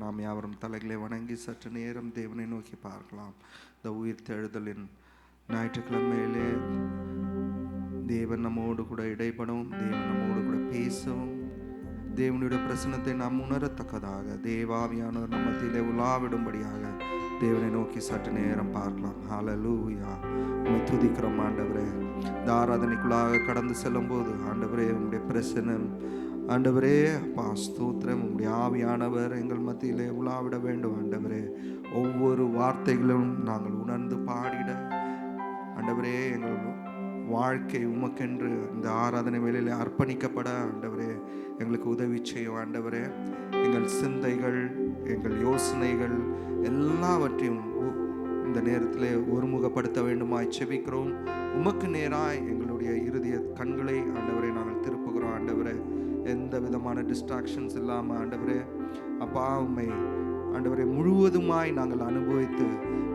நாம் யாவரும் தலைகளை வணங்கி சற்று நேரம் தேவனை நோக்கி பார்க்கலாம். இந்த உயிர் தெழுதலின் ஞாயிற்றுக்கிழமையிலே தேவன் நம்மோடு கூட இடைப்படவும், தேவன் நம்மோடு கூட பேசவும், தேவனுடைய பிரசன்னத்தை நாம் உணரத்தக்கதாக தேவாவியானவர் நம்ம மத்தியிலே உலாவிடும்படியாக தேவனை நோக்கி சற்று நேரம் பார்க்கலாம். ஹல்லேலூயா. உம்மை துதிக்கிறோம் ஆண்டவரே. இந்த ஆராதனைக்குள்ளாக கடந்து செல்லும் போது ஆண்டவரே உம்முடைய பிரசன்னம், ஆண்டவரே அப்பா ஸ்தோத்திரம், உம்முடைய ஆவியானவர் எங்கள் மத்தியிலே உலாவிட வேண்டும் ஆண்டவரே. ஒவ்வொரு வார்த்தைகளும் நாங்கள் உணர்ந்து பாடிட ஆண்டவரே, எங்கள் வாழ்க்கை உமக்கென்று இந்த ஆராதனை வேளையிலே அர்ப்பணிக்கப்பட ஆண்டவரே எங்களுக்கு உதவி செய்யும் ஆண்டவரே. எங்கள் சிந்தைகள், எங்கள் யோசனைகள் எல்லாவற்றையும் இந்த நேரத்திலே ஒருமுகப்படுத்த வேண்டுமாய் செபிக்கிறோம். உமக்கு நேராய் எங்களுடைய இருதய கண்களை ஆண்டவரே நாங்கள் திருப்புகிறோம் ஆண்டவரே. எந்த விதமான டிஸ்ட்ராக்ஷன்ஸ் இல்லாமல் ஆண்டவரே அப்பா உம்மை ஆண்டவரே முழுவதுமாய் நாங்கள் அனுபவித்து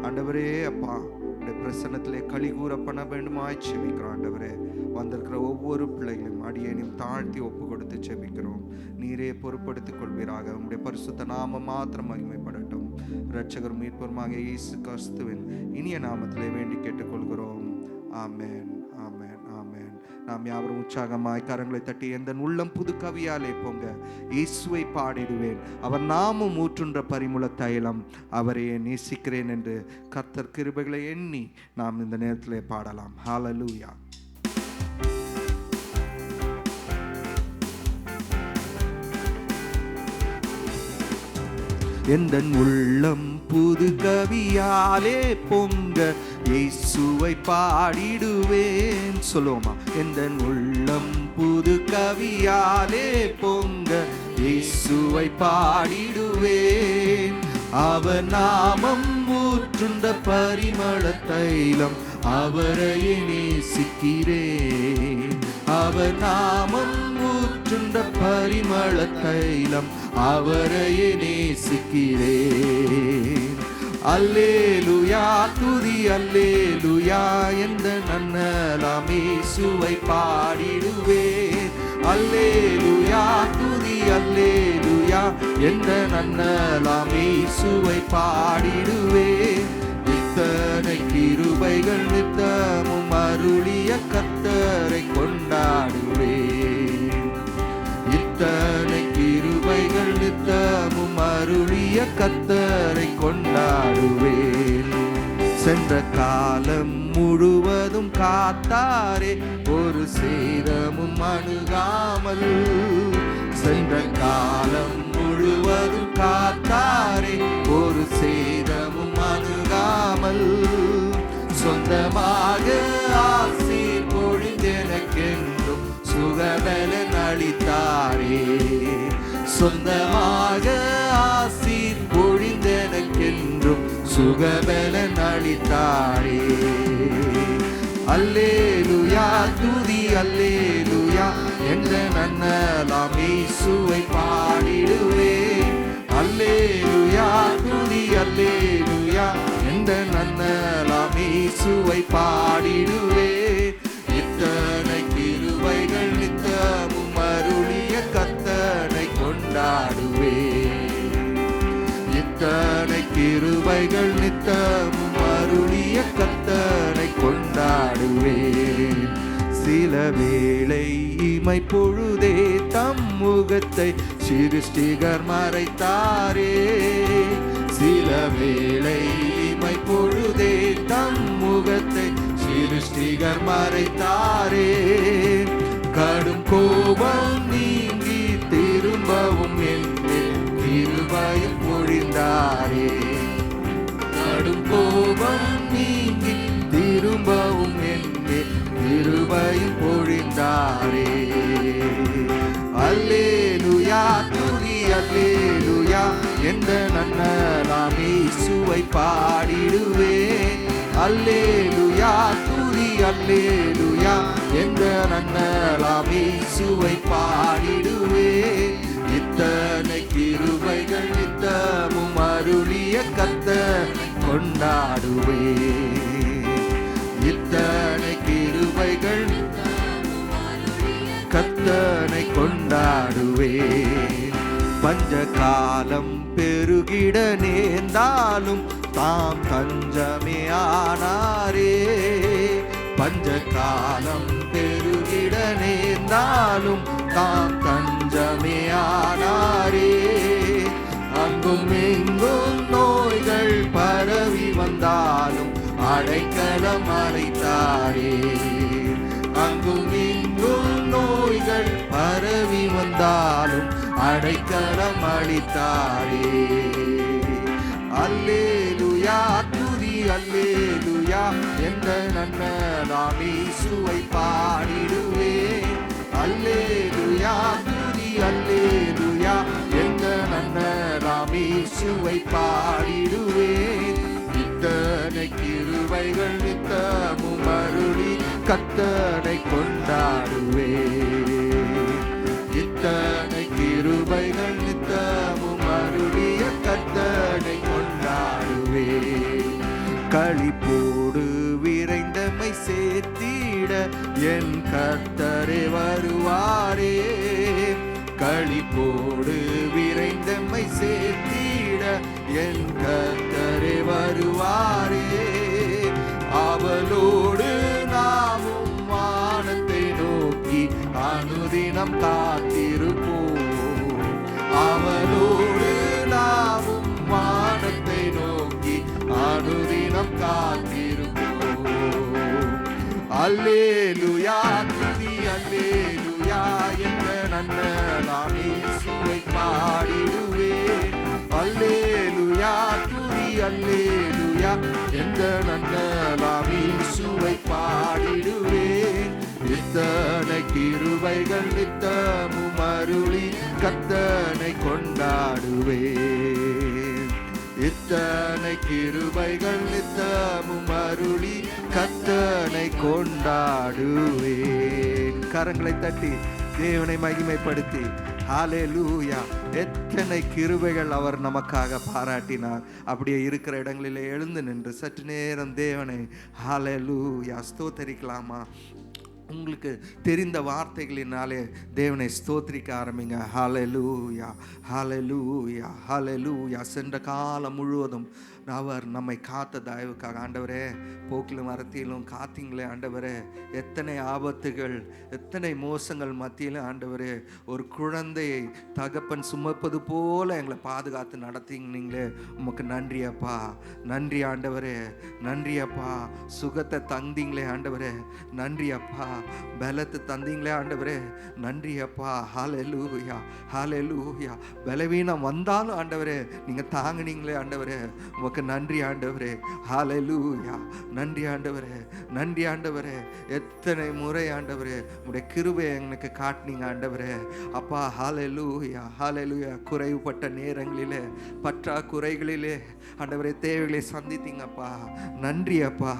ஆண்டவரே அப்பா உடைய பிரசன்னத்திலே களி கூற பண்ண வேண்டுமாய் செபிக்கிறோம் ஆண்டவரே. வந்திருக்கிற ஒவ்வொரு பிள்ளைகளையும் அடியேனையும் தாழ்த்தி ஒப்பு கொடுத்து செபிக்கிறோம். நீரே பொறுப்படுத்திக் கொள்வீராக. உம்முடைய பரிசுத்த நாமம் மாத்திரம் மகிமைப்படட்டும். இரட்சகர் மீட்பருமாக இயேசு கிறிஸ்துவின் இனிய நாமத்திலே வேண்டி கேட்டுக்கொள்கிறோம். ஆமென், ஆமென், ஆமென். நாம் யாவரும் உற்சாகமாய் கரங்களை தட்டி எந்த உள்ளம் புது கவியாலே பொங்க இயேசுவை பாடிடுவேன், அவர் நாமும் ஊற்றுன்ற பரிமுள தைலம், அவரையே நேசிக்கிறேன் என்று கர்த்தர் கிருபைகளை எண்ணி நாம் இந்த நேரத்திலே பாடலாம். ஹல்லேலூயா. எந்தன் உள்ளம் புது கவியாலே பொங்க இயேசுவை பாடிடுவேன். சொல்லுவோமா? எந்தன் உள்ளம் புது கவியாலே பொங்க இயேசுவை பாடிடுவேன். அவர் நாமம் ஊற்றுண்ட பரிமள தைலம், அவரையே நேசிக்கிறேன். அவர் நாமம் ஊற்றுண்ட பரிமள தைலம், அவரையே நேசிக்கிறேன். அல்லேலூயா துதி அல்லேலூயா, எந்த நன்னலாம் இயேசுவை பாடிடுவேன். அல்லேலூயா துதி அல்லேலூயா, எந்த நன்னலாம் இயேசுவை பாடிடுவேன். இத்தனை கிருபைகள் நித்தமும் அருளிய கர்த்தரை கொண்டாடுவேன். இத்தனை கிருபைகள் நித்தமும் அருளிய கர்த்தரை கொண்டாடுவேன். சென்ற காலம் முழுவதும் காத்தாரே, ஒரு சேதமும் அணுகாமல். சென்ற காலம் முழுவதும் காத்தாரே, ஒரு சேதமும் அணுகாமல். சொந்தமாக ஆசீர் பொழிந்தெனக்கென்றும் சுகபலன் அளித்தாரே. சொந்தமாக ஆசீர் பொழிந்தெனக்கென்றும் சுகபலன் அளித்தாரே. அல்லேலூயா துதி அல்லேலூயா, என்ற நன்னலாம் இயேசுவை பாடிடுவேன். அல்லேலூயா துதி அல்லேலூயா, என்ற நன்னலாம் இயேசுவை பாடிடுவேன். இத்தனை கிருபைகள் நித்தமும் அருளிய கர்த்தரை கொண்டாடுவேன். இத்தனை கிருபைகள் நித்தமும் அருளிய கர்த்தரை கொண்டாடுவேன். சில வேளை இமை பொழுதே தம் முகத்தை சிருஷ்டிகர் மறைத்தாரே. சில வேளை இமை பொழுதே தம் முகத்தை சிருஷ்டிகர் மறைத்தாரே. கடும் கோபம் நீங்கி திரும்பவும் என்று கிருபையும் பொழிந்தாரே. கடும் கோபம் நீங்கி திரும்பவும் என்று கிருபையும் பொழிந்தாரே. அல்லேலூயா துதி அல்லேலூயா, எந்த நன்னலாம் இயேசுவை பாடிடுவேன். அல்லேலூயா துதி அல்லேலூயா, எந்த நன்னலாம் இயேசுவை பாடிடுவேன். இத்தனை கிருபைகள் நித்தமும் அருளிய கர்த்தர் கொண்டாடுவேன். இத்தனை கிருபைகள் கர்த்தனை கொண்டாடுவேன். பஞ்ச காலம் பெருகிட நேர்ந்தாலும் தாம் தஞ்சமே ஆனாரே. பஞ்ச காலம் பெருகிட நேர்ந்தாலும் தாம் தஞ்சமே ஆனாரே. அங்கும் இங்கும் நோய்கள் பரவி வந்தாலும் அடைக்கலம் அளித்தாரே. அங்கும் இங்கும் நோய்கள் பரவி வந்தாலும் அடைக்கலம் அளித்தாரே. அல்லேலூயா துதி அல்லேலூயா என்ற நன்மனாம் இயேசுவை பாடிடுவேன். அல்லேலூயா துதி அல்லேலூயா என்ற நன்மனாம் இயேசுவை பாடிடுவேன். இத்தனை கிருபைகள் நித்தமும் அருளி கர்த்தரை கொண்டாடுவேன். இத்தனை கிருபைகள் நித்தமும் அருளிய கர்த்தரை கொண்டாடுவேன். களிப்போடு விரைந்தமை சேர்த்திட என் கர்த்தரே வருவாரே. களிப்போடு விரைந்தமை சேர்த்திட என் கர்த்தரே வருவாரே. அவளோடு நாமும் வானத்தை நோக்கி அனுதினம் காத்திருப்போம். அவளோடு நாமும் வானத்தை நோக்கி அனுதினம் காத்திருப்போம். அல்லேலூயா துதி அல்லேலூயா என்ற நன்மனாம் இயேசுவை பாடிடுவேன். அல்லேலூயா துதி அல்லேலூயா என்ற நன்மனாம் இயேசுவை பாடிடுவேன். இத்தனை கிருபைகள் நித்தமும் அருளி கர்த்தரை கொண்டாடுவேன். இத்தனை கிருபைகள் நித்தமும் அருளி கர்த்தரை கொண்டாடுவேன். கரங்களை தட்டி தேவனை மகிமைப்படுத்தி ஹல்லேலூயா. எத்தனை கிருபைகள் அவர் நமக்காக பாராட்டினார். அப்படியே இருக்கிற இடங்களிலே எழுந்து நின்று சற்று நேரம் தேவனை ஹல்லேலூயா ஸ்தோத்தரிக்கலாமா? உங்களுக்கு தெரிந்த வார்த்தைகளினாலே தேவனை ஸ்தோத்திரிக்க ஆரம்பிங்க. ஹல்லேலூயா ஹல்லேலூயா ஹல்லேலூயா. சென்ற காலம் முழுவதும் அவர் நம்மை காத்த தயவுக்காக ஆண்டவரே, போக்கிலும் வரத்திலும் காத்தீங்களே ஆண்டவரே. எத்தனை ஆபத்துகள் எத்தனை மோசங்கள் மத்தியிலும் ஆண்டவரே ஒரு குழந்தையை தகப்பன் சுமப்பது போல எங்களை பாதுகாத்து நடத்திங்களே. உமக்கு நன்றி அப்பா, நன்றி ஆண்டவரே, நன்றி அப்பா. சுகத்தை தந்தீங்களே ஆண்டவரே, நன்றி அப்பா. பலத்தை தந்தீங்களே ஆண்டவரே, நன்றி அப்பா. ஹல்லேலூயா ஹல்லேலூயா. பலவீனம் வந்தாலும் ஆண்டவரே நீங்கள் தாங்கினீங்களே ஆண்டவரே, உமக்கு நன்றி ஆண்டவரே. ஹல்லேலூயா. நன்றி ஆண்டவரே, நன்றி ஆண்டவரே. எத்தனை முறை ஆண்டவரே உடைய கிருபை எங்களுக்கு காட்டினீங்க ஆண்டவரே அப்பா. ஹல்லேலூயா ஹல்லேலூயா. குறைவுபட்ட நேரங்களிலே பற்றாக்குறைகளிலே ஆண்டவரே தேவைகளை சந்தித்தீங்கப்பா. நன்றி அப்பா,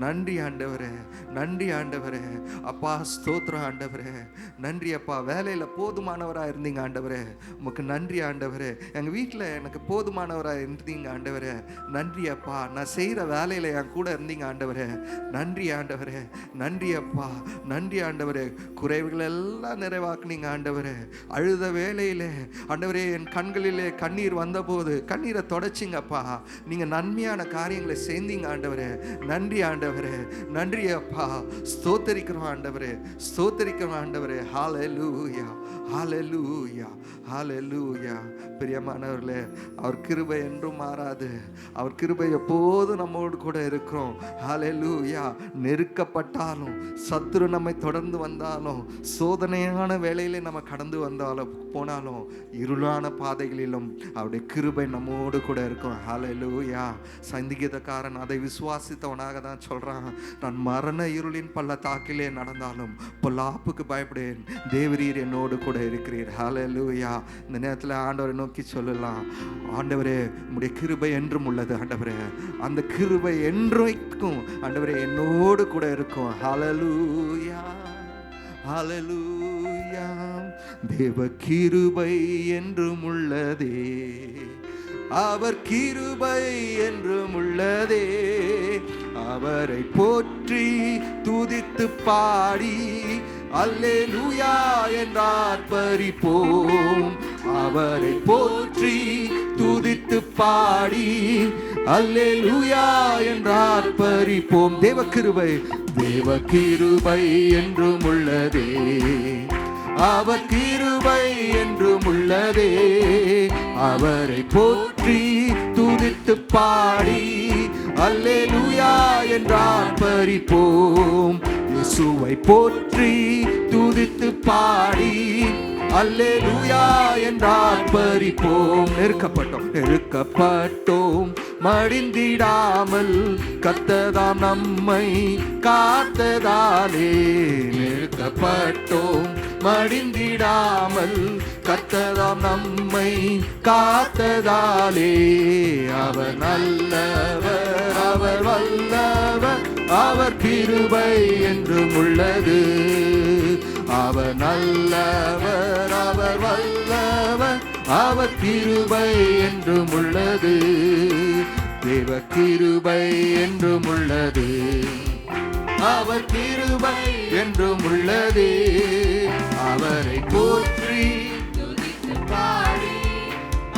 நன்றி ஆண்டவரே, நன்றி ஆண்டவரே அப்பா. ஸ்தோத்திரம் ஆண்டவரே, நன்றி அப்பா. வேலையில் போதுமானவராக இருந்தீங்க ஆண்டவரே, உமக்கு நன்றி ஆண்டவரே. எங்கள் வீட்டில் எனக்கு போதுமானவராக இருந்தீங்க ஆண்டவரே, நன்றி அப்பா. நான் செய்கிற வேலையில் என் கூட இருந்தீங்க ஆண்டவரே, நன்றி ஆண்டவரே, நன்றி அப்பா, நன்றி ஆண்டவரே. குறைவுகள் எல்லாம் நிறைவாக்குனீங்க ஆண்டவரே. அழுத வேலையிலே ஆண்டவரே என் கண்களிலே கண்ணீர் வந்தபோது கண்ணீரை தொடச்சிங்கப்பா. நீங்கள் நன்மையான காரியங்களை செய்தீங்க ஆண்டவரே, நன்றி ஆண்டவரே, நன்றி அப்பா. ஸ்தோத்தரிக்கிறோம் ஆண்டவரே, ஸ்தோத்தரிக்கிறோம் ஆண்டவரே. ஹல்லேலூயா ஹல்லேலூயா ஹல்லேலூயா. பிரியமானவர்களே, அவர் கிருபை என்றும் மாறாது. அவர் கிருபை எப்போதும் நம்மோடு கூட இருக்கிறோம். ஹல்லேலூயா. நெருக்கப்பட்டாலும் சத்துரு நம்மை தொடர்ந்து வந்தாலும் சோதனையான வேளையிலே நம்ம கடந்து வந்தாலும் போனாலும் இருளான பாதைகளிலும் அவருடைய கிருபை நம்மோடு கூட இருக்கும். ஹல்லேலூயா. சங்கீதக்காரன் அதை விசுவாசித்தவனாக தான் சொல்றான். நான் மரண இருளின் பள்ளத்தாக்கிலே நடந்தாலும் பொல்லாப்புக்கு பயப்படேன், தேவரீர் என்னோடு கூட இருக்கிறீர். ஹல்லேலூயா. இந்த நேரத்தில் ஆண்டவரை நோக்கி சொல்லலாம், ஆண்டவரே உம்முடைய கிருபை என்றும் உள்ளது ஆண்டவரே. அந்த கிருபை என்றைக்கும் ஆண்டவரே என்னோடு கூட இருக்கும். ஹல்லேலூயா ஹல்லேலூயா. தேவ கிருபை என்றும் உள்ளதே, அவர் கிருபை என்றும் உள்ளதே. அவரை போற்றி துதித்து பாடி அல்லேலூயா என்றார் பரிப்போம். அவரை போற்றி துதித்து பாடி அல்லேலூயா என்றார் பரிப்போம். தேவகிருபை தேவகிருபை என்றும் உள்ளதே, அவர் கிருபை என்றும் உள்ளதே. அவரை போற்றி துதித்து பாடி அல்லேலூயா என்றார் பரிப்போம். இயேசுவை போற்றி துதித்து பாடி அல்லேலூயா என்றார் பரிப்போம். நெருக்கப்பட்டோம் மடிந்திடாமல் கர்த்ததாம் நம்மை காத்ததாலே. நெருக்கப்பட்டோம் மடிந்திடாமல் கர்த்ததாம் நம்மை காத்ததாலே. அவர் நல்லவர், அவர் வல்லவர், அவர் கிருபை என்றும் உள்ளது. அவர் நல்லவர், அவர் வல்லவர், அவர் கிருபை என்றும் உள்ளது. தேவ கிருபை என்றும் உள்ளது, அவர் கிருபை என்றும் உள்ளது. அவரை போற்றி துதித்து பாடி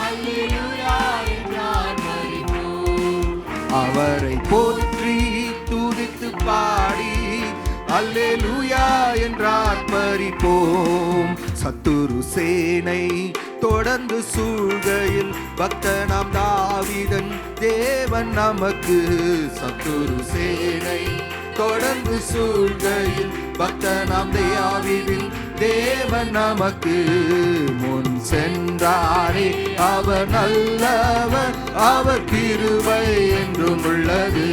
அல்லேலூயா என்றார் பரிப்போம். அவரை போற்றி துதித்து பாடி அல்லேலூயா என்றார் பரிப்போம். சத்துரு சேனை தொடர்ந்து சூழ்கையில் பக்தனாம் தாவீதன் தேவன் நமக்கு. சத்துரு சேனை தொடர்ந்து சூழ்கையில் பக்தனாம் தாவீதின் தேவன் நமக்கு. முன் சென்றாரே அவர் நல்லவர், அவர் கிருபை என்றும் உள்ளது.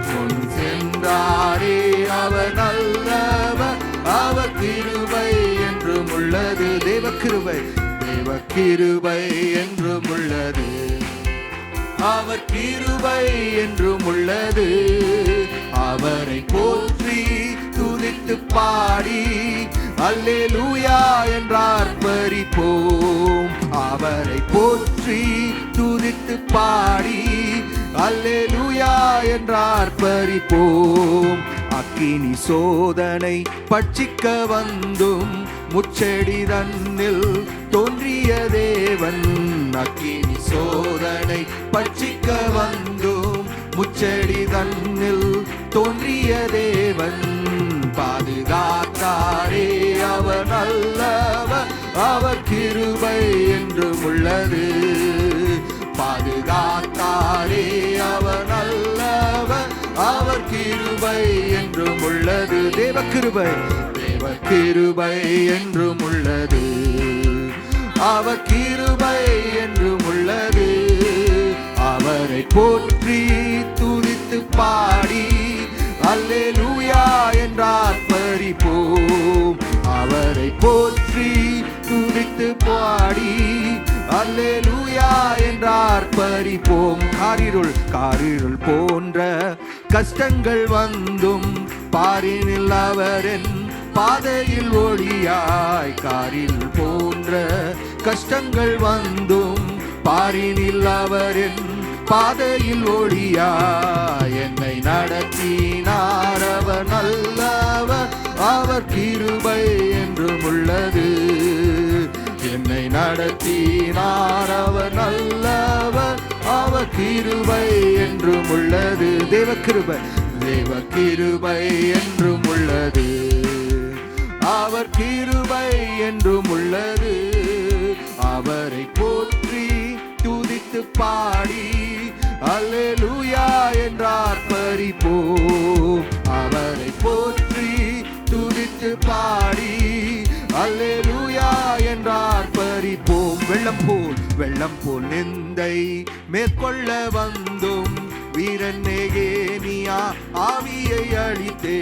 முன் சென்றாரே அவர் நல்லவர், அவர் கிருபை என்றும் உள்ளது. தேவகிருபை தேவகிருபை என்றும் உள்ளது, அவர் கிருபை என்றும் உள்ளது. அவரை போற்றி துதித்து பாடி அல்லேலூயா என்றார் பரிப்போம். அவரை போற்றி துதித்து பாடி அல்லேலூயா என்றார் பரிப்போம். அக்கினி சோதனை பட்சிக்க வந்தும் முச்செடி தன்னில் தோன்றிய தேவன். அக்கினி சோதனை பட்சிக்க வந்தும் முச்செடி தன்னில் தோன்றிய தேவன். பாதுகாத்தாரே அவர் நல்லவர், அவர் கிருபை என்றும் உள்ளது. பாதுகாத்தாரே அவர் நல்லவர், அவர் கிருபை என்றும் உள்ளது. தேவகிருபை தேவகிருபை என்றும் உள்ளது, அவர் கிருபை என்றும் உள்ளது. அவரை போற்றி துதித்து பாடி அல்லேலூயா என்றார் பரிப்போம். அவரை போற்றி துதித்து பாடி அல்லேலூயா என்றார் பரிப்போம். காரிருள் போன்ற கஷ்டங்கள் வந்தும் பாரினில் அவரின் பாதையில் ஒளியாய். காரிருள் போன்ற கஷ்டங்கள் வந்தும் பாரினில் அவரின் பாதையில் ஒளியாய். என்னை நடத்தினார் அவர் நல்லவர், அவர் கிருபை என்றும் உள்ளது. என்னை நடத்தினார் அவர் நல்லவர், அவர் கிருபை என்றும் உள்ளது. தேவகிருபை தேவகிருபை என்றும் உள்ளது, அவர் கிருபை என்றும் உள்ளது. அவரை போற்றி துதித்து பாடி அல்லேலூயா என்றார் பரிப்போம். அவரை போற்றி துதித்து பாடி அல்லேலூயா என்றார் பரிப்போம். வெள்ளம் போல் நிந்தை மேற்கொள்ள வந்தும் வீரன் நெகேமியா ஆவியை அழித்தே.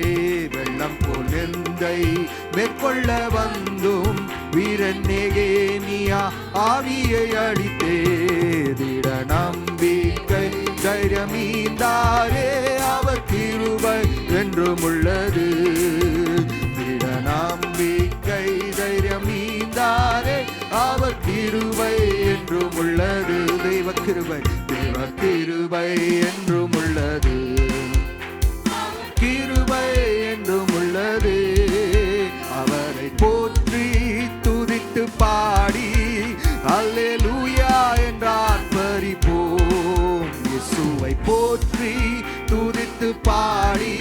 வெள்ளம் போல் நிந்தை மேற்கொள்ள வந்தும் வீரன் நெகேமியா ஆவியை அழித்தே. திட நம்பிக்கை தைரியமீந்தாரே அவர் கிருபை என்றும் உள்ளது. திட நம்பிக்கை தைரியமீந்தாரே அவர் கிருபை என்றும் உள்ளது. தெய்வக்கிருபை தேவக்கிருபை என்றும் உள்ளது, கிருபை என்றும் உள்ளது. அவரை போற்றி துதித்து பாடி போற்றி துதித்து பாடி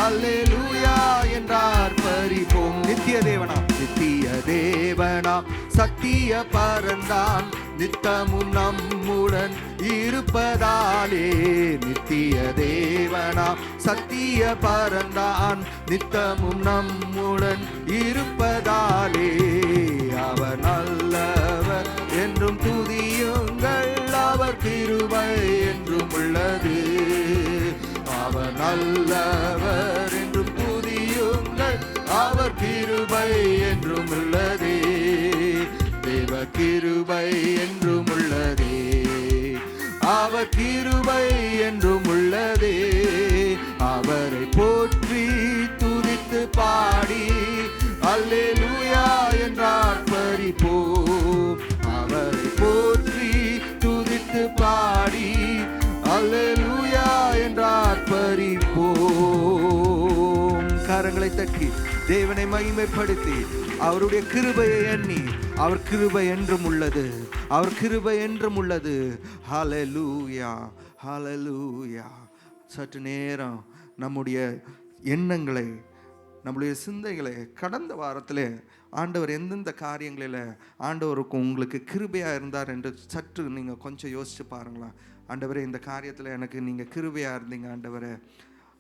அல்லேலூயா என்றார் பரிபோம். நித்திய தேவனாம் நித்திய தேவனாம் சத்திய பரந்தான் நித்தமும் நம்முடன் இருப்பதாலே. நித்திய தேவனாம் சத்திய பரந்தான் நித்தமும் நம்முடன் இருப்பதாலே. அவர் நல்லவர் என்றும் துதியுங்கள், அவர் கிருபை என்றும் உள்ளது. அவர் நல்லவர் என்றும் துதியுங்கள், அவர் கிருபை என்றும் உள்ளதே. தேவ கிருபை என்றும் உள்ளதே, அவர் கிருபை என்றும் உள்ளதே. அவரை போற்றி துதித்து பாடி அல்லேலூயா என்றார் பரிபோம். அவரை போற்றி துதித்து பாடி அல்லேலூயா என்றார் பரிபோம். கரங்களை தட்டி தேவனை மகிமைப்படுத்தி அவருடைய கிருபையை எண்ணி, அவர் கிருபை என்றும் உள்ளது, அவர் கிருபை என்றும் உள்ளது. ஹல்லேலூயா, ஹல்லேலூயா. சற்று நேரம் நம்முடைய எண்ணங்களை, நம்முடைய சிந்தைகளை, கடந்த வாரத்தில் ஆண்டவர் எந்தெந்த காரியங்களில் ஆண்டவருக்கு உங்களுக்கு கிருபையாக இருந்தார் என்று சற்று நீங்கள் கொஞ்சம் யோசித்து பாருங்களேன். ஆண்டவரே, இந்த காரியத்தில் எனக்கு நீங்கள் கிருபையாக இருந்தீங்க ஆண்டவரே.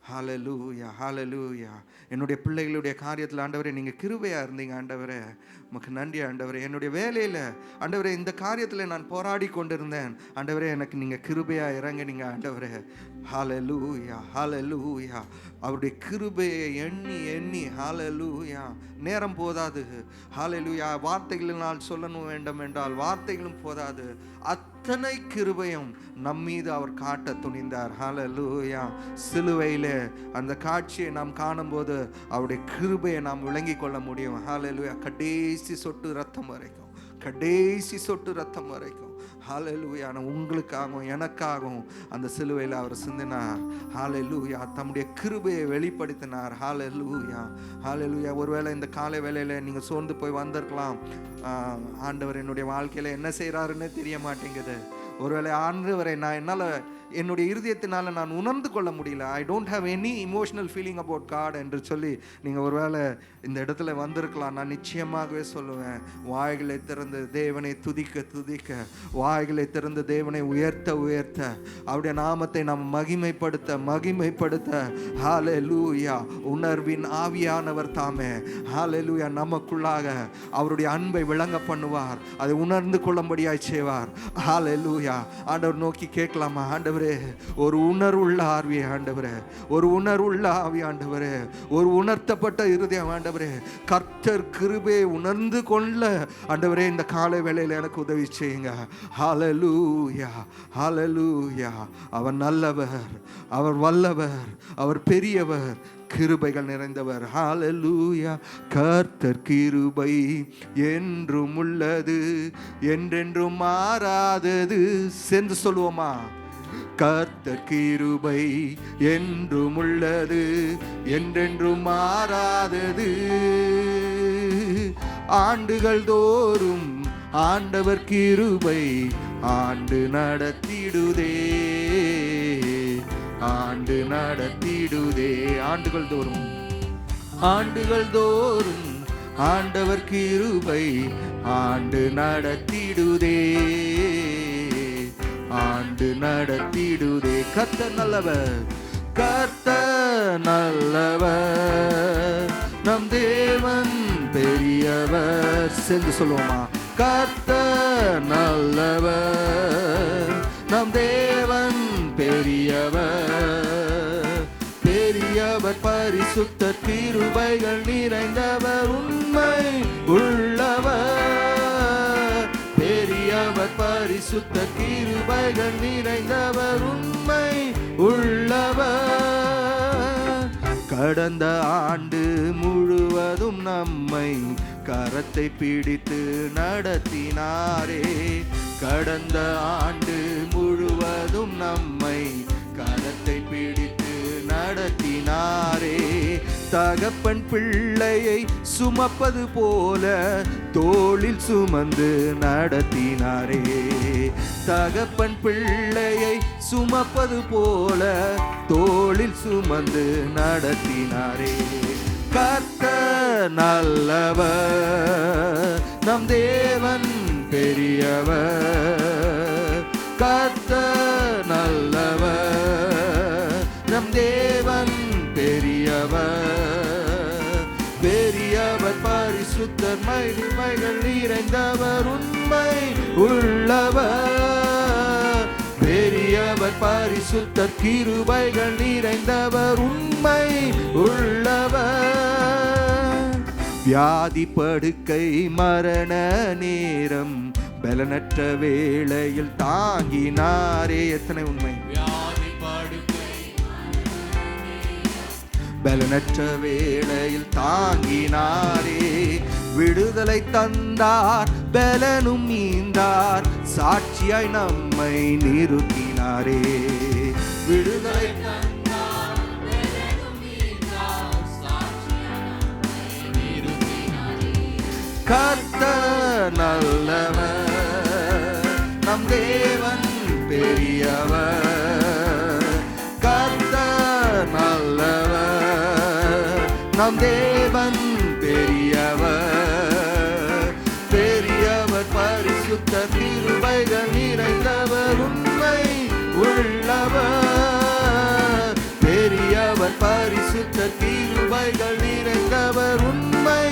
ஹல்லேலூயா, ஹல்லேலூயா. என்னுடைய பிள்ளைகளுடைய காரியத்தில் ஆண்டவரே நீங்கள் கிருபையாக இருந்தீங்க ஆண்டவரே. உமக்கு நன்றி ஆண்டவரே. என்னுடைய வேலையில் ஆண்டவரே இந்த காரியத்தில் நான் போராடி கொண்டிருந்தேன் ஆண்டவரே, எனக்கு நீங்கள் கிருபையாக இறங்கினீங்க ஆண்டவரே. ஹல்லேலூயா, ஹல்லேலூயா. அவருடைய கிருபையை எண்ணி எண்ணி ஹல்லேலூயா. நேரம் போதாது. ஹல்லேலூயா. வார்த்தைகளினால் சொல்லணும் வேண்டும் என்றால் வார்த்தைகளும் போதாது. அத்தனை கிருபையும் நம்மீது அவர் காட்ட துணிந்தார். ஹல்லேலூயா. சிலுவையில் அந்த காட்சியை நாம் காணும்போது அவருடைய கிருபையை நாம் விளங்கி கொள்ள முடியும். ஹல்லேலூயா. கடைசி சொட்டு ரத்தம் வரைக்கும், கடைசி சொட்டு ரத்தம் வரைக்கும். ஹல்லேலூயா. உங்களுக்காகவும் எனக்காகவும் அந்த சிலுவையில் அவர் சிந்தினார். ஹல்லேலூயா. தம்முடைய கிருபையை வெளிப்படுத்தினார். ஹல்லேலூயா, ஹல்லேலூயா. ஒருவேளை இந்த காலை வேளையில் நீங்கள் சோர்ந்து போய் வந்திருக்கலாம். ஆண்டவர் என்னுடைய வாழ்க்கையில் என்ன செய்கிறாருன்னு தெரிய மாட்டேங்குது. ஒருவேளை ஆண்டவரை நான் என்னால் என்னுடைய இருதயத்தினால நான் உணர்ந்து கொள்ள முடியல. I don't have any emotional feeling about God என்று சொல்லி நீங்கள் ஒருவேளை இந்த இடத்துல வந்திருக்கலாம். நான் நிச்சயமாகவே சொல்லுவேன், வாய்களை திறந்து தேவனை துதிக்க துதிக்க, வாய்களை திறந்து தேவனை உயர்த்த உயர்த்த, அவருடைய நாமத்தை நாம் மகிமைப்படுத்த மகிமைப்படுத்த, ஹல்லேலூயா, உணர்வின் ஆவியானவர் தாமே ஹல்லேலூயா நமக்குள்ளாக அவருடைய அன்பை விளங்க பண்ணுவார். அதை உணர்ந்து கொள்ளும்படியாய் செய்வார். ஹல்லேலூயா. ஆண்டவர் நோக்கி கேட்கலாமா? ஆண்டவர், ஒரு உணர்வுள்ள ஆவி ஆண்டவரே, ஒரு உணர்வுள்ள ஆவி ஆண்டவரே, ஒரு உணர்த்தப்பட்ட இருதயம் ஆண்டவரே, கர்த்தர் கிருபையை உணர்ந்து கொள்ள ஆண்டவரே இந்த காலை வேளையில் எனக்கு உதவி செய்யுங்க. ஹல்லேலூயா, ஹல்லேலூயா. அவர் நல்லவர், அவர் வல்லவர், அவர் பெரியவர், கிருபைகள் நிறைந்தவர். ஹல்லேலூயா. கர்த்தர் கிருபை என்றும் உள்ளது, என்றென்றும் மாறாதது. சேர்ந்து சொல்லுவோமா? கர்த்தர் கிருபை என்றும் உள்ளது, என்றென்றும் மாறாதது. ஆண்டுகள் தோறும் ஆண்டவர் கிருபை ஆண்டு நடத்திடுதே, ஆண்டு நடத்திடுதே. ஆண்டுகள் தோறும், ஆண்டுகள் தோறும் ஆண்டவர் கிருபை ஆண்டு நடத்திடுதே, ஆண்டு நடத்திடுதே. கர்த்தர் நல்லவர், கர்த்தர் நல்லவர், நம் தேவன் பெரியவர். சேர்ந்து சொல்லுவோமா? கர்த்தர் நல்லவர், நம் தேவன் பெரியவர், பெரியவர், பரிசுத்த கிருபைகள் நிறைந்தவர், உண்மை உள்ளவர். பெரியவர், பரிசுத்த கிருபைகள் நிறைந்தவர், உண்மை உள்ளவர். கடந்த ஆண்டு முழுவதும் நம்மை கரத்தை பிடித்து நடத்தினாரே, கடந்த ஆண்டு முழுவதும் நம்மை கரத்தை பிடித்து நடத்தினாரே. தகப்பன் பிள்ளையை சுமப்பது போல தோளில் சுமந்து நடத்தினாரே, தகப்பன் பிள்ளையை சுமப்பது போல தோளில் சுமந்து நடத்தினாரே. கர்த்தர் நல்லவர், நம் தேவன் பெரியவர். கர்த்தர் நல்லவர், நம் தேவன் பெரியவர். பெரியவர் பரிசுத்தர், மகிமைகள் நிறைந்தவர், உண்மை உள்ளவர். பெரியவர் பரிசுத்தர், கிருபைகள் நிறைந்தவர், உண்மை உள்ளவர். வியாதி படுக்கை மரண நேரம் பலனற்ற வேளையில் தாங்கினாரே. எத்தனை உண்மை! பலனற்ற வேளையில் தாங்கினாரே. விடுதலை தந்தார், பலனும் மீந்தார், சாட்சியாய் நம்மை நிறுத்தினாரே. விடுதலை தந்தார், பலனும் மீந்தார், சாட்சியாய் நம்மை நிறுத்தினாரே. கர்த்தர் நல்லவர், நம் தேவன் பெரியவர். கர்த்தர் நல்லவர், நம் தேவன் பெரியவர். பெரியவர் பரிசுத்தர், கிருபைகள் நிறைந்தவர், உண்மை உள்ளவர். பெரியவர் பரிசுத்தர், கிருபைகள் நிறைந்தவர், உண்மை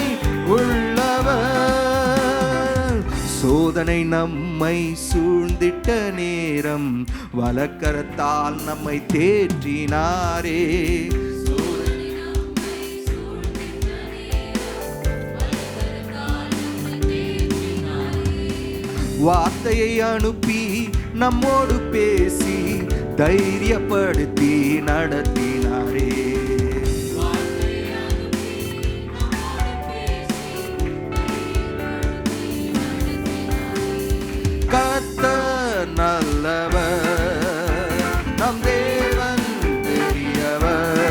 உள்ளவர். சோதனை நம்மை சூழ்ந்திட்ட நேரம் வலக்கரத்தால் நம்மை தேற்றினாரே. வார்த்தையை அனுப்பி நம்மோடு பேசி தைரியப்படுத்தி நடத்தினாரே. கர்த்தர் நல்லவர், நம் தேவன் பெரியவர்.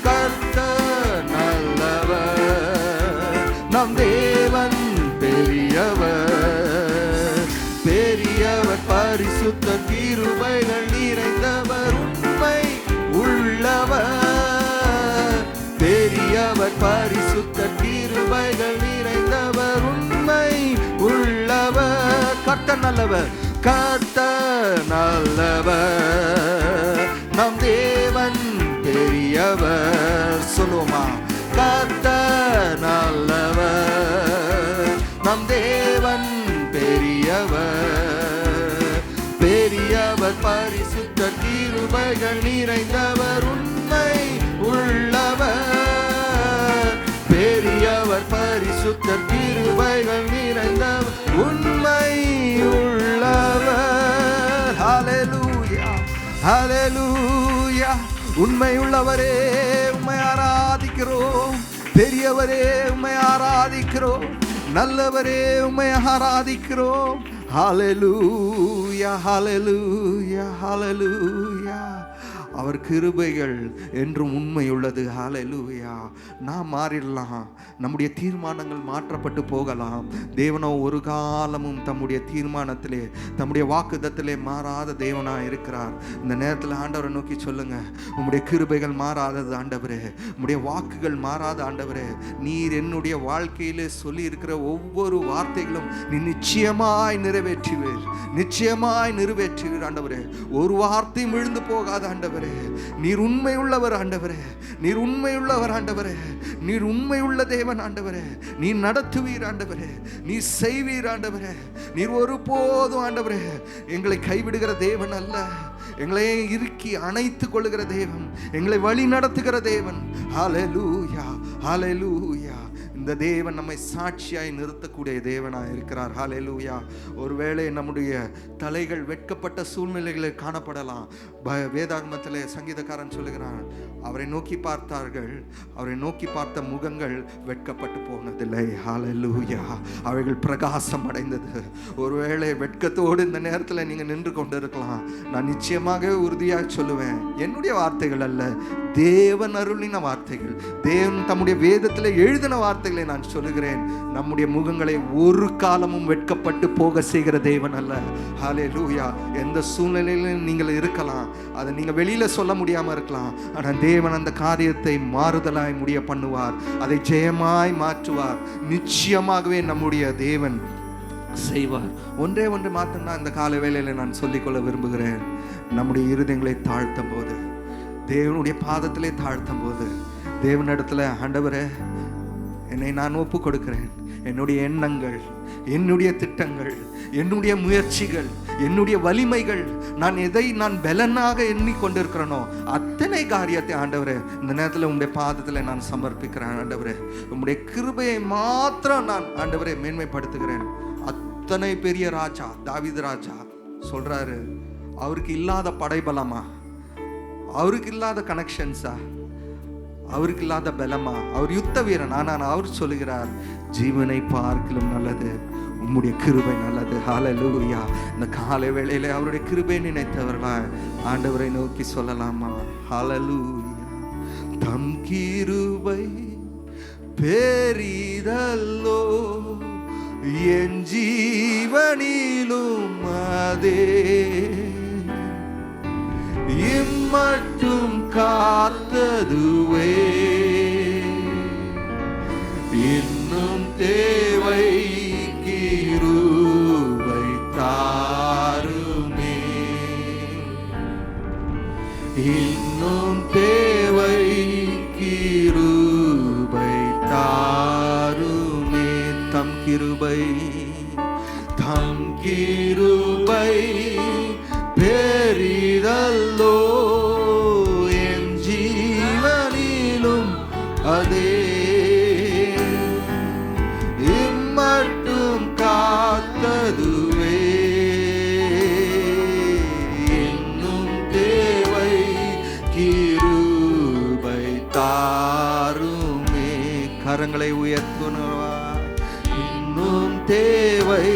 கர்த்தர் நல்லவர், நம் தேவன் பெரியவர். பெரியவர் பரிசுத்தர், கிருபைகள் நிறைந்தவர், உண்மை உள்ளவர். பெரியவர் பரிசுத்தர், கிருபைகள் நிறைந்தவர், உண்மை உள்ளவர். கர்த்தர் நல்லவர், கர்த்தர் நல்லவர், நம் தேவன் பெரியவர். சொல்லுவோமா? கர்த்தர் நல்லவர், நம் தேவன் பெரியவர். பெரியவர் பரிசுத்தர், கிருபைகள் நிறைந்தவர், உண்மை உள்ளவர். பெரியவர் பரிசுத்தர், கிருபைகள் நிறைந்தவர், உண்மை உள்ளவர். ஹல்லேலூயா, ஹல்லேலூயா. உண்மை உள்ளவரே உம்மை ஆராதிக்கிறோம். பெரியவரே உம்மை ஆராதிக்கிறோம். நல்லவரே உம்மை ஆராதிக்கிறோம். ஹல்லேலூயா, ஹல்லேலூயா, ஹல்லேலூயா. அவர் கிருபைகள் என்றும் உண்மை உள்ளது. ஹல்லேலூயா. நாம் மாறிடலாம், நம்முடைய தீர்மானங்கள் மாற்றப்பட்டு போகலாம். தேவனோ ஒரு காலமும் தம்முடைய தீர்மானத்திலே, தம்முடைய வாக்குத்தத்திலே மாறாத தேவனாக இருக்கிறார். இந்த நேரத்தில் ஆண்டவரை நோக்கி சொல்லுங்க, உம்முடைய கிருபைகள் மாறாதது ஆண்டவரே, உம்முடைய வாக்குகள் மாறாத ஆண்டவரே. நீர் என்னுடைய வாழ்க்கையிலே சொல்லி இருக்கிற ஒவ்வொரு வார்த்தைகளும் நீ நிச்சயமாய் நிறைவேற்றுவீர், நிச்சயமாய் நிறைவேற்றுவீர் ஆண்டவரே. ஒரு வார்த்தையும் விழுந்து போகாத ஆண்டவரே. நீர் உண்மை உள்ளவர் ஆண்டவரே, நீர் உண்மை உள்ளவர் ஆண்டவரே. நீர் உண்மை உள்ள தேவன் ஆண்டவரே. நீர் நடத்துவீர் ஆண்டவரே, நீர் செய்வீர் ஆண்டவரே. நீர் ஒருபோதும் ஆண்டவரே எங்களை கைவிடுகிற தேவன் அல்ல. எங்களை இறுக்கி அணைத்துக் கொள்ளுகிற தேவன், எங்களை வழி நடத்துகிற தேவன். ஹல்லேலூயா, ஹல்லேலூயா. இந்த தேவன் நம்மை சாட்சியாய் நிறுத்தக்கூடிய தேவனாய் இருக்கிறார். ஹல்லேலூயா. ஒருவேளை நம்முடைய தலைகள் வெட்கப்பட்ட சூழ்நிலைகளில் காணப்படலாம். வேதாகமத்திலே சங்கீதக்காரன் சொல்லுகிறான், அவரை நோக்கி பார்த்தார்கள், அவரை நோக்கி பார்த்த முகங்கள் வெட்கப்பட்டு போனதில்லை. ஹல்லேலூயா. அவைகள் பிரகாசம் அடைந்தது. ஒருவேளை வெட்கத்தோடு இந்த நேரத்தில் நீங்கள் நின்று கொண்டு இருக்கலாம். நான் நிச்சயமாக உறுதியாக சொல்லுவேன், என்னுடைய வார்த்தைகள் அல்ல, தேவன் அருளின வார்த்தைகள், தேவன் தம்முடைய வேதத்தில் எழுதின வார்த்தைகளை நான் சொல்லுகிறேன். நம்முடைய முகங்களை ஒரு காலமும் வெட்கப்பட்டு போக செய்கிற தேவன் அல்ல. ஹல்லேலூயா. எந்த சூழ்நிலையிலும் நீங்கள் இருக்கலாம், அதை நீங்கள் வெளியில் சொல்ல முடியாமல் இருக்கலாம். ஆனால் தேவன் அந்த காரியத்தை மாறுதலாய் முடிய பண்ணுவார், அதை ஜெயமாய் மாற்றுவார். நிச்சயமாகவே நம்முடைய தேவன் செய்வார். ஒன்றே ஒன்று மாத்திரம் இந்த கால வேளையில் நான் சொல்லிக்கொள்ள விரும்புகிறேன். நம்முடைய இருதயங்களை தாழ்த்தும் போது, தேவனுடைய பாதத்திலே தாழ்த்தும் போது, தேவனிடத்தில் ஆண்டவரே என்னை நான் ஒப்பு கொடுக்கிறேன். என்னுடைய எண்ணங்கள், என்னுடைய திட்டங்கள், என்னுடைய முயற்சிகள், என்னுடைய வலிமைகள், நான் பலனாக எண்ணிக்கொண்டிருக்கிறேனோ அத்தனை காரியத்தை ஆண்டவரே இந்த நேரத்தில் உங்களுடைய பாதத்தில் நான் சமர்ப்பிக்கிறேன். ஆண்டவரே உங்களுடைய கிருபையை மாத்திரம் நான் ஆண்டவரே மேன்மைப்படுத்துகிறேன். அத்தனை பெரிய ராஜா தாவீது ராஜா சொல்றாரு, அவருக்கு இல்லாத படைபலமா, அவருக்கு இல்லாத கனெக்ஷன்ஸா, அவருக்கு இல்லாத பலமா, அவர் யுத்த வீரன். ஆனால் அவர் சொல்லுகிறார், ஜீவனை பார்க்கிலும் நல்லது உம்முடைய கிருபை நல்லது. ஹல்லேலூயா. இந்த காலை வேளையில அவருடைய கிருபை நினைத்தவர்களா ஆண்டவரை நோக்கி சொல்லலாமா? ஹல்லேலூயா. தம் கிருபை பெரிதல்லோ என் ஜீவனிலும் அதே, இம்மட்டும் காத்ததுவே இன்னும் தேவை கிருபை தாருமே, இன்னும் தேவை கிருபை தாருமே. தம் கிருபை பெரிதல்லோ என் ஜீவனிலும் அதே, இம்மட்டும் காத்ததுவே இன்னும் தேவை கிருபை தாருமே. கரங்களை உயர்த்துனவா, இன்னும் தேவை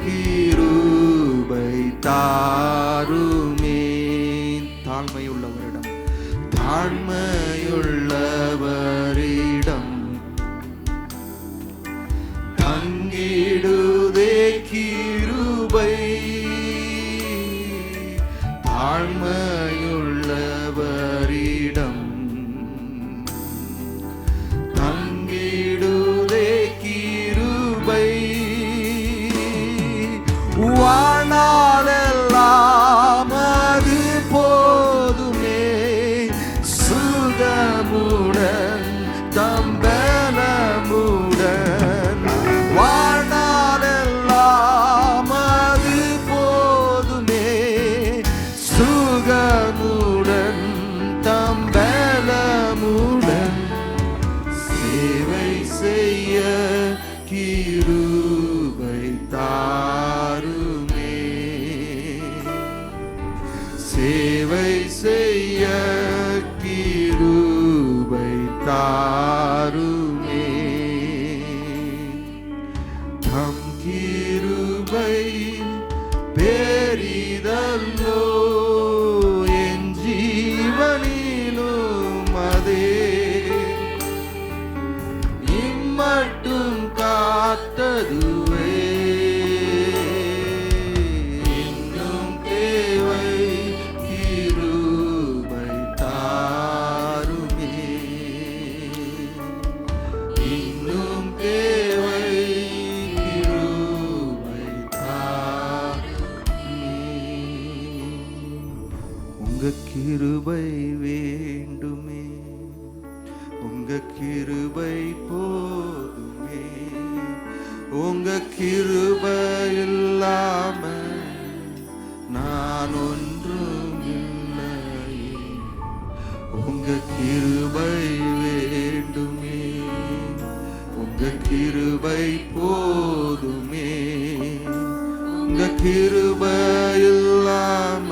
கிருபை தாருமே. தாழ்மையுள்ளவரிடம் தங்கிடுதே கிருபை, தாழ்மையுள்ளவரிடம் தங்கிடுதே கிருபை, வாழ்நாளெல்லாம் அது போதுமே, சுகமுடன் தம்பலமுடன், வாழ்நாளெல்லாம் அது போதுமே, சுகமுடன் தம்பலமுடன், சேவை செய்ய கிருபை தாருமே, சேவை செய்ய கிருபை தாருமே. தம் கிருபை பெரிதல்லோ என் ஜீவனிலும் அதே, இம்மட்டும் காத்ததுவே இன்னும் தேவை கிருபை தாருமே, இன்னும் தேவை கிருபை தாருமே. உங்க கிருபை வேண்டுமே, உங்க கிருபை போதுமே, உங்க கிருபை இல்லாம நான் ஒன்றும் இல்லையே, உங்க கிருபை வேண்டுமே, உங்க கிருபை போதுமே, உங்க கிருபை இல்லாம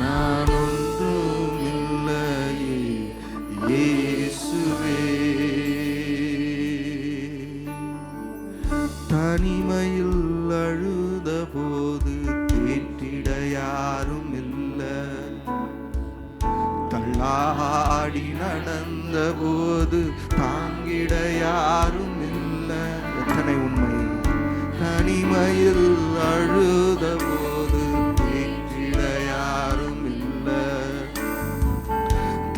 நான் ஒன்றும் இல்லையே இயேசுவே. தனிமையில் அழுத போது தேற்றிட யாரும் இல்லை, தள்ள தள்ளாடி நடந்த போது தாங்கிட யாரும் இல்லை. எத்தனை உண்மை! தனிமையில் அழுத போது தேற்றிட யாரும் இல்லை.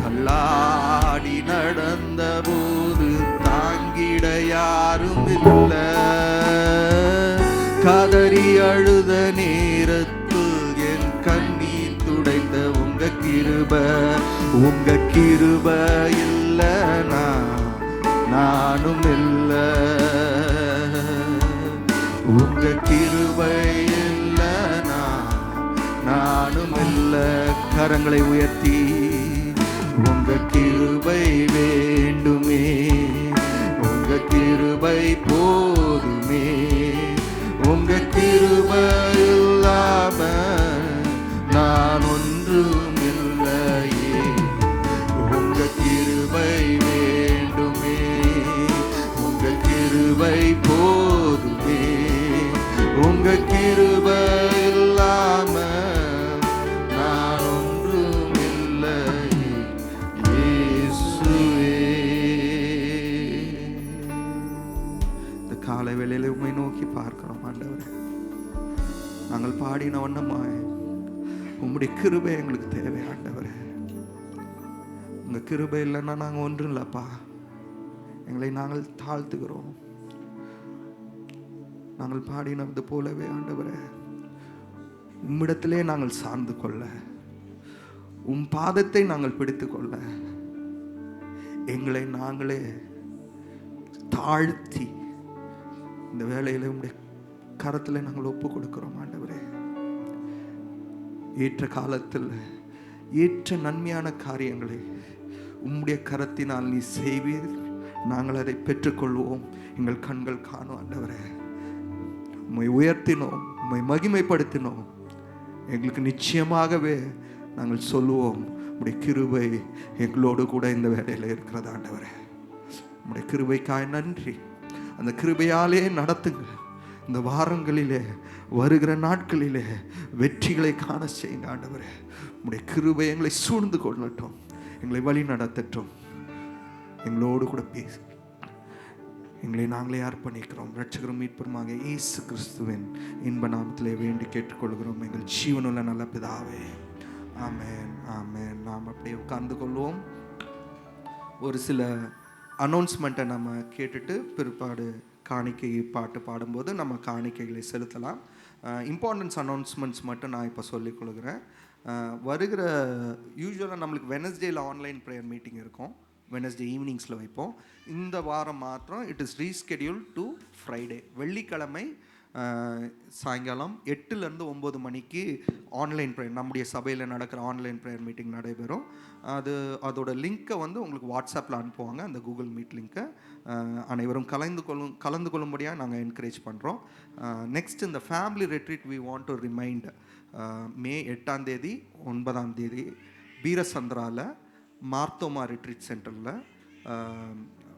தள்ளாடி நடந்த போது தாங்கிட யாரும் இல்லை. கதறி அழுத நேரத்தில் என் கண்ணீர் துடைத்த உங்க கிருப இல்லைனா நானும் இல்லை. உங்க கிருபை இல்லைனா நானும் இல்லை. கரங்களை உயர்த்தி உங்க கிருபை வேண்டுமே, உங்க கிருபை போதுமே. உங்க கிருபை இல்லாம நான் ஒன்றும் இல்லையே. உங்க கிருபை வேண்டுமே, உங்க கிருபை போதுமே. உங்க கிருபை இல்லாம நான் ஒன்றும் இல்லையே. இயேசுவே, இந்த காலை வேளையில உம்மை நோக்கி பார்க்கிறோம் ஆண்டவரே. நாங்கள் பாடின வண்ணமாய் உம்முடைய கிருபை எங்களுக்கு தேவை ஆண்டவரே. உங்க கிருபை இல்லைன்னா நாங்கள் ஒன்றும் இல்லப்பா. எங்களை நாங்கள் தாழ்த்துகிறோம். நாங்கள் பாடினது போலவே ஆண்டவரே, உம்மிடத்திலே நாங்கள் சார்ந்து கொள்ள, உம் பாதத்தை நாங்கள் பிடித்து கொள்ள எங்களை நாங்களே தாழ்த்தி இந்த வேளையில உம்முடைய கரத்தில் நாங்கள் ஒப்பு கொடுக்கிறோம் ஆண்டவரே. ஏற்ற காலத்தில் ஏற்ற நன்மையான காரியங்களை உம்முடைய கரத்தினால் நீ செய்வீர். நாங்கள் அதை பெற்றுக்கொள்வோம். எங்கள் கண்கள் காணும் ஆண்டவரே. உம்மை உயர்த்தினோம், உம்மை மகிமைப்படுத்தினோம். எங்களுக்கு நிச்சயமாகவே நாங்கள் சொல்லுவோம், உம்முடைய கிருபை எங்களோடு கூட இந்த வேலையில் இருக்கிறது ஆண்டவரே. உம்முடைய கிருபைக்காய் நன்றி. அந்த கிருபையாலே நடத்துங்க. இந்த வாரங்களிலே, வருகிற நாட்களிலே வெற்றிகளை காண செய்யுங்க ஆண்டவரே. உம்முடைய கிருபை எங்களை சூழ்ந்து கொள்ளட்டும், எங்களை வழி நடத்தட்டும். எங்களோடு கூட பேசு. எங்களை நாங்களே அர்ப்பணிக்கிறோம். இரட்சகரும் மீட்பருமாக இயேசு கிறிஸ்துவின் இன்ப நாமத்திலே வேண்டி கேட்டுக்கொள்கிறோம் எங்கள் ஜீவனுள்ள நல்ல பிதாவே. ஆமென், ஆமென். நாம் அப்படியே உட்கார்ந்து கொள்வோம். ஒரு சில அனௌன்ஸ்மெண்ட்டை நம்ம கேட்டுட்டு பிற்பாடு காணிக்கை பாட்டு பாடும்போது நம்ம காணிக்கைகளை செலுத்தலாம். இம்பார்ட்டன்ஸ் அனௌன்ஸ்மெண்ட்ஸ் மட்டும் நான் இப்போ சொல்லிக் கொடுக்குறேன். வருகிற யூஸ்வலாக நம்மளுக்கு வெனஸ்டேயில் ஆன்லைன் ப்ரேயர் மீட்டிங் இருக்கும். வெனஸ்டே ஈவினிங்ஸில் வைப்போம். இந்த வாரம் மாத்திரம் it is reschedule to Friday. வெள்ளிக்கிழமை சாயங்காலம் 8லேருந்து 9 மணிக்கு ஆன்லைன் ப்ரேயர், நம்முடைய சபையில் நடக்கிற ஆன்லைன் ப்ரேயர் மீட்டிங் நடைபெறும். அதோட லிங்க்கை உங்களுக்கு வாட்ஸ்அப்பில் அனுப்புவாங்க. அந்த கூகுள் மீட் லிங்க்கை அனைவரும் கலந்து கொள்ளும்படியாக நாங்கள் என்கரேஜ் பண்ணுறோம். நெக்ஸ்ட், இந்த family retreat we want to remind May 8ஆம் தேதி 9ஆம் தேதி பீரசந்திராவில் மார்த்தோமா ரிட்ரீட் சென்டரில்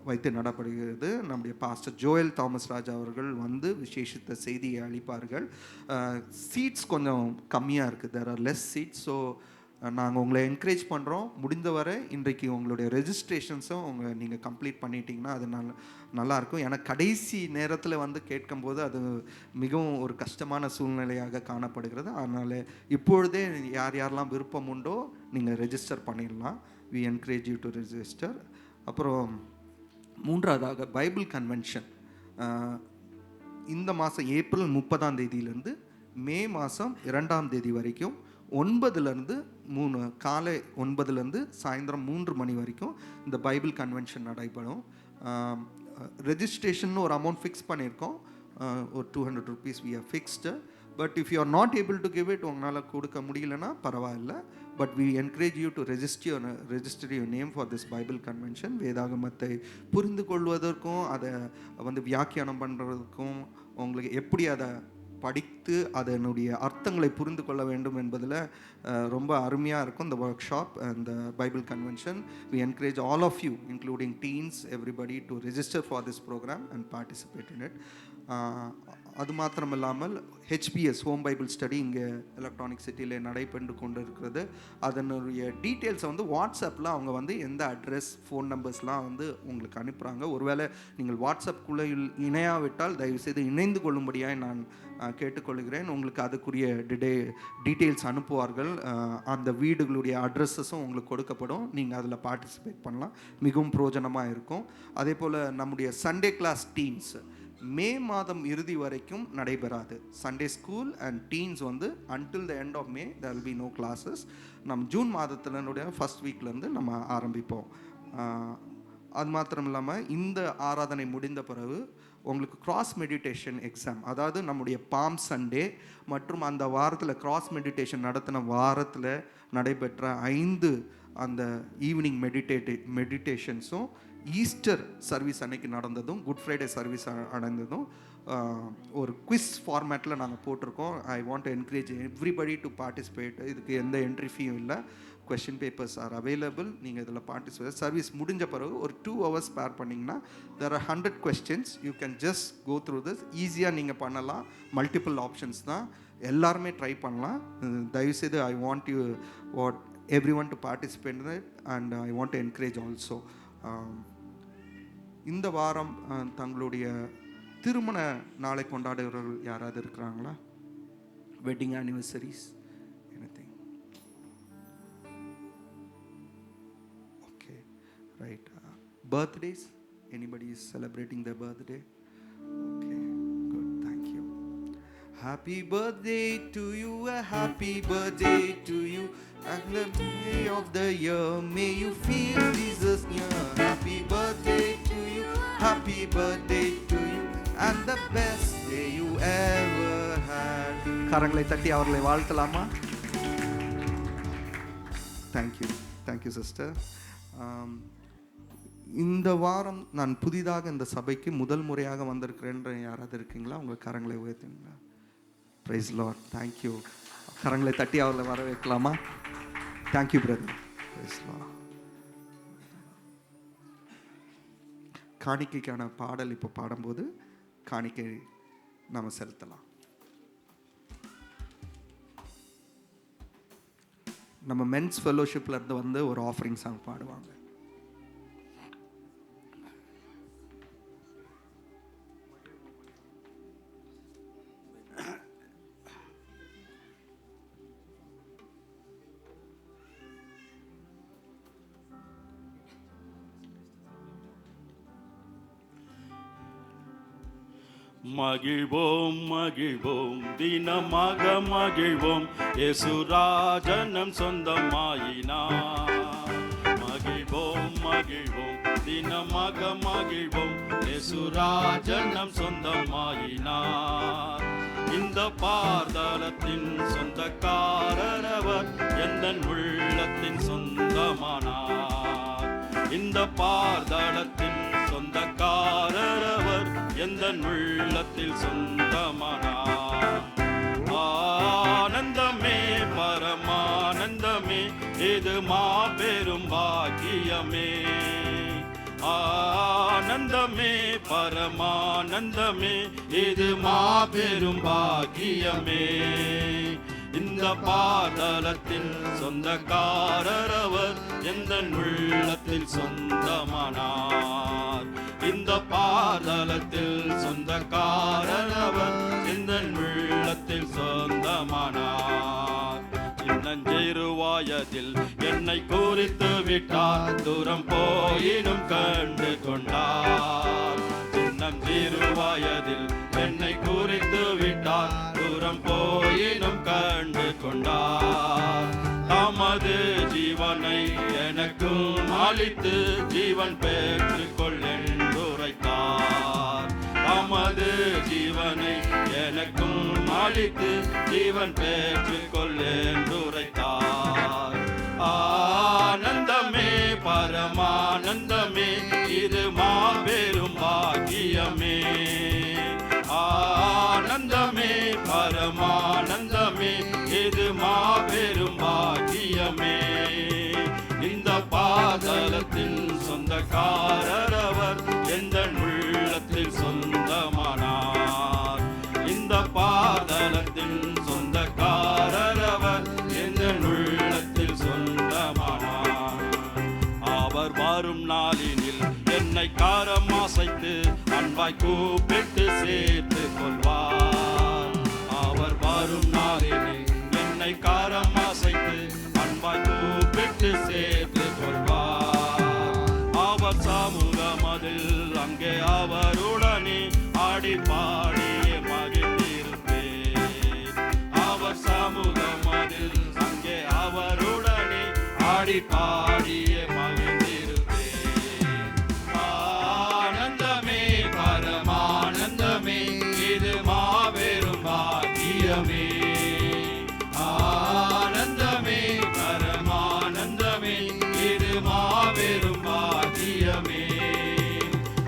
வைத்து நடப்படுகிறது. நம்முடைய பாஸ்டர் ஜோயல் தாமஸ் ராஜா அவர்கள் விசேஷித்த செய்தியை அளிப்பார்கள். சீட்ஸ் கொஞ்சம் கம்மியாக இருக்குது. There are less seats. So நாங்கள் உங்களை என்கரேஜ் பண்ணுறோம். முடிந்தவரை இன்றைக்கு உங்களுடைய ரெஜிஸ்ட்ரேஷன்ஸும் நீங்கள் கம்ப்ளீட் பண்ணிட்டீங்கன்னா அது நல்லாயிருக்கும். ஏன்னா கடைசி நேரத்தில் கேட்கும்போது அது மிகவும் ஒரு கஷ்டமான சூழ்நிலையாக காணப்படுகிறது. அதனால் இப்பொழுதே யாரெல்லாம் விருப்பம் உண்டோ நீங்கள் ரெஜிஸ்டர் பண்ணிடலாம். We encourage you to register. அப்புறம் மூன்றாவதாக பைபிள் கன்வென்ஷன் இந்த மாதம் ஏப்ரல் 30ஆம் தேதியிலேருந்து மே மாதம் 2ஆம் தேதி வரைக்கும் 9லேருந்து 3 காலை 9லேருந்து சாயந்தரம் 3 மணி வரைக்கும் இந்த பைபிள் கன்வென்ஷன் நடைபெறும். ரெஜிஸ்ட்ரேஷன் ஒரு அமௌண்ட் ஃபிக்ஸ் பண்ணியிருக்கோம். ஒரு 200 rupees we have fixed. But if you are not able to give it, உங்களால் கொடுக்க முடியலன்னா பரவாயில்ல. But we encourage you to register your name for this Bible convention. வேதாகமத்தை புரிந்து கொள்வதற்கும் அதை வியாக்கியானம் பண்ணுறதுக்கும் உங்களுக்கு எப்படி அதை படித்து அதனுடைய அர்த்தங்களை புரிந்து கொள்ள வேண்டும் என்பதில் ரொம்ப அருமையாக இருக்கும் இந்த ஒர்க் ஷாப் அந்த Bible convention. We encourage all of you including teens everybody to register for this program and participate in it. அது மாத்திரம் இல்லாமல் HBS ஹோம் பைபிள் ஸ்டடி இங்கே எலக்ட்ரானிக் சிட்டியில் நடைபெற்று கொண்டு இருக்கிறது. அதனுடைய டீட்டெயில்ஸை வந்து வாட்ஸ்அப்பில் அவங்க வந்து எந்த அட்ரஸ், ஃபோன் நம்பர்ஸ்லாம் வந்து உங்களுக்கு அனுப்புகிறாங்க. ஒருவேளை நீங்கள் வாட்ஸ்அப்புக்குள்ளே இணையாவிட்டால் தயவுசெய்து இணைந்து கொள்ளும்படியாக நான் கேட்டுக்கொள்கிறேன். உங்களுக்கு அதுக்குரிய டீட்டெயில்ஸ் அனுப்புவார்கள். அந்த வீடுகளுடைய அட்ரஸஸும் உங்களுக்கு கொடுக்கப்படும். நீங்கள் அதில் பார்ட்டிசிபேட் பண்ணலாம். மிகவும் பிரயோஜனமாக இருக்கும். அதே போல் நம்முடைய சண்டே கிளாஸ் டீன்ஸ் மே மாதம் இறுதி வரைக்கும் நடைபெறாது. சண்டே ஸ்கூல் அண்ட் டீன்ஸ் வந்து until the end of May there will be no classes. நம்ம ஜூன் மாதத்தினுடைய ஃபர்ஸ்ட் வீக்லேருந்து நம்ம ஆரம்பிப்போம். அது மாத்திரம் இல்லாமல் இந்த ஆராதனை முடிந்த பிறகு உங்களுக்கு கிராஸ் மெடிடேஷன் எக்ஸாம், அதாவது நம்முடைய பாம் சண்டே மற்றும் அந்த வாரத்தில் கிராஸ் மெடிடேஷன் நடத்தின வாரத்தில் நடைபெற்ற 5 அந்த ஈவினிங் மெடிடேஷன்ஸும் ஈஸ்டர் சர்வீஸ் அன்னைக்கு நடந்ததும் குட் ஃப்ரைடே சர்வீஸ் நடந்ததும் ஒரு குவிஸ் ஃபார்மேட்டில் நாங்கள் போட்டிருக்கோம். I want to encourage everybody to participate. இதுக்கு எந்த என்ட்ரி ஃபீயும் இல்லை. Question papers are available. நீங்கள் இதில் பார்ட்டிசிபேட். சர்வீஸ் முடிஞ்ச பிறகு ஒரு 2 hours ஸ்பேர் பண்ணிங்கன்னா there are 100 questions. You can just go through this. ஈஸியாக நீங்கள் பண்ணலாம். மல்டிபிள் ஆப்ஷன்ஸ் தான். எல்லாருமே ட்ரை பண்ணலாம். தயவுசெய்து I want you everyone to participate in it and I want to encourage also. இந்த வாரம் தங்களுடைய திருமண நாளை கொண்டாடுகிறவர்கள் யாராவது இருக்கிறாங்களா? Wedding anniversaries, anything? Okay, right. Birthdays, anybody is celebrating their birthday? Okay, good, thank you. Happy birthday to you, a happy birthday to you, and the day of the year may you feel Jesus near. Happy birthday to you, happy birthday to you, and the best day you ever had. கரங்களை தட்டி அவர்களை வாழ்த்தலாமா? Thank you sister. இந்த வாரம் நான் புதிதாக இந்த சபைக்கு முதல் முறையாக வந்திருக்கிறேன்ற யாராவது இருக்கீங்களா? உங்கள் கரங்களை உயர்த்துங்களா? Praise Lord. Thank you. கரங்களை தட்டி அவர்களை வர வைக்கலாமா? Thank you brother. Praise Lord. காணிக்கைக்கான பாடல் இப்போ பாடும்போது காணிக்கை நாம செலுத்தலாம். நம்ம மென்ஸ் ஃபெலோஷிப்ல இருந்து வந்து ஒரு ஆஃபரிங் சாங் பாடுவாங்க. மகிழ்வோம் மகிழ்வோம் தினமாக மகிழ்வோம், இயேசுராஜனம் சொந்தமாயினார். மகிழ்வோம் மகிழ்வோம் தினமாக மகிழ்வோம், இயேசுராஜனம் சொந்தமாயினார். இந்த பாதாளத்தின் சொந்தக்காரர் அவர், எந்தன் உள்ளத்தின் சொந்தமானார். இந்த பாதாளத்தின் சொந்தக்காரர் அவர், எந்தன் உள்ளத்தில் சொந்தமானார். ஆனந்தமே பரமானந்தமே, இது மாபெரும் பாக்கியமே. ஆனந்தமே பரமானந்தமே, இது மாபெரும் பாக்கியமே. இந்த பாதாளத்தின் சொந்தக்காரர் அவர், எந்தன் உள்ளத்தில் சொந்தமானார். இந்த பாதாளத்தில் சொந்தக்காரர் அவர், எந்தன் உள்ளத்தில் சொந்தமானார். சின்னஞ்சிறு வயதில் என்னை குறித்து விட்டார், தூரம் போயினும் கண்டு கொண்டார். சின்னஞ்சிறு வயதில் என்னை குறித்து விட்டார், தூரம் போயினும் கண்டு கொண்டார். தமது ஜீவனை எனக்கும் அளித்து ஜீவன் பெற்றுக்கொள் என்றுரைத்தார். தமது ஜீவனை எனக்கும் அளித்து ஜீவன் பெற்றுக்கொள் என்றுரைத்தார். ஆனந்தமே பரமானந்தமே, இது மாபெரும் பாக்கியமே. ஆனந்தமே பரமானந்தமே, இது மாபெரும் பாக்கியமே. இந்த பாதாளத்தின் சொந்தக்காரர் அவர், எந்தன் உள்ளத்தில் சொந்தமானார். வரும் நாளினில் என்னை காரம் அசைத்து அன்பாய் கூப்பிட்டு சேர்த்து கொள்வார். அவர் வரும் நாளினில் என்னை காரம் அசைத்து அன்பாய் கூப்பிட்டு சேர்த்து கொள்வார். அவர் சமூகம் அதில் அங்கே அவருடனே ஆடி பாடியே மகிழ்ந்திருப்பேன். அவர் சமூகம் அதில் அங்கே அவருடனே ஆடி பாடியே மகிழ்ந்திருப்பேன். ஆனந்தமே பரமானந்தமே இது மாபெரும் பாக்கியமே. ஆனந்தமே பரமானந்தமே இது மாபெரும் பாக்கியமே.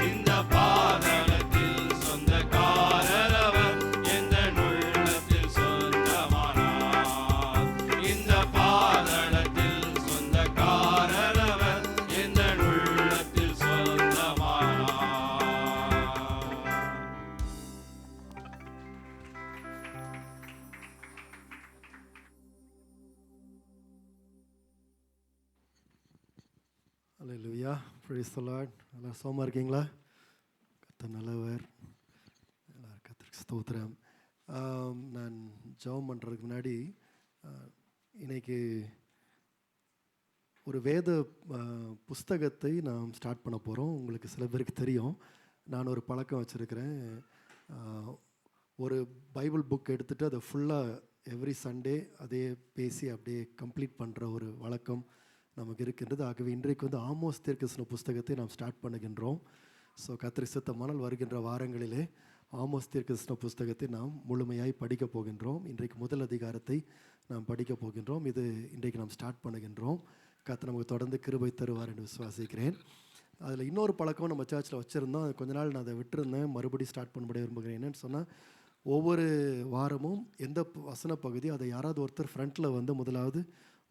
இந்த பாதலத்தில் சொந்தக்காரர் அவர் எந்த உள்ளத்தில் சொந்தமானார். இந்த பாதலத்தில் சொந்தக்காரர் அவர் எந்த உள்ளத்தில் சொந்தமானார். அல்லேலூயா, praise the Lord. எல்லோரும் சோமா இருக்கீங்களா? கர்த்தர் நல்லவர். எல்லாரும் கர்த்தருக்கு ஸ்தோத்திரம். நான் ஜெபம் பண்ணுறதுக்கு முன்னாடி இன்னைக்கு ஒரு வேத புஸ்தகத்தை நாம் ஸ்டார்ட் பண்ண போகிறோம். உங்களுக்கு சில பேருக்கு தெரியும், நான் ஒரு பழக்கம் வச்சுருக்கிறேன். ஒரு பைபிள் புக் எடுத்துகிட்டு அதை ஃபுல்லாக எவ்ரி சண்டே அதே பேசி அப்படியே கம்ப்ளீட் பண்ணுற ஒரு வழக்கம் நமக்கு இருக்கின்றது. ஆகவே இன்றைக்கு வந்து ஆமோஸ் தீர்க்கதரிசன புஸ்தகத்தை நாம் ஸ்டார்ட் பண்ணுகின்றோம். ஸோ கர்த்தர் சித்தமானால் வருகின்ற வாரங்களிலே ஆமோஸ் தீர்க்கதரிசன புஸ்தகத்தை நாம் முழுமையாய் படிக்கப் போகின்றோம். இன்றைக்கு முதல் அதிகாரத்தை நாம் படிக்கப் போகின்றோம். இது இன்றைக்கு நாம் ஸ்டார்ட் பண்ணுகின்றோம். கர்த்தர் நமக்கு தொடர்ந்து கிருபை தருவார் என்று விசுவாசிக்கிறேன். அதில் இன்னொரு பழக்கம் நம்ம சர்ச்சில் வச்சுருந்தோம். அது கொஞ்ச நாள் நான் அதை விட்டுருந்தேன், மறுபடியும் ஸ்டார்ட் பண்ண விரும்புகிறேன். என்னென்னு சொன்னால், ஒவ்வொரு வாரமும் எந்த வசன பகுதியோ அதை யாராவது ஒருத்தர் ஃப்ரண்ட்டில் வந்து முதலாவது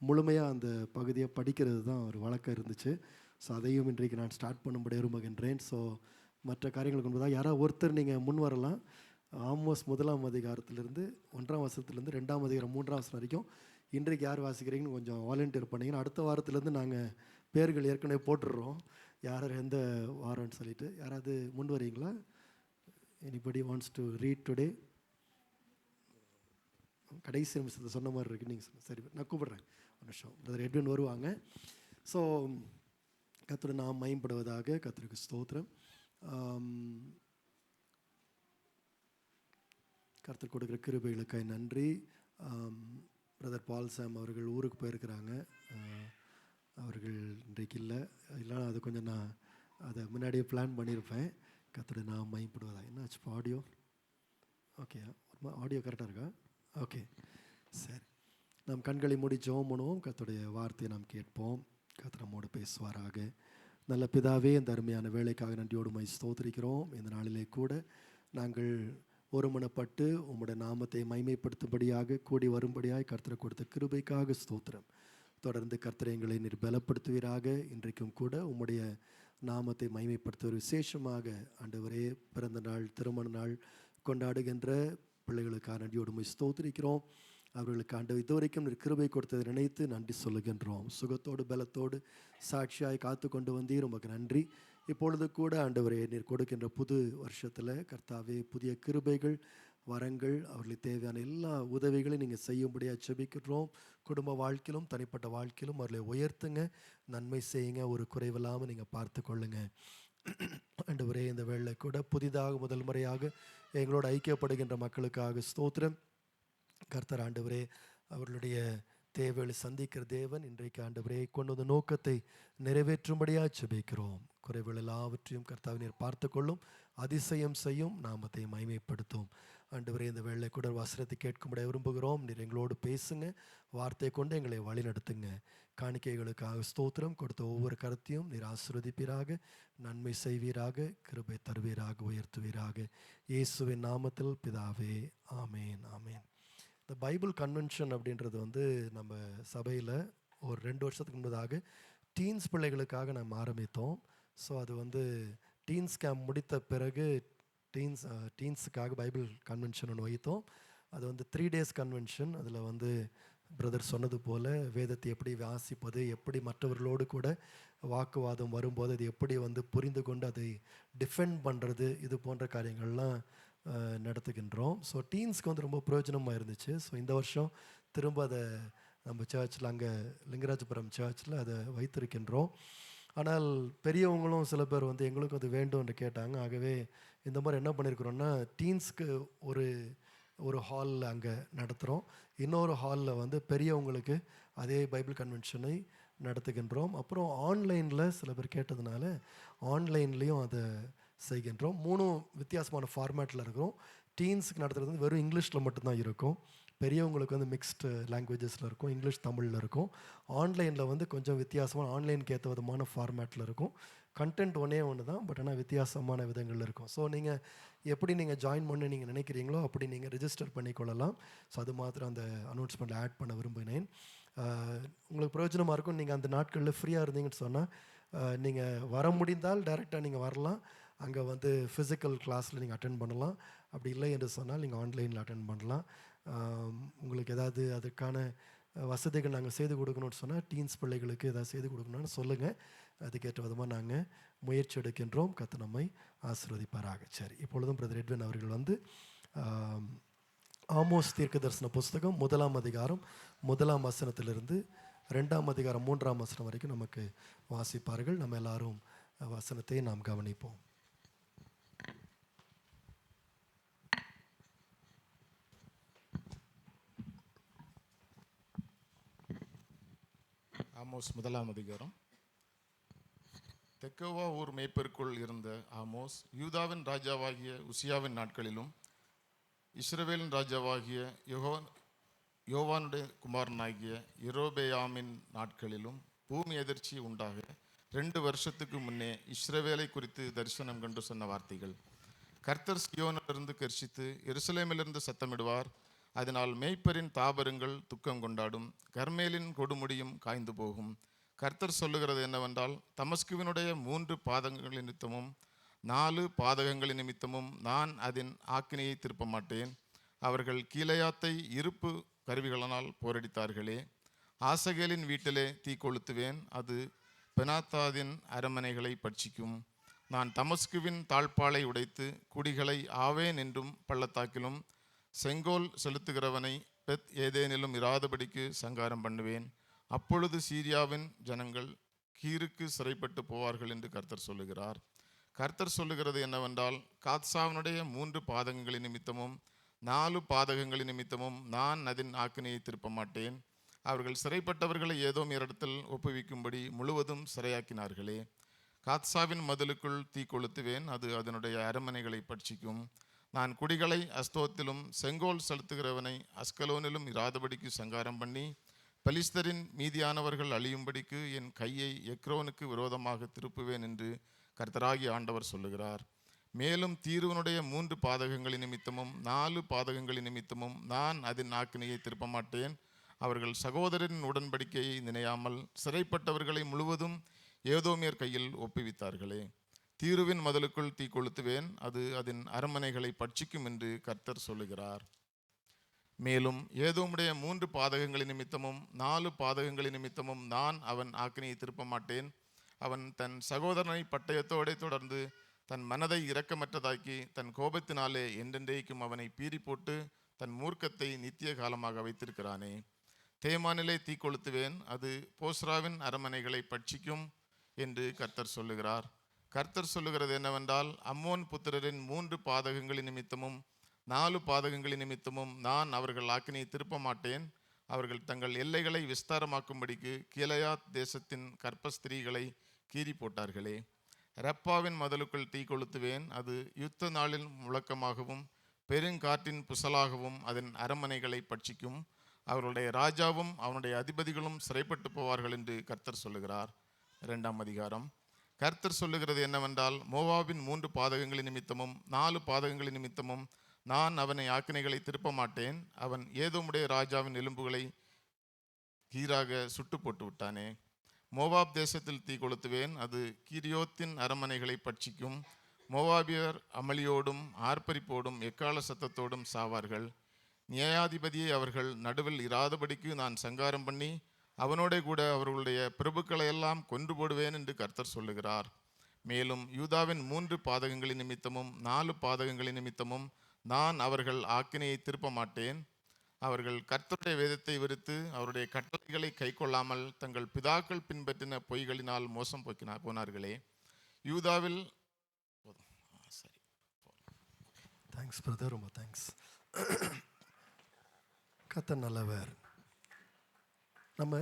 முழுமையாக அந்த பகுதியை படிக்கிறது தான் ஒரு வழக்கம் இருந்துச்சு. ஸோ அதையும் இன்றைக்கு நான் ஸ்டார்ட் பண்ணும்படி விரும்புகின்றேன். ஸோ மற்ற காரியங்களுக்கு முன்பதாக யாராவது ஒருத்தர் நீங்கள் முன் வரலாம். ஆமோஸ் 1ஆம் அதிகாரத்திலிருந்து 1ஆம் வசனத்துலேருந்து 2ஆம் அதிகாரம் 3ஆம் வசனம் வரைக்கும் இன்றைக்கு யார் வாசிக்கிறீங்கன்னு கொஞ்சம் வாலண்டியர் பண்ணிங்கன்னா அடுத்த வாரத்துலேருந்து நாங்கள் பேர்கள் ஏற்கனவே போட்டுடுறோம், யார் எந்த வாரம்னு சொல்லிட்டு. யாராவது முன் வரீங்களா? Anybody wants to read today? கடைசி நிமிஷத்தில் சொன்ன மாதிரி இருக்குது. நீங்கள் சரி, நான் கூப்பிட்றேன் ஒரு நிமிஷம். பிரதர் எட்வின் வருவாங்க. ஸோ கர்த்தருடைய நாமம் மகிமைப்படுவதாக. கர்த்தருக்கு ஸ்தோத்திரம். கர்த்தர் கொடுக்குற கிருபைகளுக்காய் நன்றி. பிரதர் பால் சாம் அவர்கள் ஊருக்கு போயிருக்கிறாங்க. அவர்கள் இன்றைக்கு இல்லைனா அது கொஞ்சம் நான் அதை முன்னாடியே பிளான் பண்ணியிருப்பேன். கர்த்தருடைய நாமம் மகிமைப்படுவதாக. என்ன ஆச்சு இப்போ ஆடியோ? ஓகே, ஆடியோ கரெக்டாக இருக்கா? ஓகே, சரி. நாம் கண்களை மூடி ஜெபம் பண்ணுவோம். கர்த்தருடைய வார்த்தையை நாம் கேட்போம். கர்த்தர் நம்மோடு பேசுவாராக. நல்ல பிதாவே, இந்த அருமையான வேலைக்காக நன்றியோடு மை ஸ்தோத்திரிக்கிறோம். இந்த நாளிலே கூட நாங்கள் ஒருமனப்பட்டு உம்முடைய நாமத்தை மகிமைப்படுத்தும்படியாக கூடி வரும்படியாக கர்த்தரை கொடுத்த கிருபைக்காக ஸ்தோத்திரம். தொடர்ந்து கர்த்தரை எங்களை நீர் பலப்படுத்துவீராக. இன்றைக்கும் கூட உம்முடைய நாமத்தை மகிமைப்படுத்துவது விசேஷமாக ஆண்டவரே, பிறந்த நாள், திருமண நாள் கொண்டாடுகின்ற பிள்ளைகளுக்காக நன்றியோடு உம்மை ஸ்தோத்திரிக்கிறோம். அவர்களுக்கு ஆண்டவர் இதுவரைக்கும் நீர் கிருபை கொடுத்ததை நினைத்து நன்றி சொல்லுகின்றோம். சுகத்தோடு பலத்தோடு சாட்சியாய் காத்து கொண்டு வந்தீர், உமக்கு நன்றி. இப்பொழுது கூட ஆண்டவரே, நீர் கொடுக்கின்ற புது வருஷத்தில் கர்த்தாவே, புதிய கிருபைகள், வரங்கள், அவர்களுக்கு தேவையான எல்லா உதவிகளையும் நீங்கள் செய்யும்படியாக ஜெபிக்கிறோம். குடும்ப வாழ்க்கையிலும் தனிப்பட்ட வாழ்க்கையிலும் அவர்களை உயர்த்துங்க, நன்மை செய்யுங்க, ஒரு குறைவில்லாமல் நீங்கள் பார்த்து கொள்ளுங்க. ஆண்டவரே, இந்த வேளை கூட புதிதாக முதல் முறையாக எங்களோடு ஐக்கியப்படுகின்ற மக்களுக்காக ஸ்தோத்திரம். கர்த்தர் ஆண்டவரே, அவர்களுடைய தேவைகளை சந்திக்கிற தேவன். இன்றைக்கு ஆண்டவரே கொண்டு வந்த நோக்கத்தை நிறைவேற்றும்படியாக ஜெபிக்கிறோம். குறைவுகள் எல்லாவற்றையும் கர்த்தாவை நீர் பார்த்து கொள்ளும், அதிசயம் செய்யும், நாமத்தை மகிமைப்படுத்தும். ஆண்டவரே, இந்த வேளை கூட வசனத்தை கேட்கும்படியாக விரும்புகிறோம். நீர் எங்களோடு பேசுங்க, வார்த்தை கொண்டு எங்களை வழி நடத்துங்க. காணிக்கைகளுக்காக ஸ்தோத்திரம். கொடுத்த ஒவ்வொரு கருத்தையும் நீர் ஆசீர்வதிப்பீராக, நன்மை செய்வீராக, கிருபை தருவீராக, உயர்த்துவீராக. இயேசுவின் நாமத்தில் பிதாவே, ஆமேன், ஆமேன். இந்த பைபிள் கன்வென்ஷன் அப்படின்றது வந்து நம்ம சபையில் ஒரு 2 வருஷத்துக்கு முன்பதாக டீன்ஸ் பிள்ளைகளுக்காக நம்ம ஆரம்பித்தோம். ஸோ அது வந்து டீன்ஸ் கேம்ப் முடித்த பிறகு டீன்ஸுக்காக பைபிள் கன்வென்ஷன் ஒன்று வைத்தோம். அது வந்து 3 days கன்வென்ஷன். அதில் வந்து பிரதர் சொன்னது போல் வேதத்தை எப்படி வாசிப்பது, எப்படி மற்றவர்களோடு கூட வாக்குவாதம் வரும்போது அது எப்படி வந்து புரிந்து கொண்டு அதை டிஃபெண்ட் பண்ணுறது, இது போன்ற காரியங்கள்லாம் நடத்துகின்றோம். ஸோ டீன்ஸ்க்கு வந்து ரொம்ப பிரயோஜனமாக இருந்துச்சு. ஸோ இந்த வருஷம் திரும்ப அதை நம்ம சர்ச்சில், அங்கே லிங்கராஜபுரம் சர்ச்சில் அதை வைத்திருக்கின்றோம். ஆனால் பெரியவங்களும் சில பேர் வந்து எங்களுக்கும் அது வேண்டும் என்று கேட்டாங்க. ஆகவே இந்த மாதிரி என்ன பண்ணியிருக்கிறோன்னா, டீன்ஸ்க்கு ஒரு ஹாலில் அங்கே நடத்துகிறோம். இன்னொரு ஹாலில் வந்து பெரியவங்களுக்கு அதே பைபிள் கன்வென்ஷனை நடத்துகின்றோம். அப்புறம் ஆன்லைனில் சில பேர் கேட்டதுனால ஆன்லைன்லேயும் அதை செய்கின்றோம். 3 வித்தியாசமான ஃபார்மேட்டில் இருக்கிறோம். டீன்ஸுக்கு நடத்துகிறது வந்து வெறும் இங்கிலீஷில் மட்டும்தான் இருக்கும். பெரியவங்களுக்கு வந்து மிக்ஸ்டு லாங்குவேஜஸில் இருக்கும், இங்கிலீஷ் தமிழில் இருக்கும். ஆன்லைனில் வந்து கொஞ்சம் வித்தியாசமான, ஆன்லைனுக்கு ஏற்ற விதமான ஃபார்மேட்டில் இருக்கும். கண்டென்ட் ஒன்றே தான், பட் ஆனால் வித்தியாசமான விதங்கள் இருக்கும். ஸோ நீங்கள் எப்படி நீங்கள் ஜாயின் பண்ண நீங்கள் நினைக்கிறீங்களோ அப்படி நீங்கள் ரிஜிஸ்டர் பண்ணிக்கொள்ளலாம். ஸோ அது மாத்திரம் அந்த அனௌன்ஸ்மெண்ட்டில் ஆட் பண்ண விரும்பினேன். உங்களுக்கு பிரயோஜனமாக இருக்கும். நீங்கள் அந்த நாட்களில் ஃப்ரீயாக இருந்தீங்கன்னு சொன்னால் நீங்கள் வர முடிந்தால் டைரெக்டாக நீங்கள் வரலாம். அங்கே வந்து ஃபிசிக்கல் கிளாஸில் நீங்கள் அட்டென்ட் பண்ணலாம். அப்படி இல்லை என்று சொன்னால் நீங்கள் ஆன்லைனில் அட்டென்ட் பண்ணலாம். உங்களுக்கு ஏதாவது அதுக்கான வசதிகள் நாங்கள் செய்து கொடுக்கணும்னு சொன்னால், டீன்ஸ் பிள்ளைகளுக்கு ஏதாவது செய்து கொடுக்கணும்னு சொல்லுங்கள். அதுக்கேற்ற விதமாக நாங்கள் முயற்சி எடுக்கின்றோம். கர்த்தர் நம்மை ஆசீர்வதிப்பாராக. சரி, இப்பொழுதும் பிரதர் எட்வின் அவர்கள் வந்து ஆமோஸ் தீர்க்க தரிசன புஸ்தகம் 1ஆம் அதிகாரம் 1ஆம் வசனத்திலிருந்து 2ஆம் அதிகாரம் 3ஆம் வசனம் வரைக்கும் நமக்கு வாசிப்பார்கள். நம்ம எல்லாரும் வசனத்தை நாம் கவனிப்போம். ஆமோஸ் 1ஆம் அதிகாரம். தெக்கோவா ஊர் மேய்ப்பருக்குள் இருந்த ஆமோஸ் யூதாவின் ராஜாவாகிய உசியாவின் நாட்களிலும் இஸ்ரவேலின் ராஜாவாகிய யோவானுடைய குமாரனாகிய யெரொபெயாமின் நாட்களிலும் பூமி எதிர்ச்சி உண்டாக 2 வருஷத்துக்கு முன்னே இஸ்ரவேலை குறித்து தரிசனம் கண்டு சொன்ன வார்த்தைகள். கர்த்தர் சியோனிலிருந்து கர்ஷித்து எருசலேமிலிருந்து சத்தமிடுவார். அதனால் மேய்ப்பரின் தாபரங்கள் துக்கம் கொண்டாடும், கர்மேலின் கொடுமுடியும் காய்ந்து போகும். கர்த்தர் சொல்லுகிறது என்னவென்றால், தமஸ்குவினுடைய 3 பாதகங்கள் நிமித்தமும் 4 பாதகங்களின் நிமித்தமும் நான் அதன் ஆக்கினையை திருப்ப மாட்டேன். அவர்கள் கீலேயாத்தை இருப்பு கருவிகளினால் போரடித்தார்களே. ஆசகேலின் வீட்டிலே தீ கொளுத்துவேன், அது பெனாத்தாதின் அரமனைகளை பட்சிக்கும். நான் தமஸ்குவின் தாழ்பாலை உடைத்து குடிகளை ஆவேன் என்றும் பள்ளத்தாக்கிலும் செங்கோல் செலுத்துகிறவனை பெத் ஏதேனிலும் இராதபடிக்கு சங்காரம் பண்ணுவேன். அப்பொழுது சீரியாவின் ஜனங்கள் கீருக்கு சிறைப்பட்டு போவார்கள் என்று கர்த்தர் சொல்லுகிறார். கர்த்தர் சொல்லுகிறது என்னவென்றால், காத்சாவினுடைய 3 பாதகங்களின் நிமித்தமும் 4 பாதகங்களின் நிமித்தமும் நான் அதன் ஆக்கினையை திருப்ப மாட்டேன். அவர்கள் சிறைப்பட்டவர்களை ஏதோமியரிடத்தில் ஒப்புவிக்கும்படி முழுவதும் சிறையாக்கினார்களே. காத்சாவின் மதிலுக்குள் தீ கொளுத்துவேன், அது அதனுடைய அரமனைகளை பட்சிக்கும். நான் குடிகளை அஸ்தோத்திலும் செங்கோல் செலுத்துகிறவனை அஸ்கலோனிலும் இராதபடிக்கு சங்காரம் பண்ணி பெலிஸ்தரின் மீதியானவர்கள் அழியும்படிக்கு என் கையை எக்ரோனுக்கு விரோதமாக திருப்புவேன் என்று கர்த்தராகிய ஆண்டவர் சொல்லுகிறார். மேலும் தீருவனுடைய 3 பாதகங்களின் நிமித்தமும் 4 பாதகங்களின் நிமித்தமும் நான் அதன் ஆக்கினையை திருப்ப மாட்டேன். அவர்கள் சகோதரரின் உடன்படிக்கையை நினையாமல் சிறைப்பட்டவர்களை முழுவதும் ஏதோமியர் கையில் ஒப்புவித்தார்களே. தீருவின் மதிலுக்குள் தீ கொளுத்துவேன், அது அதன் அரமனைகளை பட்சிக்கும் என்று கர்த்தர் சொல்லுகிறார். மேலும் ஏதோமுடைய 3 பாதகங்களின் நிமித்தமும் 4 பாதகங்களின் நிமித்தமும் நான் அவன் ஆக்கினையை திருப்ப மாட்டேன். அவன் தன் சகோதரனை பட்டயத்தோடு தொடர்ந்து தன் மனதை இரக்கமற்றதாக்கி தன் கோபத்தினாலே என்றென்றைக்கும் அவனை பீறி போட்டு தன் மூர்க்கத்தை நித்திய காலமாக வைத்திருக்கிறானே. தேமானிலே தீ கொளுத்துவேன், அது போஸ்ராவின் அரமனைகளை பட்சிக்கும் என்று கர்த்தர் சொல்லுகிறார். கர்த்தர் சொல்லுகிறது என்னவென்றால், அம்மோன் புத்திரரின் 3 பாதகங்களின் நிமித்தமும் 4 பாதகங்களின் நிமித்தமும் நான் அவர்கள் ஆக்கினையை திருப்ப மாட்டேன். அவர்கள் தங்கள் எல்லைகளை விஸ்தாரமாக்கும்படிக்கு கீலேயாத் தேசத்தின் கர்ப்பஸ்திரீகளை கீறி போட்டார்களே. ரப்பாவின் மதிலுக்குள் தீ கொளுத்துவேன், அது யுத்த நாளின் முழக்கமாகவும் பெருங்காற்றின் புசலாகவும் அதன் அரமனைகளை பட்சிக்கும். அவர்களுடைய ராஜாவும் அவனுடைய அதிபதிகளும் சிறைப்பட்டு போவார்கள் என்று கர்த்தர் சொல்லுகிறார். 2ஆம் அதிகாரம். கர்த்தர் சொல்லுகிறது என்னவென்றால், மோவாபின் 3 பாதகங்களின் நிமித்தமும் 4 பாதகங்களின் நிமித்தமும் நான் அவனை ஆக்கினைகளை திருப்ப மாட்டேன். அவன் ஏதோமுடைய ராஜாவின் எலும்புகளை கீராக சுட்டு போட்டு விட்டானே. மோவாப் தேசத்தில் தீ கொளுத்துவேன், அது கீரியோத்தின் அரமனைகளை பட்சிக்கும். மோவாபியர் அமளியோடும் ஆர்ப்பரிப்போடும் எக்கால சத்தத்தோடும் சாவார்கள். நியாயாதிபதியை அவர்கள் நடுவில் இராதபடிக்கு நான் சங்காரம் பண்ணி அவனோட கூட அவர்களுடைய பிரபுக்களை எல்லாம் கொன்று போடுவேன் என்று கர்த்தர் சொல்லுகிறார். மேலும் யூதாவின் 3 பாதகங்களின் நிமித்தமும் 4 பாதகங்களின் நிமித்தமும் நான் அவர்கள் ஆக்கினையை திருப்ப மாட்டேன். அவர்கள் கர்த்தருடைய வேதத்தை வெறுத்து அவருடைய கட்டளைகளை கைக்கொள்ளாமல் தங்கள் பிதாக்கள் பின்பற்றின பொய்களினால் மோசம் போனார்களே. யூதாவில் சரி, தேங்க்ஸ் பிரதர், ரொம்ப தேங்க்ஸ். கர்த்தர் நல்லவர். நம்ம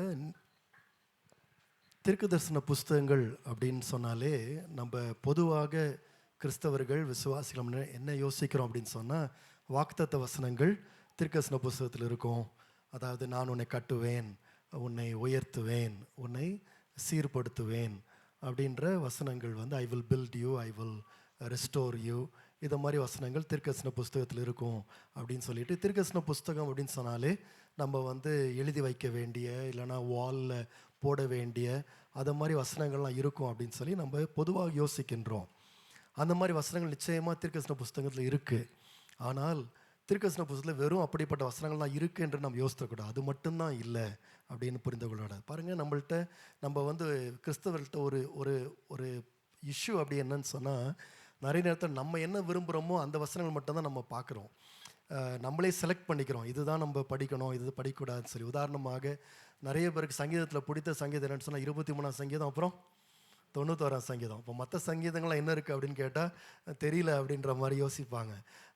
தீர்க்கதரிசன புஸ்தகங்கள் அப்படின்னு சொன்னாலே நம்ம பொதுவாக கிறிஸ்தவர்கள் விசுவாசிகள் என்ன யோசிக்கிறோம் அப்படின்னு சொன்னால், வாக்குத்தத்த வசனங்கள் தீர்க்கதரிசன புஸ்தகத்தில் இருக்கும். அதாவது நான் உன்னை கட்டுவேன், உன்னை உயர்த்துவேன், உன்னை சீர்படுத்துவேன் அப்படின்ற வசனங்கள் வந்து I will build you, I will restore you, இதை மாதிரி வசனங்கள் தீர்க்கதரிசன புஸ்தகத்தில் இருக்கும் அப்படின்னு சொல்லிட்டு, தீர்க்கதரிசன புஸ்தகம் அப்படின்னு சொன்னாலே நம்ம வந்து எழுதி வைக்க வேண்டிய இல்லைனா வாலில் போட வேண்டிய அதை மாதிரி வசனங்கள்லாம் இருக்கும் அப்படின்னு சொல்லி நம்ம பொதுவாக யோசிக்கின்றோம். அந்த மாதிரி வசனங்கள் நிச்சயமாக தீர்க்கதரிசன புஸ்தகத்தில் இருக்குது. ஆனால் தீர்க்கதரிசன புஸ்தகத்தில் வெறும் அப்படிப்பட்ட வசனங்கள்லாம் இருக்குது என்று நம்ம யோசிக்கக்கூடாது. அது மட்டும்தான் இல்லை அப்படின்னு புரிந்து கொள்ளக்கூடாது. பாருங்கள், நம்ம வந்து கிறிஸ்தவர்கள்ட்ட ஒரு ஒரு ஒரு இஷ்யூ அப்படி என்னன்னு சொன்னால், நிறைய நேரத்தில் நம்ம என்ன விரும்புகிறோமோ அந்த வசனங்கள் மட்டும்தான் நம்ம பார்க்குறோம். நம்மளே செலக்ட் பண்ணிக்கிறோம், இதுதான் நம்ம படிக்கணும், இது படிக்கக்கூடாதுன்னு சொல்லி. உதாரணமாக நிறைய பேருக்கு சங்கீதத்தில் பிடித்த சங்கீதம் என்னென்னு சொன்னால் 23ஆம் சங்கீதம், அப்புறம் 91ஆம் சங்கீதம். இப்போ மற்ற சங்கீதங்கள்லாம் என்ன இருக்குது அப்படின்னு கேட்டால் தெரியல அப்படின்ற மாதிரி யோசிப்பாங்க.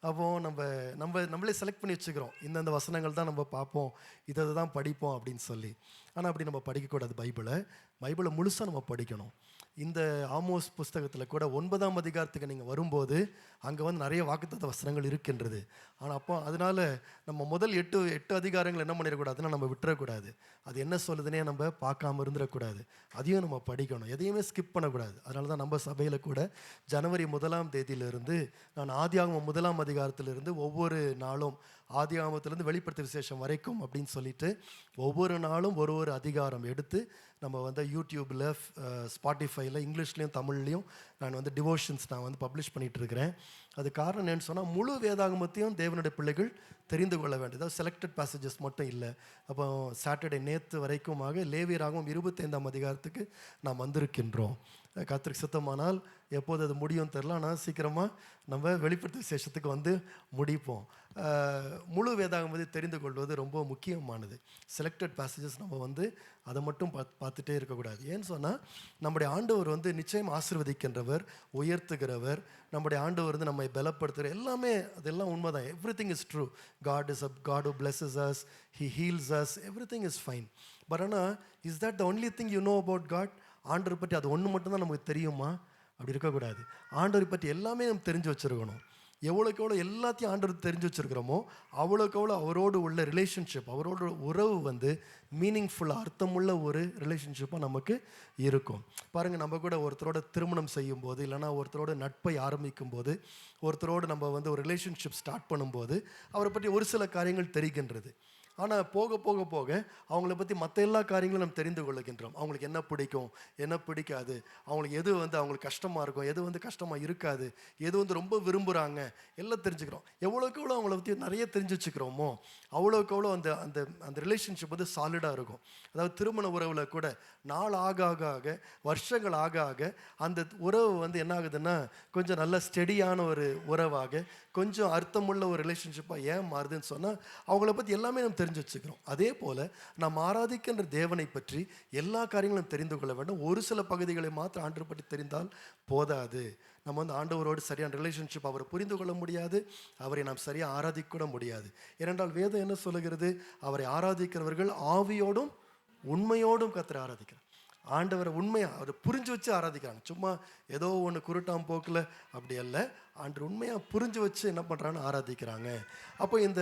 அப்போது நம்மளே செலக்ட் பண்ணி வச்சுக்கிறோம், இந்தந்த வசனங்கள் தான் நம்ம பார்ப்போம், இதை தான் படிப்போம் அப்படின்னு சொல்லி. ஆனால் அப்படி நம்ம படிக்கக்கூடாது. பைபிளை முழுசாக நம்ம படிக்கணும். இந்த ஆமோஸ் புஸ்தகத்தில் கூட 9ஆம் அதிகாரத்துக்கு நீங்கள் வரும்போது அங்கே வந்து நிறைய வாக்குத்தத்த வசனங்கள் இருக்கின்றது. ஆனால் அப்போ அதனால் நம்ம முதல் 8 அதிகாரங்கள் என்ன பண்ணிடக்கூடாதுன்னா நம்ம விட்டுறக்கூடாது. அது என்ன சொல்லுதுன்னே நம்ம பார்க்காம இருந்துடக்கூடாது. அதையும் நம்ம படிக்கணும், எதையுமே ஸ்கிப் பண்ணக்கூடாது. அதனால தான் நம்ம சபையில் கூட ஜனவரி 1ஆம் தேதியிலிருந்து நான் ஆதியாகமம் 1ஆம் அதிகாரத்திலிருந்து ஒவ்வொரு நாளும் ஆதியாகமத்திலேருந்து வெளிப்படுத்தின விசேஷம் வரைக்கும் அப்படின்னு சொல்லிட்டு ஒவ்வொரு நாளும் ஒரு அதிகாரம் எடுத்து நம்ம வந்து யூடியூப்பில், ஸ்பாட்டிஃபைல, இங்கிலீஷ்லேயும் தமிழ்லேயும் நான் வந்து டிவோஷன்ஸ் நான் வந்து பப்ளிஷ் பண்ணிகிட்டு இருக்கிறேன். அது காரணம் என்னென்னு சொன்னால், முழு வேதாகமத்தையும் தேவனுடைய பிள்ளைகள் தெரிந்து கொள்ள வேண்டியது. அதாவது செலக்டட் பேசேஜஸ் மட்டும் இல்லை. அப்போ சாட்டர்டே நேற்று வரைக்குமாக லேவியராகவும் 25ஆம் அதிகாரத்துக்கு நாம் வந்திருக்கின்றோம். கர்த்தருக்கு சித்தமானால் எப்போது அது முடியும் தெரில, ஆனால் சீக்கிரமாக நம்ம வெளிப்படுத்த விசேஷத்துக்கு வந்து முடிப்போம். முழு வேதாகமத்தை தெரிந்து கொள்வது ரொம்ப முக்கியமானது. செலக்டட் பேசேஜஸ் நம்ம வந்து அதை மட்டும் பார்த்துட்டே இருக்கக்கூடாது. ஏன்னு சொன்னால், நம்முடைய ஆண்டவர் வந்து நிச்சயம் ஆசீர்வதிக்கின்றவர், உயர்த்துகிறவர். நம்முடைய ஆண்டவர் வந்து நம்மை பலப்படுத்துகிற எல்லாமே அதெல்லாம் உண்மைதான். Everything is true. God is a God who blesses us, He heals us, everything is fine. But ஆனால் is that the only thing you know about God? ஆண்டவர் பற்றி அது ஒன்று மட்டும்தான் நமக்கு தெரியுமா? அப்படி இருக்கக்கூடாது. ஆண்டவரை பற்றி எல்லாமே நம்ம தெரிஞ்சு வச்சுருக்கணும். எவ்வளோக்கு எவ்வளோ எல்லாத்தையும் ஆண்டவர் தெரிஞ்சு வச்சுருக்கிறோமோ அவ்வளோக்கு எவ்வளோ அவரோடு உள்ள ரிலேஷன்ஷிப், அவரோட உறவு வந்து மீனிங்ஃபுல்லாக, அர்த்தமுள்ள ஒரு ரிலேஷன்ஷிப்பாக நமக்கு இருக்கும். பாருங்கள், நம்ம கூட ஒருத்தரோட திருமணம் செய்யும் போது, இல்லைனா ஒருத்தரோட நட்பை ஆரம்பிக்கும் போது, ஒருத்தரோடு நம்ம வந்து ஒரு ரிலேஷன்ஷிப் ஸ்டார்ட் பண்ணும்போது அவரை பற்றி ஒரு சில காரியங்கள் தெரிகின்றது. ஆனால் போக போக போக அவங்கள பற்றி மற்ற எல்லா காரியங்களும் நம்ம தெரிந்து கொள்ளுகின்றோம். அவங்களுக்கு என்ன பிடிக்கும், என்ன பிடிக்காது, அவங்களுக்கு எது வந்து அவங்களுக்கு கஷ்டமாக இருக்கும், எது வந்து கஷ்டமாக இருக்காது, எது வந்து ரொம்ப விரும்புகிறாங்க, எல்லாம் தெரிஞ்சுக்கிறோம். எவ்வளோக்கு எவ்வளோ அவங்கள பற்றி நிறைய தெரிஞ்சு வச்சுக்கிறோமோ அவ்வளோக்கு எவ்வளோ அந்த அந்த அந்த ரிலேஷன்ஷிப் வந்து சாலிடாக இருக்கும். அதாவது திருமண உறவில் கூட நாள் ஆக ஆக ஆக, வருஷங்கள் ஆக ஆக அந்த உறவு வந்து என்ன ஆகுதுன்னா கொஞ்சம் நல்ல ஸ்டெடியான ஒரு உறவாக, கொஞ்சம் அர்த்தமுள்ள ஒரு ரிலேஷன்ஷிப்பாக ஏன் மாறுதுன்னு சொன்னால் அவங்கள பற்றி எல்லாமே நம்ம தெரிஞ்சு வச்சுக்கிறோம். அதே போல் நாம் ஆராதிக்கின்ற தேவனை பற்றி எல்லா காரியங்களும் தெரிந்து கொள்ள வேண்டும். ஒரு சில பகுதிகளை மாத்திரம் ஆண்டவர் பற்றி தெரிந்தால் போதாது. நம்ம வந்து ஆண்டவரோடு சரியான ரிலேஷன்ஷிப் அவரை புரிந்து கொள்ள முடியாது, அவரை நாம் சரியாக ஆராதிக்க கூட முடியாது. ஏனென்றால் வேதம் என்ன சொல்லுகிறது? அவரை ஆராதிக்கிறவர்கள் ஆவியோடும் உண்மையோடும் கர்த்தரை ஆராதிக்கிறார். ஆண்டவரை உண்மையாக அவர் புரிஞ்சு வச்சு ஆராதிக்கிறாங்க. சும்மா ஏதோ ஒன்று குருட்டாம் போக்கில் அப்படி அல்ல, ஆண்டவர் உண்மையாக புரிஞ்சு வச்சு என்ன பண்ணுறான்னு ஆராதிக்கிறாங்க. அப்போ இந்த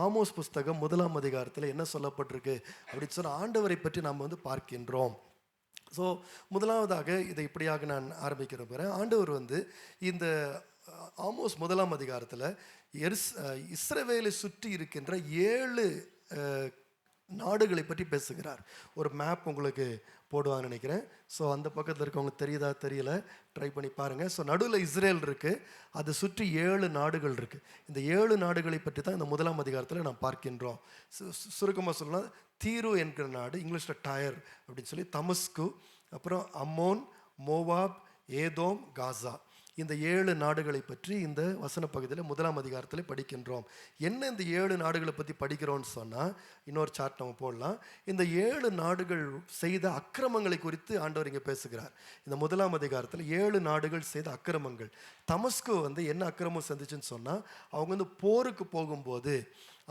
ஆமோஸ் புஸ்தகம் 1ஆம் அதிகாரத்தில் என்ன சொல்லப்பட்டிருக்கு அப்படின்னு சொன்னால், ஆண்டவரை பற்றி நாம் வந்து பார்க்கின்றோம். ஸோ முதலாவதாக இதை இப்படியாக நான் ஆரம்பிக்கிற போகிறேன். ஆண்டவர் வந்து இந்த ஆமோஸ் 1ஆம் அதிகாரத்தில் இஸ்ரவேலை சுற்றி இருக்கின்ற 7 நாடுகளை பற்றி பேசுகிறார். ஒரு மேப் உங்களுக்கு போடுவாங்கன்னு நினைக்கிறேன். ஸோ அந்த பக்கத்தில் இருக்கவங்க தெரியுதா தெரியல, ட்ரை பண்ணி பாருங்கள். ஸோ நடுவில் இஸ்ரேல் இருக்குது, அதை சுற்றி 7 நாடுகள் இருக்குது. இந்த 7 நாடுகளை பற்றி தான் இந்த 1ஆம் அதிகாரத்தில் நாம் பார்க்கின்றோம். சுருக்கமாக சொல்லலாம், தீரு என்கிற நாடு, இங்கிலீஷில் டயர் அப்படின்னு சொல்லி, தமஸ்கு, அப்புறம் அம்மோன், மோவாப், ஏதோம், காசா, இந்த 7 நாடுகளை பற்றி இந்த வசன பகுதியில் 1ஆம் அதிகாரத்தில் படிக்கின்றோம். என்ன இந்த 7 நாடுகளை பற்றி படிக்கிறோன்னு சொன்னால், இன்னொரு சார்ட் நம்ம போடலாம். இந்த 7 நாடுகள் செய்த அக்கிரமங்களை குறித்து ஆண்டவர் இங்கே பேசுகிறார். இந்த 1ஆம் அதிகாரத்தில் 7 நாடுகள் செய்த அக்கிரமங்கள். தமஸ்கு என்ன அக்கிரமம் செஞ்சுச்சுன்னு சொன்னால், அவங்க போருக்கு போகும்போது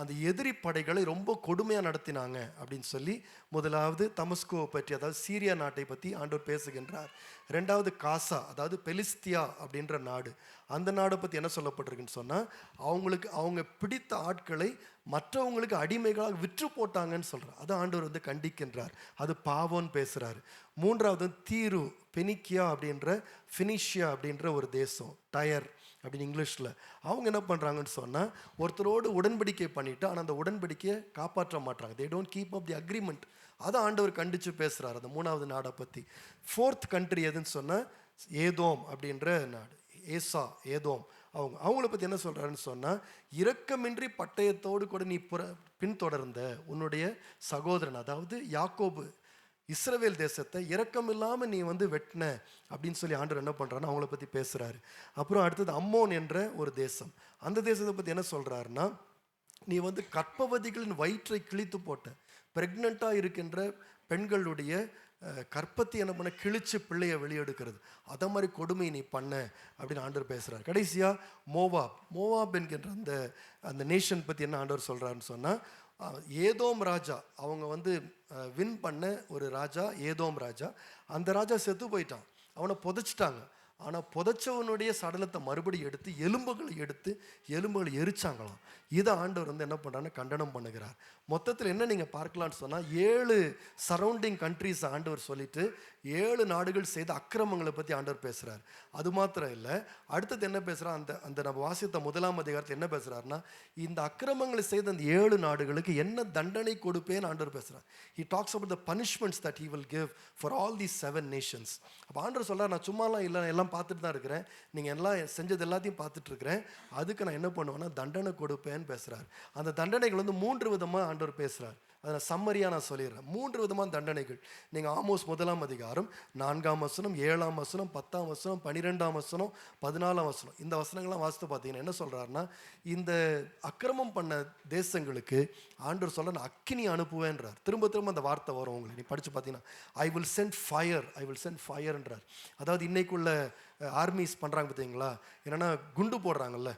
அந்த எதிரி படைகளை ரொம்ப கொடுமையாக நடத்தினாங்க அப்படின்னு சொல்லி முதலாவது தமஸ்குவை பற்றி, அதாவது சீரியா நாட்டை பற்றி ஆண்டவர் பேசுகின்றார். ரெண்டாவது காசா, அதாவது பெலிஸ்தியா அப்படின்ற நாடு, அந்த நாடை பற்றி என்ன சொல்லப்பட்டிருக்குன்னு சொன்னால், அவங்க பிடித்த ஆட்களை மற்றவங்களுக்கு அடிமைகளாக விற்று போட்டாங்கன்னு சொல்கிறார். அதை ஆண்டவர் கண்டிக்கின்றார். அது பாவம்னு பேசுகிறாரு. மூன்றாவது தீரு, பெனிக்கியா அப்படின்ற, ஃபினிஷியா அப்படின்ற ஒரு தேசம், டயர் அப்படின்னு இங்கிலீஷில். அவங்க என்ன பண்ணுறாங்கன்னு சொன்னால், ஒருத்தரோடு உடன்படிக்கை பண்ணிவிட்டு ஆனால் அந்த உடன்படிக்கையை காப்பாற்ற மாட்டாங்க. They don't keep up the agreement. அதை ஆண்டவர் கண்டித்து பேசுகிறார் அந்த 3வது நாடை பற்றி. 4th கண்ட்ரி எதுன்னு சொன்னால் ஏதோம் அப்படின்ற நாடு, ஏதோம். அவங்கள பற்றி என்ன சொல்கிறாருன்னு சொன்னால், இரக்கமின்றி பட்டயத்தோடு கூட நீ பின்தொடர்ந்த உன்னுடைய சகோதரன், அதாவது யாக்கோபு, இஸ்ரவேல் தேசத்தை இரக்கம் இல்லாமல் நீ வெட்டின அப்படின்னு சொல்லி ஆண்டவர் என்ன பண்ணுறாருன்னா அவங்கள பற்றி பேசுகிறாரு. அப்புறம் அடுத்தது அம்மோன் என்ற ஒரு தேசம். அந்த தேசத்தை பற்றி என்ன சொல்கிறாருன்னா, நீ கர்ப்பவதிகளின் வயிற்றை கிழித்து போட்ட, ப்ரெக்னெண்ட்டாக இருக்கின்ற பெண்களுடைய கற்பத்தை என்ன பண்ண கிழிச்சு பிள்ளையை வெளியெடுக்கிறது, அதை மாதிரி கொடுமை நீ பண்ண அப்படின்னு ஆண்டவர் பேசுகிறார். கடைசியாக மோவாப் என்கின்ற அந்த நேஷன் பற்றி என்ன ஆண்டவர் சொல்கிறாருன்னு சொன்னால், ஏதோம் ராஜா, அவங்க வின் பண்ண ஒரு ராஜா, ஏதோம் ராஜா. அந்த ராஜா செத்து போயிட்டான், அவனை புதைச்சிட்டாங்க. ஆனால் புதைச்சவனுடைய சடலத்தை மறுபடியும் எடுத்து எலும்புகளை எரிச்சாங்களாம். இதை ஆண்டவர் என்ன பண்ணுறாருன்னு கண்டனம் பண்ணுகிறார். மொத்தத்தில் என்ன நீங்கள் பார்க்கலான்னு சொன்னால், 7 சரௌண்டிங் கண்ட்ரிஸ் ஆண்டவர் சொல்லிட்டு 7 நாடுகள் செய்த அக்கிரமங்களை பற்றி ஆண்டவர் பேசுகிறார். அது மாத்திரம் இல்லை, அடுத்தது என்ன பேசுகிறார், அந்த நம்ம வாசித்த 1ஆம் அதிகாரத்தில் என்ன பேசுகிறாருன்னா, இந்த அக்கிரமங்களை செய்த அந்த 7 நாடுகளுக்கு என்ன தண்டனை கொடுப்பேன்னு ஆண்டவர் பேசுகிறார். He talks about the punishments that he will give for all these 7 nations. அப்போ ஆண்டவர் சொல்கிறார், நான் சும்மாலாம் இல்லை, எல்லாம் பார்த்துட்டு தான் இருக்கிறேன், நீங்கள் எல்லாம் செஞ்சது எல்லாத்தையும் பார்த்துட்டு இருக்கிறேன், அதுக்கு நான் என்ன பண்ணுவேன்னா தண்டனை கொடுப்பேன்னு பேசுகிறார். அந்த தண்டனைகள் 3 விதமாக ஆண்டவர் பேசுகிறார். அதை சம்மரியாக நான் சொல்லிடுறேன். 3 விதமான தண்டனைகள். நீங்கள் ஆமோஸ் 1ஆம் அதிகாரம் 4ஆம் வசனம், 7ஆம் வசனம், 10ஆம் வசனம், 12ஆம் வசனம், 14ஆம் வசனம், இந்த வசனங்கள்லாம் வாசித்து பார்த்தீங்கன்னா என்ன சொல்கிறாருன்னா, இந்த அக்கிரமம் பண்ண தேசங்களுக்கு ஆண்டவர் சொல்ல நான் அக்கினி அனுப்புவேன்றார். திரும்ப அந்த வார்த்தை வரும் உங்களுக்கு, நீ படித்து பார்த்தீங்கன்னா, ஐ வில் சென்ட் ஃபயர்ன்றார். அதாவது இன்னைக்குள்ள ஆர்மிஸ் பண்ணுறாங்க பார்த்தீங்களா, என்னென்னா குண்டு போடுறாங்கல்ல,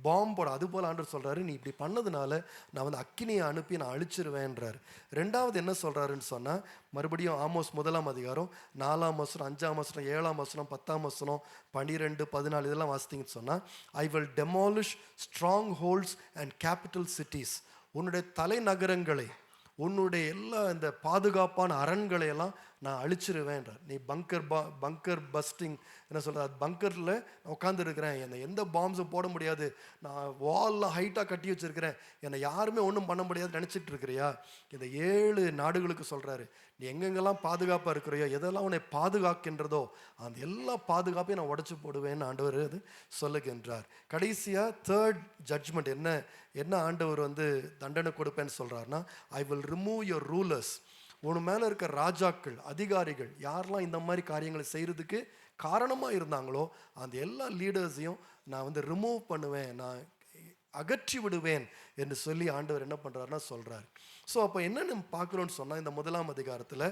பாம்பு போட, அது போல் ஆண்டவர் சொல்கிறாரு, நீ இப்படி பண்ணதுனால நான் அக்கினியை அனுப்பி நான் அழிச்சிருவேன்றார். ரெண்டாவது என்ன சொல்கிறாருன்னு சொன்னால், மறுபடியும் ஆமோஸ் 1ஆம் அதிகாரம் 4ஆம் வசனம், 5ஆம் வசனம், 7ஆம் வசனம், 10ஆம் வசனம், 12, 14 இதெல்லாம் வாசித்தீங்கன்னு சொன்னால், I will demolish strong holds and capital cities. உன்னுடைய தலைநகரங்களை, உன்னுடைய எல்லா இந்த பாதுகாப்பான அரண்களை எல்லாம் நான் அழிச்சிருவேன்றார். நீ பங்கர் பஸ்டிங் என்ன சொல்கிறார், பங்கரில் உட்காந்துருக்கிறேன், என்னை எந்த பாம்ஸும் போட முடியாது, நான் வால்லாம் ஹைட்டாக கட்டி வச்சுருக்கிறேன், என்னை யாருமே ஒன்றும் பண்ண முடியாது நினச்சிட்டு இருக்கிறியா? இந்த 7 நாடுகளுக்கு சொல்கிறாரு, நீ எங்கெங்கெல்லாம் பாதுகாப்பாக இருக்கிறையோ, எதெல்லாம் உன்னை பாதுகாக்கின்றதோ அந்த எல்லா பாதுகாப்பையும் நான் உடச்சி போடுவேன்னு ஆண்டவர் அது சொல்லுகின்றார். கடைசியாக 3rd ஜட்ஜ்மெண்ட் என்ன ஆண்டவர் தண்டனை கொடுப்பேன்னு சொல்கிறாருன்னா, I will remove your rulers. உன் மேலே இருக்க ராஜாக்கள், அதிகாரிகள், யாரெல்லாம் இந்த மாதிரி காரியங்களை செய்கிறதுக்கு காரணமாக இருந்தாங்களோ அந்த எல்லா லீடர்ஸையும் நான் ரிமூவ் பண்ணுவேன், நான் அகற்றி விடுவேன் என்று சொல்லி ஆண்டவர் என்ன பண்ணுறாருன்னா சொல்கிறார். ஸோ அப்போ என்ன நம்ம பார்க்குறோன்னு சொன்னால், இந்த 1ஆம் அதிகாரத்தில்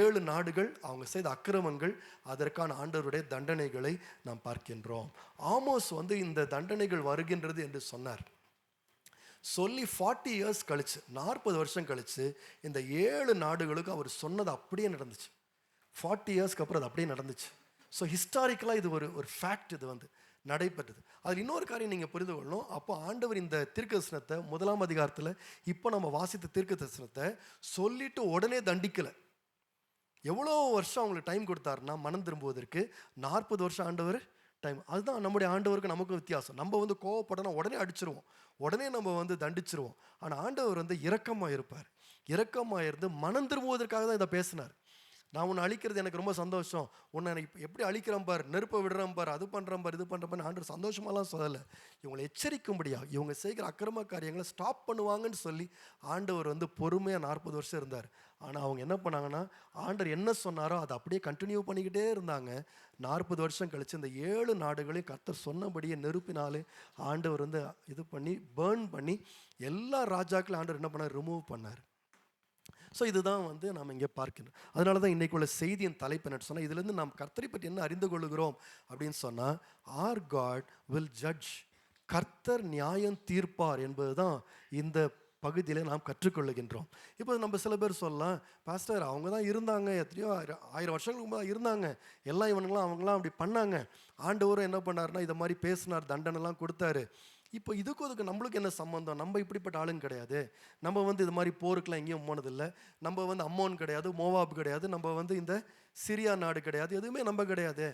7 நாடுகள் அவங்க செய்த அக்கிரமங்கள், அதற்கான ஆண்டவருடைய தண்டனைகளை நாம் பார்க்கின்றோம். ஆமோஸ் இந்த தண்டனைகள் வருகின்றது என்று சொன்னார். சொல்லி 40 இயர்ஸ் கழிச்சு, 40 வருஷம் கழிச்சு, இந்த 7 நாடுகளுக்கு அவர் சொன்னது அப்படியே நடந்துச்சு. 40 இயர்ஸ்க்கு அப்புறம் அது அப்படியே நடந்துச்சு. ஸோ ஹிஸ்டாரிக்கலாக இது ஒரு ஃபேக்ட், இது நடைபெற்றது. அதில் இன்னொரு காரியம் நீங்கள் புரிந்து கொள்ளணும். அப்போ ஆண்டவர் இந்த தீர்க்கதரிசனத்தை 1ஆம் அதிகாரத்தில் இப்போ நம்ம வாசித்த தீர்க்கதரிசனத்தை சொல்லிட்டு உடனே தண்டிக்கலை. எவ்வளோ வருஷம் அவங்களுக்கு டைம் கொடுத்தாருன்னா மனம் திரும்புவதற்கு 40 வருஷம் ஆண்டவர் டைம். அதுதான் நம்முடைய ஆண்டவருக்கு நமக்கு வித்தியாசம். நம்ம கோவப்படணும், உடனே அடிச்சிருவோம், உடனே நம்ம தண்டிச்சிருவோம். ஆனால் ஆண்டவர் இரக்கமாக இருப்பார். இரக்கமாக இருந்து மனம் திரும்புவதற்காக தான் இதை பேசினார். நான் உன்னை அழிக்கிறது எனக்கு ரொம்ப சந்தோஷம், உன்னை இப்போ எப்படி அழிக்கிறேன் பார், நெருப்பை விடுறேன் பார், அது பண்ணுறேன் பார், இது பண்ணுறேன் பார். ஆண்டவர் சந்தோஷமாலாம் சொல்லலை, இவங்களை எச்சரிக்கும்படியா இவங்க செய்கிற அக்கிரம காரியங்களை ஸ்டாப் பண்ணுவாங்கன்னு சொல்லி ஆண்டவர் வந்து பொறுமையாக 40 வருஷம் இருந்தார். ஆனால் அவங்க என்ன பண்ணாங்கன்னா, ஆண்டவர் என்ன சொன்னாரோ அதை அப்படியே கண்டினியூ பண்ணிக்கிட்டே இருந்தாங்க. 40 வருஷம் கழித்து இந்த 7 நாடுகளையும் கர்த்தர் சொன்னபடியே நெருப்பினாலே ஆண்டவர் வந்து இது பண்ணி பேர்ன் பண்ணி எல்லா ராஜாக்களையும் ஆண்டவர் என்ன பண்ணார், ரிமூவ் பண்ணார். ஸோ இதுதான் வந்து நாம் இங்கே பார்க்கணும். அதனால தான் இன்றைக்கு உள்ள செய்தியின் தலைப்பு என்ன சொன்னால், இதுலேருந்து நாம் கர்த்தரை பற்றி என்ன அறிந்து கொள்ளுகிறோம் அப்படின்னு சொன்னால், ஆர் காட் வில் ஜட்ஜ், கர்த்தர் நியாயம் தீர்ப்பார் என்பது தான் இந்த பகுதியில் நாம் கற்றுக்கொள்ளுகின்றோம். இப்போ நம்ம சில பேர் சொல்லலாம், பாஸ்டர் அவங்க தான் இருந்தாங்க, எத்தனையோ 1000 வருஷங்களுக்கு முன்னாடி இருந்தாங்க, எல்லாம் இவனுங்களாம் அவங்களாம் அப்படி பண்ணாங்க, ஆண்டவரும் என்ன பண்ணாருன்னா இதை மாதிரி பேசினார், தண்டனைலாம் கொடுத்தாரு. இப்போ இதுக்கு நம்மளுக்கு என்ன சம்மந்தம்? நம்ம இப்படிப்பட்ட ஆளுங்க கிடையாது, நம்ம வந்து இது மாதிரி போருக்கெலாம் எங்கேயும் போனதில்லை, நம்ம வந்து அம்மோன் கிடையாது, மோவாப் கிடையாது, நம்ம வந்து இந்த சிரியா நாடு கிடையாது, எதுவுமே நம்ம கிடையாது,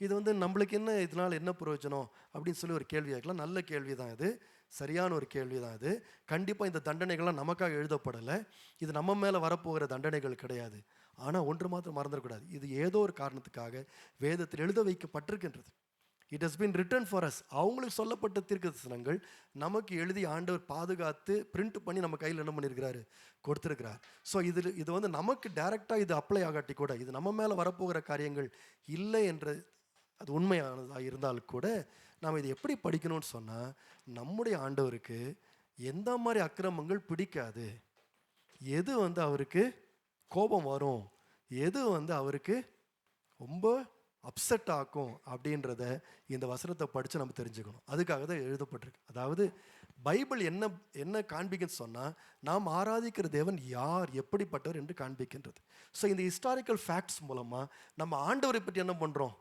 இது வந்து நம்மளுக்கு என்ன, இதனால் என்ன பிரயோஜனம் அப்படின்னு சொல்லி ஒரு கேள்வி கேட்கலாம். நல்ல கேள்வி தான் இது, சரியான ஒரு கேள்வி தான் இது. கண்டிப்பாக இந்த தண்டனைகள்லாம் நமக்காக எழுதப்படலை, இது நம்ம மேலே வரப்போகிற தண்டனைகள் கிடையாது. ஆனால் ஒன்று மாத்திரம் மறந்துடக்கூடாது, இது ஏதோ ஒரு காரணத்துக்காக வேதத்தில் எழுத வைக்கப்பட்டிருக்கின்றது. It has been written for us. அவங்களுக்கு சொல்லப்பட்ட தீர்க்கதரிசனங்கள் நமக்கு எழுதி ஆண்டவர் பாதுகாத்து பிரிண்ட் பண்ணி நம்ம கையில் என்ன பண்ணியிருக்கிறாரு, கொடுத்துருக்கிறார். ஸோ இது வந்து நமக்கு டைரெக்டாக இது அப்ளை ஆகாட்டி கூட, இது நம்ம மேலே வரப்போகிற காரியங்கள் இல்லை என்ற அது உண்மையானதாக இருந்தாலும் கூட, நாம் இதை எப்படி படிக்கணும்னு சொன்னால், நம்முடைய ஆண்டவருக்கு எந்த மாதிரி அக்கிரமங்கள் பிடிக்காது, எது வந்து அவருக்கு கோபம் வரும், எது வந்து அவருக்கு ரொம்ப அப்செட் ஆக்கும் அப்படின்றத இந்த வசனத்தை படித்து நம்ம தெரிஞ்சுக்கணும். அதுக்காக தான் எழுதப்பட்டிருக்கு. அதாவது பைபிள் என்ன காண்பிக்குன்னு சொன்னால், நாம் ஆராதிக்கிற தேவன் யார், எப்படிப்பட்டவர் என்று காண்பிக்கின்றது. ஸோ இந்த ஹிஸ்டாரிக்கல் ஃபேக்ட்ஸ் மூலமாக நம்ம ஆண்டவரை பற்றி என்ன பண்ணுறோம்,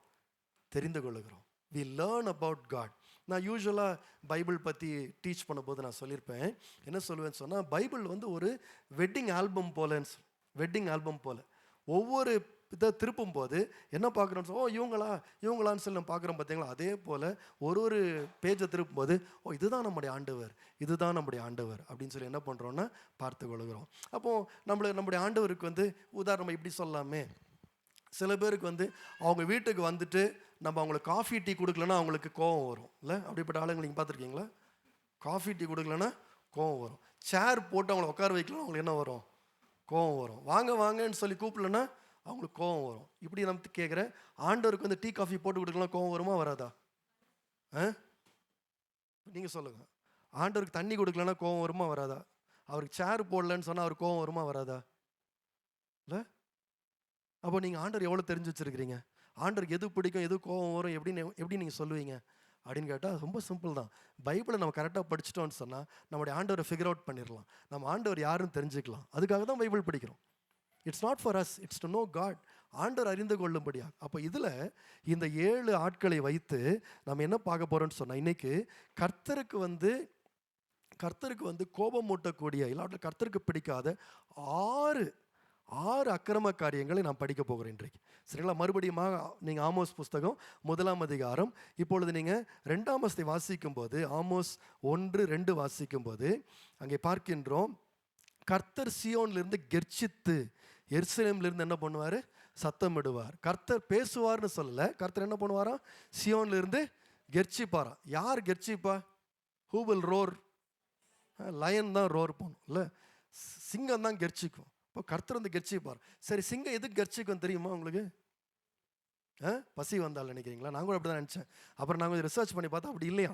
தெரிந்து கொள்ளுகிறோம். We learn about God. நான் யூஸ்வலாக பைபிள் பற்றி டீச் பண்ணும்போது நான் சொல்லியிருப்பேன், என்ன சொல்லுவேன்னு சொன்னால், பைபிள் வந்து ஒரு வெட்டிங் ஆல்பம் போல் ஒவ்வொரு இதை திருப்பும் போது என்ன பார்க்குறோன்னு சொல்லி, இவங்களான்னு சொல்லி நம்ம பார்க்குறோம் பார்த்தீங்களா, அதே போல் ஒரு பேஜை திருப்பும் போது இதுதான் நம்முடைய ஆண்டவர் அப்படின்னு சொல்லி என்ன பண்ணுறோன்னா பார்த்து கொள்கிறோம். அப்போது நம்முடைய ஆண்டவருக்கு வந்து உதாரணம் இப்படி சொல்லலாமே, சில பேருக்கு வந்து அவங்க வீட்டுக்கு வந்துட்டு நம்ம அவங்களுக்கு காஃபி டீ கொடுக்கலன்னா அவங்களுக்கு கோவம் வரும் இல்லை? அப்படிப்பட்ட ஆளுங்க நீங்கள் பார்த்துருக்கீங்களா? காஃபி டீ கொடுக்கலன்னா கோவம் வரும். சேர் போட்டு அவங்கள உட்கார வைக்கலாம், அவங்களுக்கு என்ன வரும், கோவம் வரும். வாங்கன்னு சொல்லி கூப்பிடலன்னா அவங்களுக்கு கோவம் வரும். இப்படி நம்ம கேட்குறேன், ஆண்டவருக்கு வந்து டீ காஃபி போட்டு கொடுக்கலாம் கோவம் வருமா வராதா? நீங்கள் சொல்லுங்கள். ஆண்டவருக்கு தண்ணி கொடுக்கலன்னா கோவம் வருமா வராதா? அவருக்கு சேர் போடலன்னு சொன்னால் அவருக்கு கோவம் வருமா வராதா? இல்லை? அப்போ நீங்கள் ஆண்டவர் எவ்வளோ தெரிஞ்சு வச்சுருக்கிறீங்க? ஆண்டவருக்கு எது பிடிக்கும், எது கோவம் வரும், எப்படி நீங்கள் சொல்லுவீங்க அப்படின்னு கேட்டால் ரொம்ப சிம்பிள் தான். பைபிளை நம்ம கரெக்டாக படிச்சிட்டோன்னு சொன்னால் நம்முடைய ஆண்டவரை ஃபிகர் அவுட் பண்ணிடலாம், நம்ம ஆண்டவர் யாருன்னு தெரிஞ்சுக்கலாம். அதுக்காக தான் பைபிள் படிக்கிறோம். It's not for us, it's to know God. ஆண்டவர் அறிந்து கொள்ளும்படியா. அப்போ இதில் இந்த 7 ஆட்களை வைத்து நம்ம என்ன பார்க்க போகிறோம்னு சொன்னால், இன்றைக்கி கர்த்தருக்கு வந்து கோபம் மூட்டக்கூடிய, இல்லாட்டில் கர்த்தருக்கு பிடிக்காத 6 அக்கிரம காரியங்களை நாம் படிக்க போகிறோம் இன்றைக்கு. சரிங்களா? மறுபடியும் நீங்கள் ஆமோஸ் புஸ்தகம் 1ஆம் அதிகாரம், இப்பொழுது நீங்கள் 2ஆம் வசனத்தை வாசிக்கும்போது, ஆமோஸ் 1:2 வாசிக்கும்போது அங்கே பார்க்கின்றோம், கர்த்தர் சீயோனிலிருந்து கெர்ச்சித்து எருசலேமிலிருந்து என்ன பண்ணுவார், சத்தமிடுவார். கர்த்தர் பேசுவார்னு சொல்லலை, கர்த்தர் என்ன பண்ணுவாராம், சீயோனிலிருந்து கெர்ச்சிப்பாராம். யார் கெர்ச்சிப்பா? Who will roar? லயன் தான் ரோர் பண்ணும் இல்லை, சிங்கம் தான் கெர்ச்சிக்கும். இப்போ கர்த்தர் வந்து கெர்ச்சிப்பார். சரி, சிங்கம் எதுக்கு கெர்ச்சிக்கும் தெரியுமா உங்களுக்கு? பசி வந்தால் நினைக்கிறீங்களா? நான் கூட அப்படி தான் நினச்சேன். அப்புறம் நான் கொஞ்சம் ரிசர்ச் பண்ணி பார்த்தா அப்படி இல்லையா.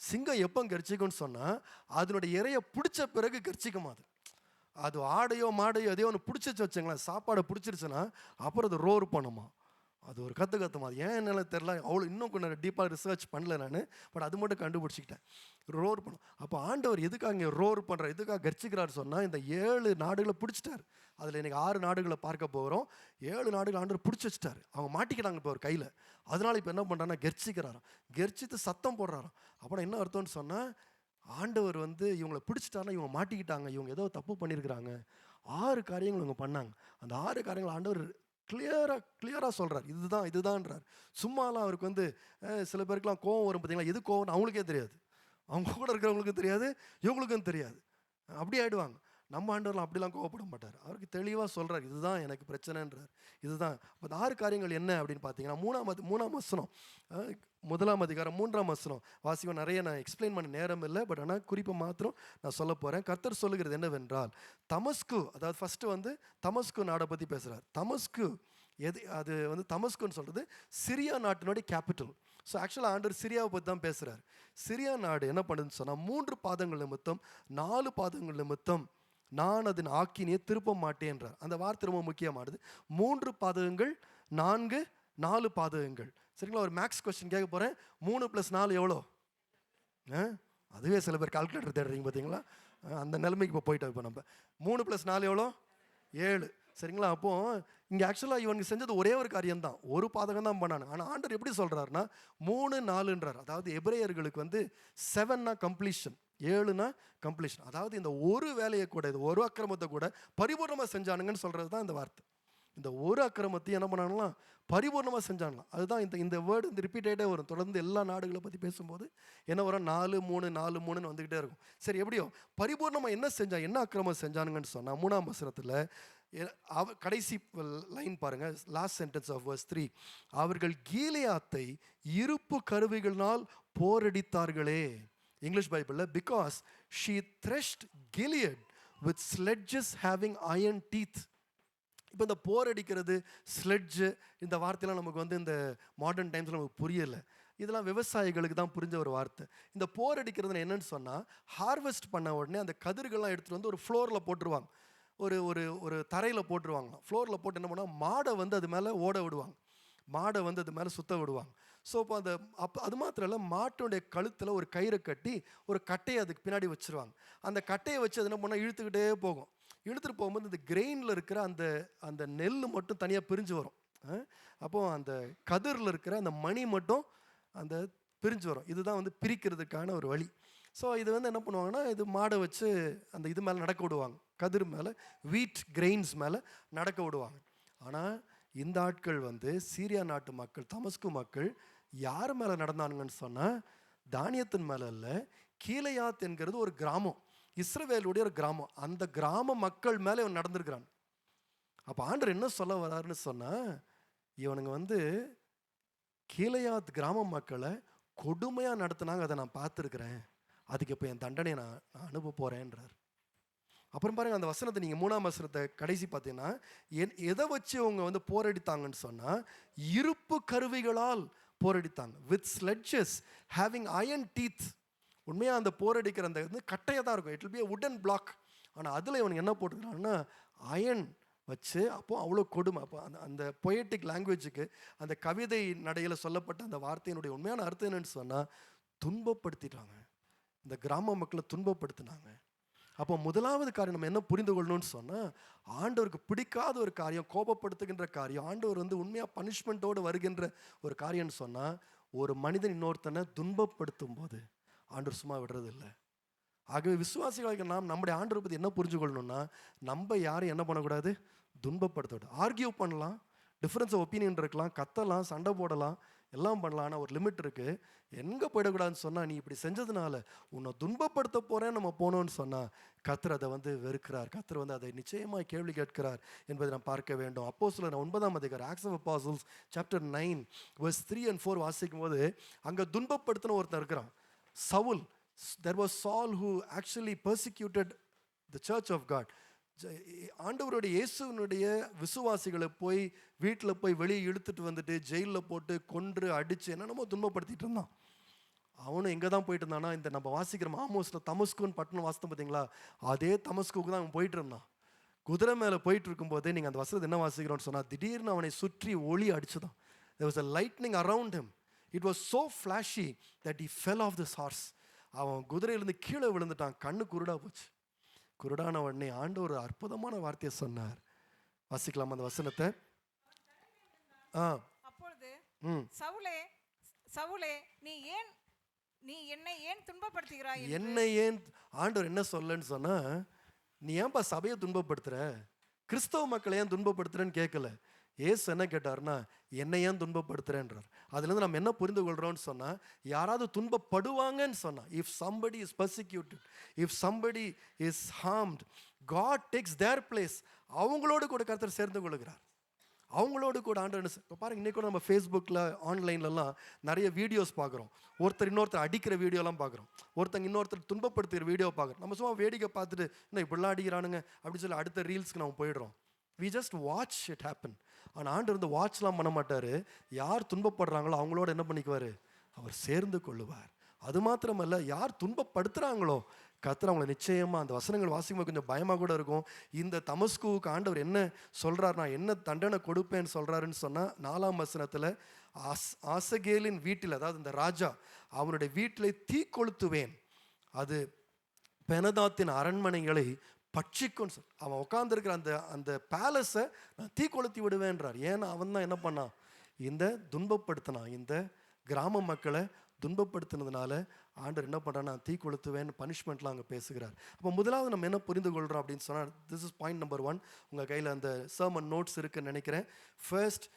சிங்கம் எப்போ கெர்ச்சிக்கும்னு சொன்னால், அதனுடைய இறையை பிடிச்ச பிறகு கெர்ச்சிக்குமா. அது ஆடையோ மாடையோ எதையோ ஒன்று பிடிச்சிச்சு வச்சுங்களேன், சாப்பாடை பிடிச்சிருச்சுன்னா அப்புறம் அது ரோர் பண்ணுமா. அது ஒரு கற்றுமா. அது ஏன் என்னால் தெரில, அவ்வளோ இன்னும் கொஞ்சம் ரிசர்ச் ரிசர்ச் பண்ணல நான், பட் அது மட்டும் கண்டுபிடிச்சிக்கிட்டேன், ரோர் பண்ணும். அப்போ ஆண்டவர் எதுக்காக இங்கே ரோர் பண்ணுறார், எதுக்காக கர்ச்சிக்கிறார் சொன்னால், இந்த 7 நாடுகளை பிடிச்சிட்டார். அதில் இன்றைக்கி 6 நாடுகளை பார்க்க போகிறோம். 7 நாடுகள் ஆண்டவர் பிடிச்சி வச்சுட்டார். அவங்க மாட்டிக்கிறாங்க இப்போ ஒரு கையில். அதனால் இப்போ என்ன பண்ணுறாருன்னா கெர்ச்சிக்கிறாராம், கெர்ச்சித்து சத்தம் போடுறாராம். அப்புறம் என்ன அர்த்தம்னு சொன்னால், ஆண்டவர் வந்து இவங்களை பிடிச்சிட்டாருன்னா இவங்க மாட்டிக்கிட்டாங்க, இவங்க ஏதோ தப்பு பண்ணியிருக்கிறாங்க. 6 காரியங்கள் இவங்க பண்ணாங்க. அந்த 6 காரியங்கள் ஆண்டவர் கிளியராக சொல்கிறார், இதுதான்ன்றார். சும்மாலாம் அவருக்கு வந்து சில பேருக்குலாம் கோவம் வரும் பார்த்தீங்களா, எது கோவம்னு அவங்களுக்கே தெரியாது, அவங்க கூட இருக்கிறவங்களுக்கும் தெரியாது, இவங்களுக்கும் தெரியாது, அப்படி ஆகிடுவாங்க. நம்ம ஆண்டவர்லாம் அப்படிலாம் கோவப்பட மாட்டார். அவருக்கு தெளிவாக சொல்கிறார், இதுதான் எனக்கு பிரச்சனைன்றார். இதுதான் அப்போ அந்த 6 காரியங்கள் என்ன அப்படின்னு பார்த்தீங்கன்னா, 3ஆம் வசனம், 1ஆம் அதிகாரம் 3ஆம் வசனம் வாசிக்கும். நிறைய நான் எக்ஸ்பிளைன் பண்ண நேரம் இல்லை, பட் ஆனால் குறிப்பை மாத்திரம் நான் சொல்ல போகிறேன். கர்த்தர் சொல்லுகிறது என்னவென்றால், தமஸ்கு, அதாவது ஃபஸ்ட்டு வந்து தமஸ்கு நாடை பற்றி பேசுகிறார். தமஸ்கு அது வந்து தமஸ்குன்னு சொல்கிறது சிரியா நாட்டினுடைய கேபிட்டல். ஸோ ஆக்சுவலாக ஆண்டவர் சிரியாவை பற்றி தான் பேசுகிறார். சிரியா நாடு என்ன பண்ணுதுன்னு சொன்னால், 3 பாதங்கள் நிமித்தம் 4 பாதங்கள் நிமித்தம் நான் அதன் ஆக்கினியை திருப்ப மாட்டேன்றார். அந்த வார்த்தை ரொம்ப முக்கியமானது. 3 பாதகங்கள், 4 பாதகங்கள். சரிங்களா? ஒரு மேக்ஸ் கொஸ்டின் கேட்க போகிறேன். 3 + 4 எவ்வளோ? அதுவே சில பேர் கால்குலேட்டர் தேடுறீங்க பார்த்தீங்களா? அந்த நிலைமைக்கு இப்போ போயிட்டோம். இப்போ நம்ம 3 + 4 எவ்வளோ? 7. சரிங்களா? அப்போது இங்கே ஆக்சுவலாக இவனுக்கு செஞ்சது ஒரே ஒரு காரியம்தான், ஒரு பாதகம் தான் பண்ணானு. ஆனால் ஆண்டவர் எப்படி சொல்கிறாருன்னா 3, 4ன்றார். அதாவது எபிரேயர்களுக்கு வந்து 7னா கம்ப்ளீஷன், 7னா கம்ப்ளீஷன். அதாவது இந்த ஒரு வேலையை கூட, இது ஒரு அக்கிரமத்தை கூட பரிபூர்ணமாக செஞ்சானுங்கன்னு சொல்கிறது தான் இந்த வார்த்தை. இந்த ஒரு அக்கிரமத்தையும் என்ன பண்ணாங்களாம்? பரிபூர்ணமாக செஞ்சாங்களாம். அதுதான் இந்த வேர்டு வந்து ரிப்பீட்டடே வரும். தொடர்ந்து எல்லா நாடுகளை பற்றி பேசும்போது என்ன வரும்? 4, 3, 4, 3ன்னு வந்துக்கிட்டே இருக்கும். சரி, எப்படியோ பரிபூர்ணமாக என்ன செஞ்சான், என்ன அக்கிரமம் செஞ்சானுங்கன்னு சொன்னால், 3ஆம் வசனத்தில் கடைசி லைன் பாருங்க, லாஸ்ட் சென்டென்ஸ் ஆஃப் verse 3. அவர்கள் கீலேயாத்தை இருப்பு கருவிகளினால் போரடித்தார்களே. இங்கிலீஷ் பைபிளில், because she threshed Gilead with sledges having iron teeth. இப்போ இந்த போர் அடிக்கிறது, ஸ்லெட்ஜு, இந்த வார்த்தையெல்லாம் நமக்கு வந்து இந்த மாடர்ன் டைம்ஸில் நமக்கு புரியலை. இதெல்லாம் விவசாயிகளுக்கு தான் புரிஞ்ச ஒரு வார்த்தை. இந்த போர் அடிக்கிறதுன்னு என்னன்னு சொன்னால், ஹார்வெஸ்ட் பண்ண உடனே அந்த கதிர்கள்லாம் எடுத்துகிட்டு வந்து ஒரு ஃப்ளோரில் போட்டுருவாங்க, ஒரு ஒரு ஒரு தரையில் போட்டுருவாங்களாம். ஃப்ளோரில் போட்டு என்ன பண்ணால், மாடை வந்து அது மேலே ஓட விடுவாங்க, மாடை வந்து அது மேலே சுத்த விடுவாங்க. ஸோ இப்போ அது மாத்திரம் இல்லை, மாட்டுடைய கழுத்தில் ஒரு கயிறை கட்டி ஒரு கட்டையை அதுக்கு பின்னாடி வச்சுருவாங்க. அந்த கட்டையை வச்சு அது என்ன பண்ணால் இழுத்துக்கிட்டே போகும். இழுத்துட்டு போகும்போது இந்த கிரெயினில் இருக்கிற அந்த நெல் மட்டும் தனியாக பிரிஞ்சு வரும். அப்போது அந்த கதிரில் இருக்கிற அந்த மணி மட்டும் அந்த பிரிஞ்சு வரும். இதுதான் வந்து பிரிக்கிறதுக்கான ஒரு வழி. ஸோ இது வந்து என்ன பண்ணுவாங்கன்னா, இது மாடை வச்சு அந்த இது மேலே நடக்க விடுவாங்க, கதிர் மேலே, வீட் கிரெயின்ஸ் மேலே நடக்க விடுவாங்க. ஆனால் இந்த ஆட்கள் வந்து சீரியா நாட்டு மக்கள், தமஸ்கு மக்கள் யார் மேலே நடந்தானுங்கன்னு சொன்னால், தானியத்தின் மேலே இல்லை, கீலேயாத் என்கிறது ஒரு கிராமம், இஸ்ரவேலுடைய ஒரு கிராமம். அந்த கிராம மக்கள் மேலே இவன் நடந்திருக்கிறான். அப்போ ஆண்டவர் என்ன சொல்ல வர்றாருன்னு சொன்னால், இவனுங்க வந்து கீலேயாத் கிராம மக்களை கொடுமையாக நடத்தினாங்க, அதை நான் பார்த்துருக்குறேன், அதுக்கு இப்போ என் தண்டனையை நான் அனுப்ப போகிறேன்றார். அப்புறம் பாருங்கள், அந்த வசனத்தை நீங்கள் 3ஆம் வசனத்தை கடைசி பார்த்தீங்கன்னா, எதை வச்சு அவங்க வந்து போரடித்தாங்கன்னு சொன்னால், இருப்பு கருவிகளால் போரடித்தாங்க. With sledges having iron teeth. உண்மையாக அந்த போரடிக்கிற அந்த வந்து கட்டையாக தான் இருக்கும், it will be a wooden block. ஆனால் அதில் இவனுக்கு என்ன போட்டுக்கிறாங்கன்னா அயன் வச்சு, அப்போது அவ்வளோ கொடுமை. அப்போ அந்த பொயட்டிக் லாங்குவேஜுக்கு, அந்த கவிதை நடையில் சொல்லப்பட்ட அந்த வார்த்தையினுடைய உண்மையான அர்த்தம் என்னன்னு சொன்னால், துன்பப்படுத்திட்டாங்க, இந்த கிராம மக்களை துன்பப்படுத்தினாங்க. அப்போ முதலாவது காரியம் நம்ம என்ன புரிந்து கொள்ளணும்னு சொன்னால், ஆண்டவருக்கு பிடிக்காத ஒரு காரியம், கோபப்படுத்துகின்ற காரியம், ஆண்டவர் வந்து உண்மையாக பனிஷ்மெண்ட்டோடு வருகின்ற ஒரு காரியம்னு சொன்னால், ஒரு மனிதன் இன்னொருத்தனை துன்பப்படுத்தும் போது ஆண்டவர் சும்மா விடுறது இல்லை. ஆகவே விசுவாசிகளாக நாம் நம்முடைய ஆண்டவரை பற்றி என்ன புரிஞ்சு கொள்ளணும்னா, நம்ம யாரும் என்ன பண்ணக்கூடாது, துன்பப்படுத்தக்கூடாது. ஆர்கியூ பண்ணலாம், டிஃப்ரென்ஸ் ஆஃப் ஒப்பீனியன் இருக்கலாம், கத்தலாம், சண்டை போடலாம், எல்லாம் பண்ணலாம். ஆனால் ஒரு லிமிட் இருக்குது. எங்கே போயிடக்கூடாதுன்னு சொன்னால், நீ இப்படி செஞ்சதுனால உன்னை துன்பப்படுத்த போகிறேன்னு நம்ம போனோன்னு சொன்னால், கர்த்தர் அதை வந்து வெறுக்கிறார், கர்த்தர் வந்து அதை நிச்சயமாக கேள்வி கேட்கிறார் என்பதை நாம் பார்க்க வேண்டும். அப்போஸ்தலர் 9ஆம் அதிகாரம், Acts of Apostles chapter 9 verse 3 and 4 வாசிக்கும் போது, அங்கே துன்பப்படுத்தின ஒருத்தன் இருக்கிறான், Saul. There was Saul who actually persecuted the church of God. ஆண்டவருடைய இயேசுனுடைய விசுவாசிகளை போய் வீட்டில் போய் வெளியே இழுத்துட்டு வந்துட்டு ஜெயிலில் போட்டு கொன்று அடித்து என்னென்னமோ துன்பப்படுத்திட்டு இருந்தான். அவனும் எங்கே தான் போயிட்டு இருந்தானா, இந்த நம்ம வாசிக்கிற ஆமோஸில் தமஸ்குன்னு பட்டணம் வாசித்தோம் பார்த்தீங்களா, அதே தமஸ்குக்கு தான் அவன் போயிட்டு இருந்தான். குதிரை மேலே போயிட்டு இருக்கும்போதே நீங்கள் அந்த வசனத்தை என்ன வாசிக்கிறோன்னு சொன்னால், திடீர்னு அவனை சுற்றி ஒளி அடிச்சுதான். There was a lightning around him. It was so flashy that he fell off this horse. அவன் குதிரையிலேருந்து கீழே விழுந்துட்டான், கண்ணு குருடா போச்சு. குருடான உடனே ஆண்டவர் ஒரு அற்புதமான வார்த்தையை சொன்னார். வாசிக்கலாம் அந்த வசனத்தை. அப்பொழுது சவுலே சவுலே, நீ என்னை ஏன் துன்பப்படுத்துகிறாய்? என்னை ஏன் ஆண்டவர் என்ன சொல்லன்னு சொன்னா, நீ ஏன்பா சபையை துன்பப்படுத்துற, கிறிஸ்தவ மக்களை ஏன் துன்பப்படுத்துறேன்னு கேட்கல. ஏசு என்ன கேட்டார்னா, என்னை ஏன் துன்பப்படுத்துறேன்றார். அதுலேருந்து நம்ம என்ன புரிந்து கொள்கிறோம்னு சொன்னால், யாராவது துன்பப்படுவாங்கன்னு சொன்னால், if somebody is persecuted, if somebody is harmed, God takes their place. அவங்களோடு கூட கர்த்தர் சேர்ந்து கொள்கிறார். அவங்களோடு கூட ஆண்டவர் இப்போ பாருங்கள், இன்றைக்கி கூட நம்ம ஃபேஸ்புக்கில் ஆன்லைன்லலாம் நிறைய வீடியோஸ் பார்க்குறோம். ஒருத்தர் இன்னொருத்தர் அடிக்கிற வீடியோலாம் பார்க்குறோம். ஒருத்தங்க இன்னொருத்தர் துன்பப்படுத்துகிற வீடியோ பார்க்குறோம். நம்ம சும்மா வேடிக்கை பார்த்துட்டு இன்னும் இப்படிலாம் அடிக்கிறானுங்க அப்படின்னு சொல்லி அடுத்த ரீல்ஸ்க்கு நம்ம போயிடுறோம். We just watch it happen. ஆனால் ஆண்டவர் வந்து வாட்ச்லாம் பண்ண மாட்டார். யார் துன்பப்படுறாங்களோ அவங்களோட என்ன பண்ணிக்குவார்? அவர் சேர்ந்து கொள்ளுவார். அது மாத்திரமல்ல, யார் துன்பப்படுத்துகிறாங்களோ கர்த்தர் அவங்கள நிச்சயமாக, அந்த வசனங்கள் வாசிக்கும்போது கொஞ்சம் பயமாக கூட இருக்கும். இந்த தமஸ்குவுக்கு ஆண்டவர் என்ன சொல்கிறார், நான் என்ன தண்டனை கொடுப்பேன்னு சொல்கிறாருன்னு சொன்னால் 4ஆம் வசனத்தில் ஆசகேலின் வீட்டில், அதாவது இந்த ராஜா அவனுடைய வீட்டில் தீ கொளுத்துவேன், அது பெனதாத்தின் அரண்மனைகளை பட்சிக்கும். அவன் உட்காந்துருக்கிற அந்த அந்த பேலஸை நான் தீ கொளுத்தி விடுவேன்றார். ஏன்னா அவன் தான் என்ன பண்ணான்? இந்த துன்பப்படுத்தினான். இந்த கிராம மக்களை துன்பப்படுத்தினதுனால ஆண்டவர் என்ன பண்ணுறான்னா தீ கொளுத்துவேன்னு பனிஷ்மெண்ட்லாம் அங்கே பேசுகிறார். அப்போ முதலாவது நம்ம என்ன புரிந்து கொள்கிறோம் அப்படின்னு சொன்னால், திஸ் இஸ் பாயிண்ட் நம்பர் 1. உங்கள் கையில் அந்த சர்மன் நோட்ஸ் இருக்குன்னு நினைக்கிறேன். First,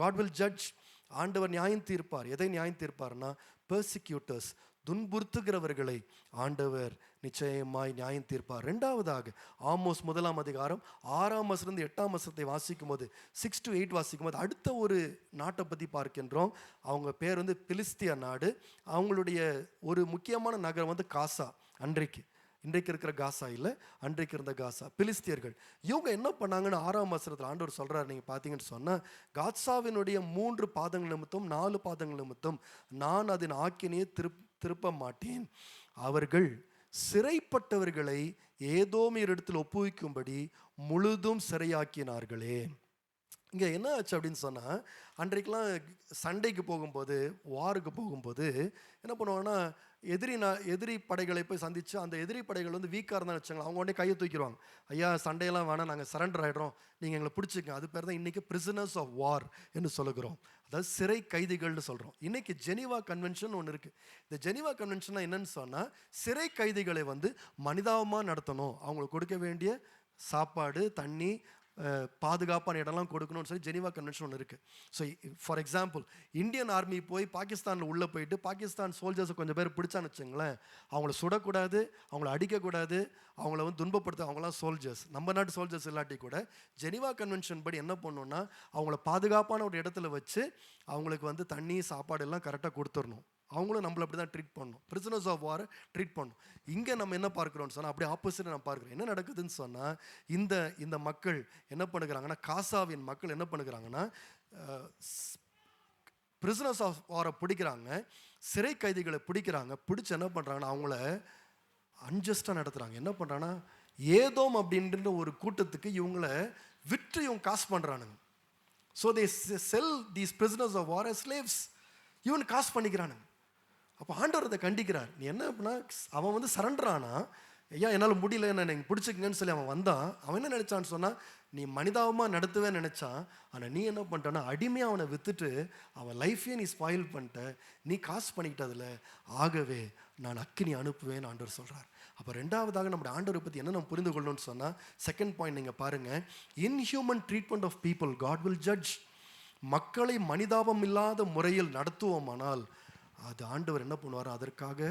God will judge. ஆண்டவர் நியாயம் தீர்ப்பார். எதை நியாயம் தீர்ப்பார்னா, பெர்சிக்யூட்டர்ஸ், துன்புறுத்துகிறவர்களை ஆண்டவர் நிச்சயமாய் நியாயம் தீர்ப்பார். ரெண்டாவதாக, ஆமோஸ் 1ஆம் அதிகாரம் 6ஆம் வசனத்திலிருந்து 8ஆம் வசனத்தை வாசிக்கும் போது, 6 to 8 வாசிக்கும் போது அடுத்த ஒரு நாட்டை பற்றி பார்க்கின்றோம். அவங்க பேர் வந்து பிலிஸ்திய நாடு. அவங்களுடைய ஒரு முக்கியமான நகரம் வந்து காசா. இன்றைக்கு இருக்கிற காசா இல்லை, அன்றைக்கு இருந்த காசா. பிலிஸ்தியர்கள் இவங்க என்ன பண்ணாங்கன்னு 6ஆம் வசனத்தில் ஆண்டவர் சொல்கிறார். நீங்கள் பார்த்தீங்கன்னு சொன்னால், காசாவினுடைய 3 பாதங்கள் நிமித்தம் 4 பாதங்கள் நிமித்தம் நான் அதன் ஆக்கினையை திருப்ப மாட்டேன். அவர்கள் சிறைப்பட்டவர்களை ஏதோமியரிடத்தில் ஒப்புவிக்கும்படி முழுதும் சிறையாக்கினார்களே. இங்கே என்ன ஆச்சு அப்படின்னு சொன்னால், அன்றைக்கெலாம் சண்டைக்கு போகும்போது, வாருக்கு போகும்போது என்ன பண்ணுவாங்கன்னா, எதிரி படைகளை போய் சந்தித்து, அந்த எதிரி படைகள் வந்து வீக்காக இருந்தான்னு வச்சுங்களேன், அவங்க உடனே கையை தூக்கிடுவாங்க. ஐயா சண்டையெல்லாம் வேணாம், நாங்கள் சரண்டர் ஆகிடுறோம், நீங்கள் எங்களை பிடிச்சிக்கங்க. அது பேர் தான் இன்றைக்கி பிரிசனர்ஸ் ஆஃப் வார் என்று சொல்லுகிறோம். அதாவது சிறை கைதிகள்னு சொல்கிறோம். இன்றைக்கி ஜெனீவா கன்வென்ஷன் ஒன்று இருக்குது. இந்த ஜெனீவா கன்வென்ஷன்னா என்னன்னு சொன்னால், சிறை கைதிகளை வந்து மனிதாபமாக நடத்தணும், அவங்களுக்கு கொடுக்க வேண்டிய சாப்பாடு, தண்ணி, பாதுகாப்பான இடம்லாம் கொடுக்கணும்னு சொல்லி ஜெனீவா கன்வென்ஷன் ஒன்று இருக்குது. So for example, Indian army போய் பாகிஸ்தானில் உள்ளே போயிட்டு பாகிஸ்தான் சோல்ஜர்ஸை கொஞ்சம் பேர் பிடிச்சான்னு வச்சுங்களேன், அவங்கள சுடக்கூடாது, அவங்கள அடிக்கக்கூடாது, அவங்கள வந்து துன்பப்படுத்த, அவங்களாம் சோல்ஜர்ஸ், நம்ம நாட்டு சோல்ஜர்ஸ் இல்லாட்டி கூட ஜெனீவா கன்வென்ஷன் படி என்ன பண்ணணும்னா, அவங்கள பாதுகாப்பான ஒரு இடத்துல வச்சு அவங்களுக்கு வந்து தண்ணி, சாப்பாடு எல்லாம் கரெக்டாக கொடுத்துடணும். அவங்களும் நம்மளை அப்படி தான் ட்ரீட் பண்ணணும், பிரிசனர்ஸ் ஆஃப் வாரை ட்ரீட் பண்ணணும். இங்கே நம்ம என்ன பார்க்குறோம்னு சொன்னால், அப்படியே ஆப்போசிட்டாக நான் பார்க்குறேன். என்ன நடக்குதுன்னு சொன்னால், இந்த மக்கள் என்ன பண்ணுகிறாங்கன்னா, காசாவின் மக்கள் என்ன பண்ணுகிறாங்கன்னா, பிரிசனர்ஸ் ஆஃப் வாரை பிடிக்கிறாங்க, சிறை கைதிகளை பிடிக்கிறாங்க. பிடிச்சி என்ன பண்ணுறாங்கன்னா, அவங்கள அன்ஜஸ்டாக நடத்துகிறாங்க. என்ன பண்ணுறாங்கன்னா, ஏதோம் அப்படின்ற ஒரு கூட்டத்துக்கு இவங்கள விற்று இவங்க காசு பண்ணுறானுங்க. So they sell these prisoners of war as slaves. இவனு காசு பண்ணிக்கிறானுங்க. அப்போ ஆண்டவர் அதை கண்டிக்கிறார். நீ என்ன அப்படின்னா, அவன் வந்து சரண்டர் ஆனா, ஐயா என்னால் முடியல, என்ன நீங்கள் பிடிச்சிக்கங்கன்னு சொல்லி அவன் வந்தான். அவன் என்ன நினச்சான்னு சொன்னால், நீ மனிதாபமாக நடத்துவேன்னு நினச்சான். ஆனால் நீ என்ன பண்ணிட்டான்னா, அடிமையாக அவனை விற்றுட்டு அவன் லைஃபையே நீ ஸ்பாயில் பண்ணிட்ட, நீ காசு பண்ணிக்கிட்டதில்ல, ஆகவே நான் அக்கினி அனுப்புவேன்னு ஆண்டவர் சொல்கிறார். அப்போ ரெண்டாவதாக நம்முடைய ஆண்டவரை பற்றி என்ன நம்ம புரிந்து கொள்ளணும்னு சொன்னால், செகண்ட் பாயிண்ட் நீங்கள் பாருங்கள், inhuman treatment of people God will judge. மக்களை மனிதாபம் இல்லாத முறையில் நடத்துவோமானால் அது ஆண்டவர் என்ன பண்ணுவார்? அதற்காக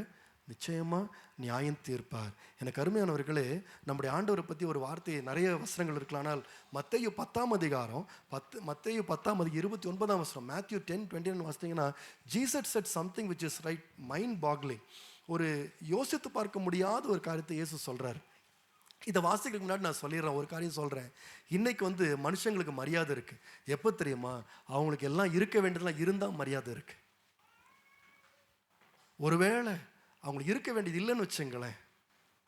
நிச்சயமாக நியாயம் தீர்ப்பார். எனக்கு அருமையானவர்களே, நம்முடைய ஆண்டவரை பற்றி ஒரு வார்த்தை, நிறைய வசனங்கள் இருக்கலாம். ஆனால் மத்தேயு 10ஆம் அதிகாரம் 29ஆம் வசனம், Matthew 10:29 வாசித்தீங்கன்னா, Jesus said something which is right mind boggling. ஒரு யோசித்து பார்க்க முடியாத ஒரு காரியத்தை இயேசு சொல்கிறார். இதை வாசிக்கிறதுக்கு முன்னாடி நான் சொல்லிடுறேன், ஒரு காரியம் சொல்கிறேன். இன்றைக்கி வந்து மனுஷங்களுக்கு மரியாதை இருக்குது. எப்போ தெரியுமா? அவங்களுக்கு எல்லாம் இருக்க வேண்டியதெல்லாம் இருந்தால் மரியாதை இருக்குது. ஒருவேளை அவங்களுக்கு இருக்க வேண்டியது இல்லைன்னு வச்சுங்களேன்,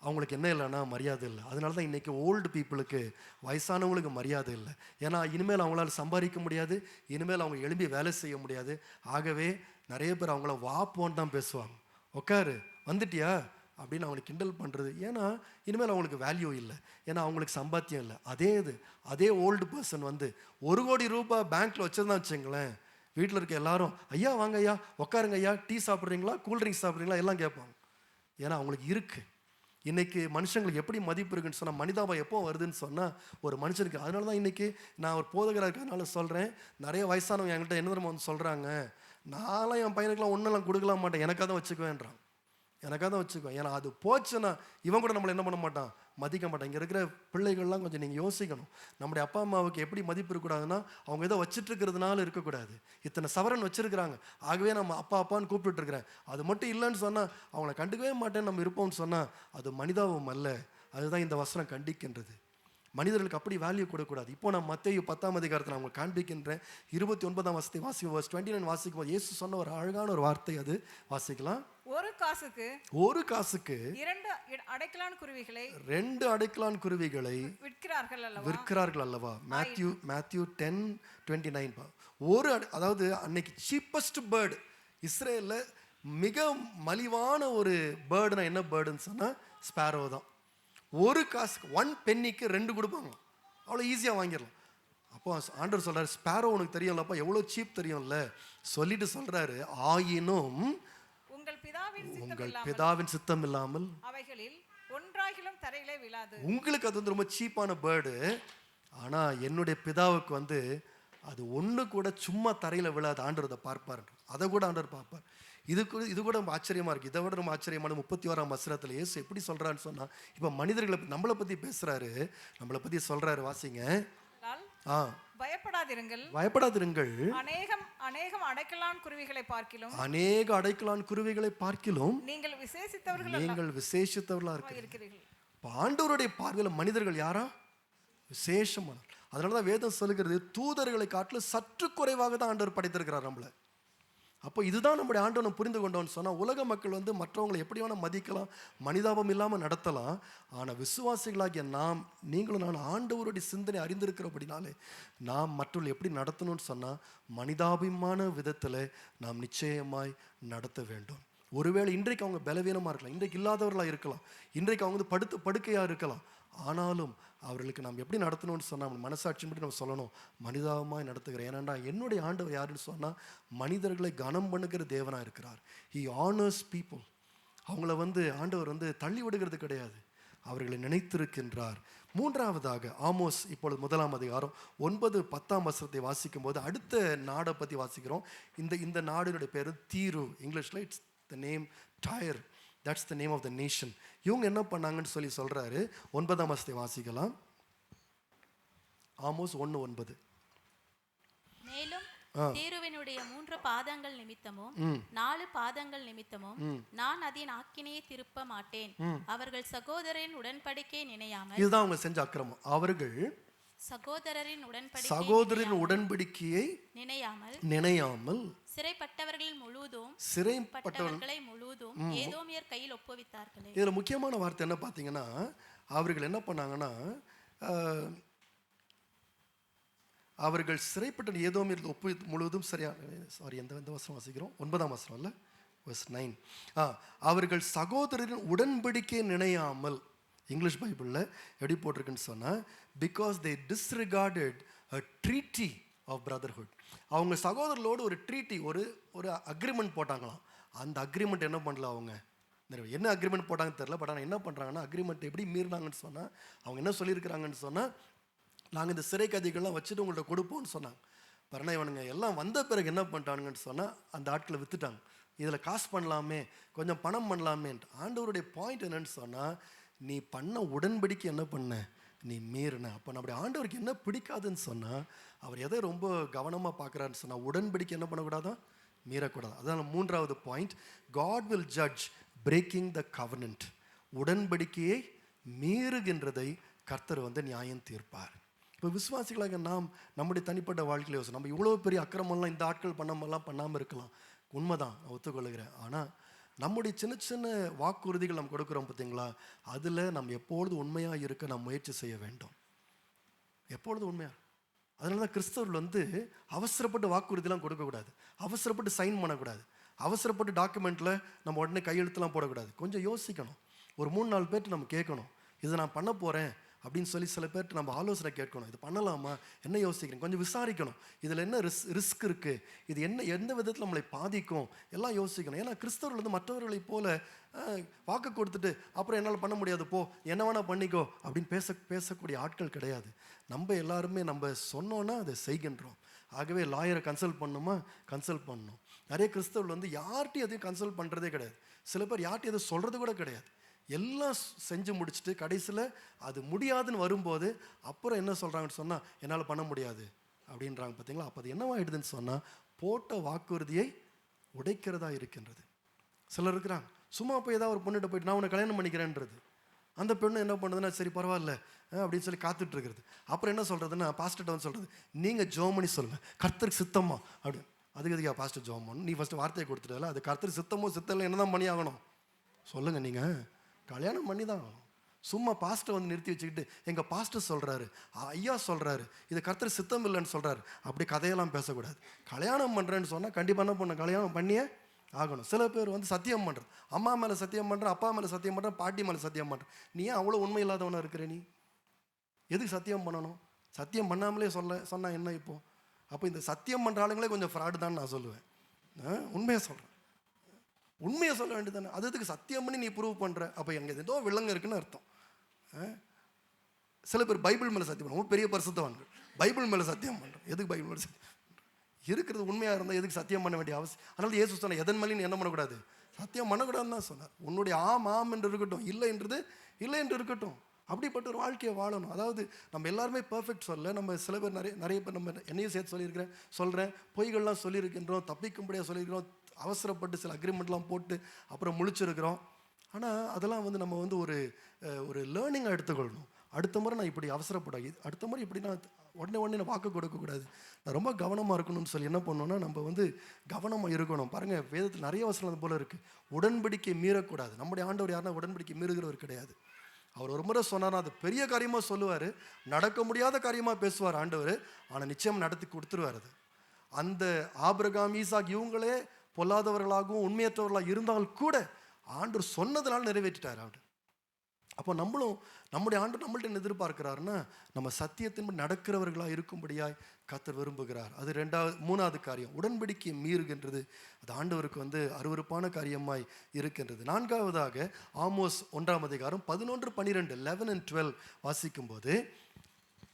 அவங்களுக்கு என்ன இல்லைன்னா மரியாதை இல்லை. அதனால தான் இன்றைக்கி ஓல்டு பீப்புளுக்கு, வயசானவங்களுக்கு மரியாதை இல்லை. ஏன்னா இனிமேல் அவங்களால சம்பாதிக்க முடியாது, இனிமேல் அவங்க எழும்பி வேலை செய்ய முடியாது. ஆகவே நிறைய பேர் அவங்கள வா போன்னு தான் பேசுவாங்க. உட்காரு, வந்துட்டியா அப்படின்னு அவங்களுக்கு கிண்டல் பண்ணுறது. ஏன்னா இனிமேல் அவங்களுக்கு வேல்யூ இல்லை, ஏன்னா அவங்களுக்கு சம்பாத்தியம் இல்லை. அதே ஓல்டு பர்சன் வந்து 1 கோடி ரூபாய் பேங்க்கில் வச்சுருந்தா வச்சுங்களேன், வீட்டில் இருக்க எல்லாரும் ஐயா வாங்க ஐயா, உட்காருங்க ஐயா, டீ சாப்பிட்றீங்களா, கூல்ட்ரிங்க்ஸ் சாப்பிட்றீங்களா எல்லாம் கேட்பாங்க. ஏன்னா அவங்களுக்கு இருக்குது. இன்றைக்கி மனுஷங்களுக்கு எப்படி மதிப்பு இருக்குன்னு சொன்னால், மனிதாபம் எப்போ வருதுன்னு சொன்னால் ஒரு மனுஷனுக்கு. அதனால தான் இன்றைக்கி நான் ஒரு போதகராக இருக்கிறதுனால சொல்கிறேன், நிறைய வயசானவங்க என்கிட்ட என்ன தெரியுமா வந்து சொல்கிறாங்க, நான்லாம் என் பையனுக்கெலாம் ஒன்றெல்லாம் கொடுக்கலாம் மாட்டேன், எனக்காக தான் வச்சுக்குவேன்றான். எனக்காக தான் வச்சுக்கோ. ஏன்னா அது போச்சுன்னா இவன் கூட நம்மளை என்ன பண்ண மாட்டான், மதிக்க மாட்டான். இங்கே இருக்கிற பிள்ளைகள்லாம் கொஞ்சம் நீங்கள் யோசிக்கணும். நம்முடைய அப்பா அம்மாவுக்கு எப்படி மதிப்பு இருக்கக்கூடாதுன்னா, அவங்க ஏதோ வச்சுட்டு இருக்கிறதுனால இருக்கக்கூடாது. இத்தனை சவரன் வச்சுருக்கிறாங்க, ஆகவே நம்ம அப்பா அப்பான்னு கூப்பிட்டு இருக்கிறேன், அது மட்டும் இல்லைன்னு சொன்னால் அவங்கள கண்டுக்கவே மாட்டேன்னு நம்ம இருப்போம்னு சொன்னால் அது மனிதாபம் அல்ல. அதுதான் இந்த வசனம் கண்டிக்கின்றது. மனிதர்களுக்கு அப்படி வேல்யூ கொடுக்கக்கூடாது. இப்போ நான் மத்தேயு 10ஆம் அதிகாரத்தில் நான் உங்களுக்கு காண்பிக்கின்றேன். 29ஆம் வசனத்தை வாசிக்கும், verse 29 வாசிக்கும் போது இயேசு சொன்ன ஒரு அழகான ஒரு வார்த்தை, அது வாசிக்கலாம். ஒரு காசுக்கு ஒரு காசுக்கு 2 அடைக்கலான் குருவிகளை 2 அடைக்கலான் குருவிகளை விற்கிறார்கள் அல்லவா. மேத்யூ 10:29. அதாவது அன்னைக்கு சீப்பஸ்ட் பேர்டு இஸ்ரேலில் மிக மலிவான ஒரு பேர்டுனா என்ன பேர்டுன்னு சொன்னால் ஸ்பேரோ தான். ஒரு காசுக்கு 1 பென்னிக்கு 2 கொடுப்பாங்க, அவ்வளோ ஈஸியாக வாங்கிடலாம். அப்போ ஆண்டவர் சொல்கிறார், ஸ்பேரோ உனக்கு தெரியும்லப்பா, எவ்வளோ சீப் தெரியும்ல சொல்லிட்டு சொல்கிறாரு, ஆயினும் உங்கள் பிதாவின் சித்தம் இல்லாமல் அவைகளில் ஒன்றாகிலும் தரையிலே விழாது. உங்களுக்கு அது வந்து ரொம்ப சீப்பான பேர்டு, ஆனால் என்னுடைய பிதாவுக்கு வந்து அது ஒன்று கூட சும்மா தரையில் விழாது. ஆண்டவர் அதை பார்ப்பார், அதை கூட ஆண்டவர் பார்ப்பார். இது கூட ரொம்ப ஆச்சரியமாக இருக்குது. இதை விட ரொம்ப ஆச்சரியமான 31ஆம் வசனத்தில் இயேசு எப்படி சொல்கிறான்னு சொன்னால், இப்போ மனிதர்களை நம்மளை பற்றி பேசுகிறாரு, நம்மளை பற்றி சொல்கிறாரு, வாசிங்க. பயப்படாதிருங்கள், அநேகம் அடைக்கலான் குருவிகளை பார்க்கிலும் அநேக அடைக்கலான் குருவிகளை பார்க்கிலும் நீங்கள் விசேஷித்தவர்களாக இருக்கிறீர்கள். இப்போ ஆண்டவருடைய பார்வையில் மனிதர்கள் யாரா? விசேஷமான. அதனால தான் வேதம் சொல்லுகிறது, தூதர்களை காட்டிலும் சற்று குறைவாக தான் ஆண்டவர் படைத்திருக்கிறார் நம்மளை. அப்போ இதுதான் நம்முடைய ஆண்டவனை புரிந்து கொண்டோன்னு சொன்னால், உலக மக்கள் வந்து மற்றவங்களை எப்படி வேணால் மதிக்கலாம், மனிதாபம் இல்லாமல் நடத்தலாம். ஆனால் விசுவாசிகளாகிய நாம், நீங்களும் நான் ஆண்டவருடைய சிந்தனை அறிந்திருக்கிறபடினாலே நாம் மற்றவர்கள் எப்படி நடத்தணும்னு சொன்னால், மனிதாபிமான விதத்தில் நாம் நிச்சயமாய் நடத்த வேண்டும். ஒருவேளை இன்றைக்கு அவங்க பலவீனமாக இருக்கலாம், இன்றைக்கு இல்லாதவர்களாக இருக்கலாம், இன்றைக்கு அவங்க வந்து படுக்கையாக இருக்கலாம். ஆனாலும் அவர்களுக்கு நாம் எப்படி நடத்தணும்னு சொன்னால், நம்ம மனசாட்சியின் படி நம்ம சொல்லணும், மனிதாபமாய் நடத்துகிறேன். ஏன்னாண்டா என்னுடைய ஆண்டவர் யாருன்னு சொன்னால், மனிதர்களை கனம் பண்ணுகிற தேவனாக இருக்கிறார். He honours people. அவங்கள வந்து ஆண்டவர் வந்து தள்ளி விடுகிறது கிடையாது, அவர்களை நினைத்திருக்கின்றார். மூன்றாவதாக ஆமோஸ், இப்பொழுது 1ஆம் அதிகாரம் 9-10 வசனத்தை வாசிக்கும் போது அடுத்த நாடை பற்றி வாசிக்கிறோம். இந்த நாடினுடைய பேர் தீரு. இங்கிலீஷில் it's the name Tyre. That's the name of the nation. இவங்க என்ன பண்ணாங்கன்னு சொல்கிறாரு. 9ஆம் வசனத்தை வாசிக்கலாம். ஆமோஸ் 1:9. மேலும் தீருவினுடைய 3 பாதங்கள் நிமித்தமும் 4 பாதங்கள் நிமித்தமும் நான் அதன் ஆக்கினையை திருப்ப மாட்டேன். அவர்கள் சகோதரரின் உடன்படிக்கை நினையாமல், இதுதான் அவங்க செஞ்ச அக்கிரமம், அவர்கள் சகோதரரின் உடன்படிக்கையை நினையாமல் சிறைப்பட்டவர்களை முழுவதும் ஏதோமியர் கையில் ஒப்புவித்தார்களே. இதுல முக்கியமான வார்த்தை என்ன பார்த்தீங்கன்னா, அவர்கள் என்ன பண்ணாங்கன்னா, அவர்கள் சிறைப்பட்ட ஏதோமியர் முழுவதும் எந்த வசனம் வாசிக்கிறோம்? 9ஆம் வசனம் இல்ல, verse 9. அவர்கள் சகோதரரின் உடன்படிக்கை நினையாமல், இங்கிலீஷ் பைபிளில் எப்படி போட்டிருக்குன்னு சொன்னால், because they disregarded a treaty of brotherhood. அவங்க சகோதரர்களோடு ஒரு ட்ரீட்டி, ஒரு அக்ரிமெண்ட் போட்டாங்களாம். அந்த அக்ரிமெண்ட் என்ன பண்ணல அவங்க, என்ன அக்ரிமெண்ட் போட்டாங்கன்னு தெரியல. பட் ஆனால் என்ன பண்ணுறாங்கன்னா, அக்ரிமெண்ட் எப்படி மீறினாங்கன்னு சொன்னால், அவங்க என்ன சொல்லியிருக்கிறாங்கன்னு சொன்னால், நாங்கள் இந்த சிறை கைதிகள்லாம் வச்சுட்டு உங்கள்கிட்ட கொடுப்போம்னு சொன்னாங்க. பரணா இவனுங்க எல்லாம் வந்த பிறகு என்ன பண்ணிட்டானுங்கன்னு சொன்னால், அந்த ஆட்களை விற்றுட்டாங்க. இதில் காசு பண்ணலாமே, கொஞ்சம் பணம் பண்ணலாமேன்ட்டு. ஆண்டவருடைய பாயிண்ட் என்னன்னு சொன்னால், நீ பண்ண உடன்படிக்கை என்ன பண்ண, நீ மீறின. அப்போ நம்முடைய ஆண்டவருக்கு என்ன பிடிக்காதுன்னு சொன்னால், அவர் எதை ரொம்ப கவனமாக பார்க்குறாருன்னு சொன்னால், உடன்படிக்கை என்ன பண்ணக்கூடாதான், மீறக்கூடாது. அதான் 3வது point. God will judge breaking the covenant. உடன்படிக்கையை மீறுகின்றதை கர்த்தர் வந்து நியாயம் தீர்ப்பார். இப்போ விசுவாசிகளாக நாம் நம்முடைய தனிப்பட்ட வாழ்க்கையில் யோசனை, நம்ம இவ்வளோ பெரிய அக்கிரமெல்லாம் இந்த ஆட்கள் பண்ணாமல் இருக்கலாம், உண்மைதான், நான் ஒத்துக்கொள்ளுகிறேன். ஆனால் நம்முடைய சின்ன சின்ன வாக்குறுதிகள் நம்ம கொடுக்குறோம் பார்த்தீங்களா, அதில் நம்ம எப்பொழுது உண்மையாக இருக்க நாம் முயற்சி செய்ய வேண்டும். எப்பொழுது உண்மையாக. அதனால தான் கிறிஸ்தவர்கள் வந்து அவசரப்பட்டு வாக்குறுதிலாம் கொடுக்கக்கூடாது, அவசரப்பட்டு சைன் பண்ணக்கூடாது, அவசரப்பட்டு டாக்குமெண்ட்டில் நம்ம உடனே கையெழுத்துலாம் போடக்கூடாது. கொஞ்சம் யோசிக்கணும். ஒரு 3-4 பேர்ட்டு நம்ம கேட்கணும், இதை நான் பண்ண போகிறேன் அப்படின்னு சொல்லி சில பேர்ட்டு நம்ம ஆலோசனை கேட்கணும். இது பண்ணலாமா, என்ன யோசிக்கிறேன், கொஞ்சம் விசாரிக்கணும். இதில் என்ன ரிஸ்க் இருக்குது, இது எந்த விதத்தில் நம்மளை பாதிக்கும், எல்லாம் யோசிக்கணும். ஏன்னா கிறிஸ்தவர்கள் வந்து மற்றவர்களை போல வாக்கு கொடுத்துட்டு அப்புறம் என்னால் பண்ண முடியாது, போ என்ன வேணால் பண்ணிக்கோ அப்படின்னு பேசக்கூடிய ஆட்கள் கிடையாது. நம்ம எல்லாருமே நம்ம சொன்னோன்னா அதை செய்கின்றோம். ஆகவே லாயரை கன்சல்ட் பண்ணணுமா, கன்சல்ட் பண்ணணும். நிறைய கிறிஸ்தவர்கள் வந்து யார்கிட்டையும் எதையும் கன்சல்ட் பண்ணுறதே கிடையாது. சில பேர் யார்கிட்டையும் எதுவும் சொல்கிறது கூட கிடையாது. எல்லாம் செஞ்சு முடிச்சுட்டு கடைசியில் அது முடியாதுன்னு வரும்போது அப்புறம் என்ன சொல்கிறாங்கன்னு சொன்னால், என்னால் பண்ண முடியாது அப்படின்றாங்க. பார்த்தீங்களா? அப்போ அது என்னவாயிடுதுன்னு சொன்னால், போட்ட வாக்குறுதியை உடைக்கிறதா இருக்கின்றது. சிலர் இருக்கிறாங்க, சும்மா போய் ஏதாவது ஒரு பொண்ணுகிட்ட போயிட்டு நான் உன்னை கல்யாணம் பண்ணிக்கிறேன்றது. அந்த பெண்ணு என்ன பண்ணுதுன்னா, சரி பரவாயில்ல அப்படின்னு சொல்லி காத்துட்டு இருக்கிறது. அப்புறம் என்ன சொல்கிறதுன்னா, பாஸ்டர்கிட்ட வந்து சொல்கிறது, நீங்கள் ஜோமனி சொல்லுங்கள், கர்த்தருக்கு சித்தமா அப்படி. அதுக்கு எதுக்கா பாஸ்டர் ஜோமன்? நீ ஃபஸ்ட்டு வார்த்தையை கொடுத்துட்டல, அது கர்த்தருக்கு சித்தமோ சித்தம் என்ன தான் பண்ணி ஆகணும் சொல்லுங்கள். நீங்கள் கல்யாணம் பண்ணி தான் ஆகணும். சும்மா பாஸ்டர் வந்து நிறுத்தி வச்சுக்கிட்டு எங்கள் பாஸ்டர் சொல்கிறாரு, ஐயா சொல்கிறாரு, இது கர்த்தர் சித்தம் இல்லைன்னு சொல்கிறாரு, அப்படி கதையெல்லாம் பேசக்கூடாது. கல்யாணம் பண்ணுறேன்னு சொன்னால் கண்டிப்பாக என்ன பண்ண, கல்யாணம் பண்ணியே ஆகணும். சில பேர் வந்து சத்தியம் பண்ணுறது, அம்மா மேலே சத்தியம் பண்ணுறேன், அப்பா மேலே சத்தியம் பண்ணுறேன், பாட்டி மேலே சத்தியம் பண்ணுறேன். நீ ஏன் அவ்வளோ உண்மை இல்லாதவனாக இருக்கிற? நீ எதுக்கு சத்தியம் பண்ணணும்? சத்தியம் பண்ணாமலே சொன்னால் என்ன இப்போது? அப்போ இந்த சத்தியம் பண்ணுற ஆளுங்களே கொஞ்சம் ஃப்ராடு தான் நான் சொல்லுவேன். உண்மையாக சொல்கிறேன், உண்மையை சொல்ல வேண்டியது தானே. அதுக்கு சத்தியம் பண்ணி நீ ப்ரூவ் பண்ணுற, அப்போ எங்கே ஏதோ வில்லங்க இருக்குன்னு அர்த்தம். சில பேர் பைபிள் மேலே சத்தியம் பண்ணுவோம், பெரிய பரிசுத்தவான்கள் பைபிள் மேலே சத்தியம் பண்ணுறோம். எதுக்கு பைபிள் மேலே சத்தியம் இருக்கிறது உண்மையாக இருந்தால் எதுக்கு சத்தியம் பண்ண வேண்டிய அவசியம்? அதனால இயேசு சொன்ன எதன் மேலேயும் என்ன பண்ணக்கூடாது, சத்தியம் பண்ணக்கூடாதுன்னு தான் சொன்னார். உன்னுடைய ஆம் என்று இருக்கட்டும், இல்லை என்றது இல்லை என்று இருக்கட்டும். அப்படிப்பட்ட ஒரு வாழ்க்கையை வாழணும். அதாவது நம்ம எல்லாருமே பர்ஃபெக்ட் சொல்ல, நம்ம சில பேர் நிறைய பேர், நம்ம என்னையும் சேர்த்து சொல்கிறேன் பொய்கள்லாம் சொல்லியிருக்கின்றோம், தப்பிக்கும்படியாக சொல்லியிருக்கிறோம், அவசரப்பட்டு சில அக்ரிமெண்ட்லாம் போட்டு அப்புறம் முழிச்சிருக்கிறோம். ஆனால் அதெல்லாம் வந்து நம்ம வந்து ஒரு லேர்னிங்காக எடுத்துக்கொள்ளணும். அடுத்த முறை நான் இப்படி அவசரப்படாது, அடுத்த முறை இப்படி நான் உடனே நான் வாக்கு கொடுக்கக்கூடாது, நான் ரொம்ப கவனமாக இருக்கணும்னு சொல்லி என்ன பண்ணணும்னா, நம்ம வந்து கவனமாக இருக்கணும். பாருங்கள், வேதத்தில் நிறைய வசனம் போல் இருக்குது, உடன்படிக்கை மீறக்கூடாது. நம்முடைய ஆண்டவர் யாருன்னா உடன்படிக்கை மீறுகிறவர் கிடையாது. அவர் ஒரு முறை சொன்னார்னா அது பெரிய காரியமாக சொல்லுவார், நடக்க முடியாத காரியமாக பேசுவார் ஆண்டவர், ஆனால் நிச்சயம் நடத்தி கொடுத்துருவார். அது அந்த ஆபிரகாம், ஈசாக் இவங்களே பொல்லாதவர்களாகவும் உண்மையற்றவர்களாக இருந்தால் கூட ஆண்டவர் சொன்னதுனால நிறைவேற்றிட்டார் ஆண்டு. அப்போ நம்முடைய ஆண்டு நம்மள்ட்ட என்ன எதிர்பார்க்கிறாருன்னா, நம்ம சத்தியத்தின்படி நடக்கிறவர்களாக இருக்கும்படியாய் கர்த்தர் விரும்புகிறார். அது மூணாவது காரியம், உடன்படிக்கையை மீறுகின்றது. அது ஆண்டவருக்கு வந்து அருவருப்பான காரியமாய் இருக்கின்றது. நான்காவதாக ஆமோஸ் 1 11, 12 11 and 12 வாசிக்கும்போது,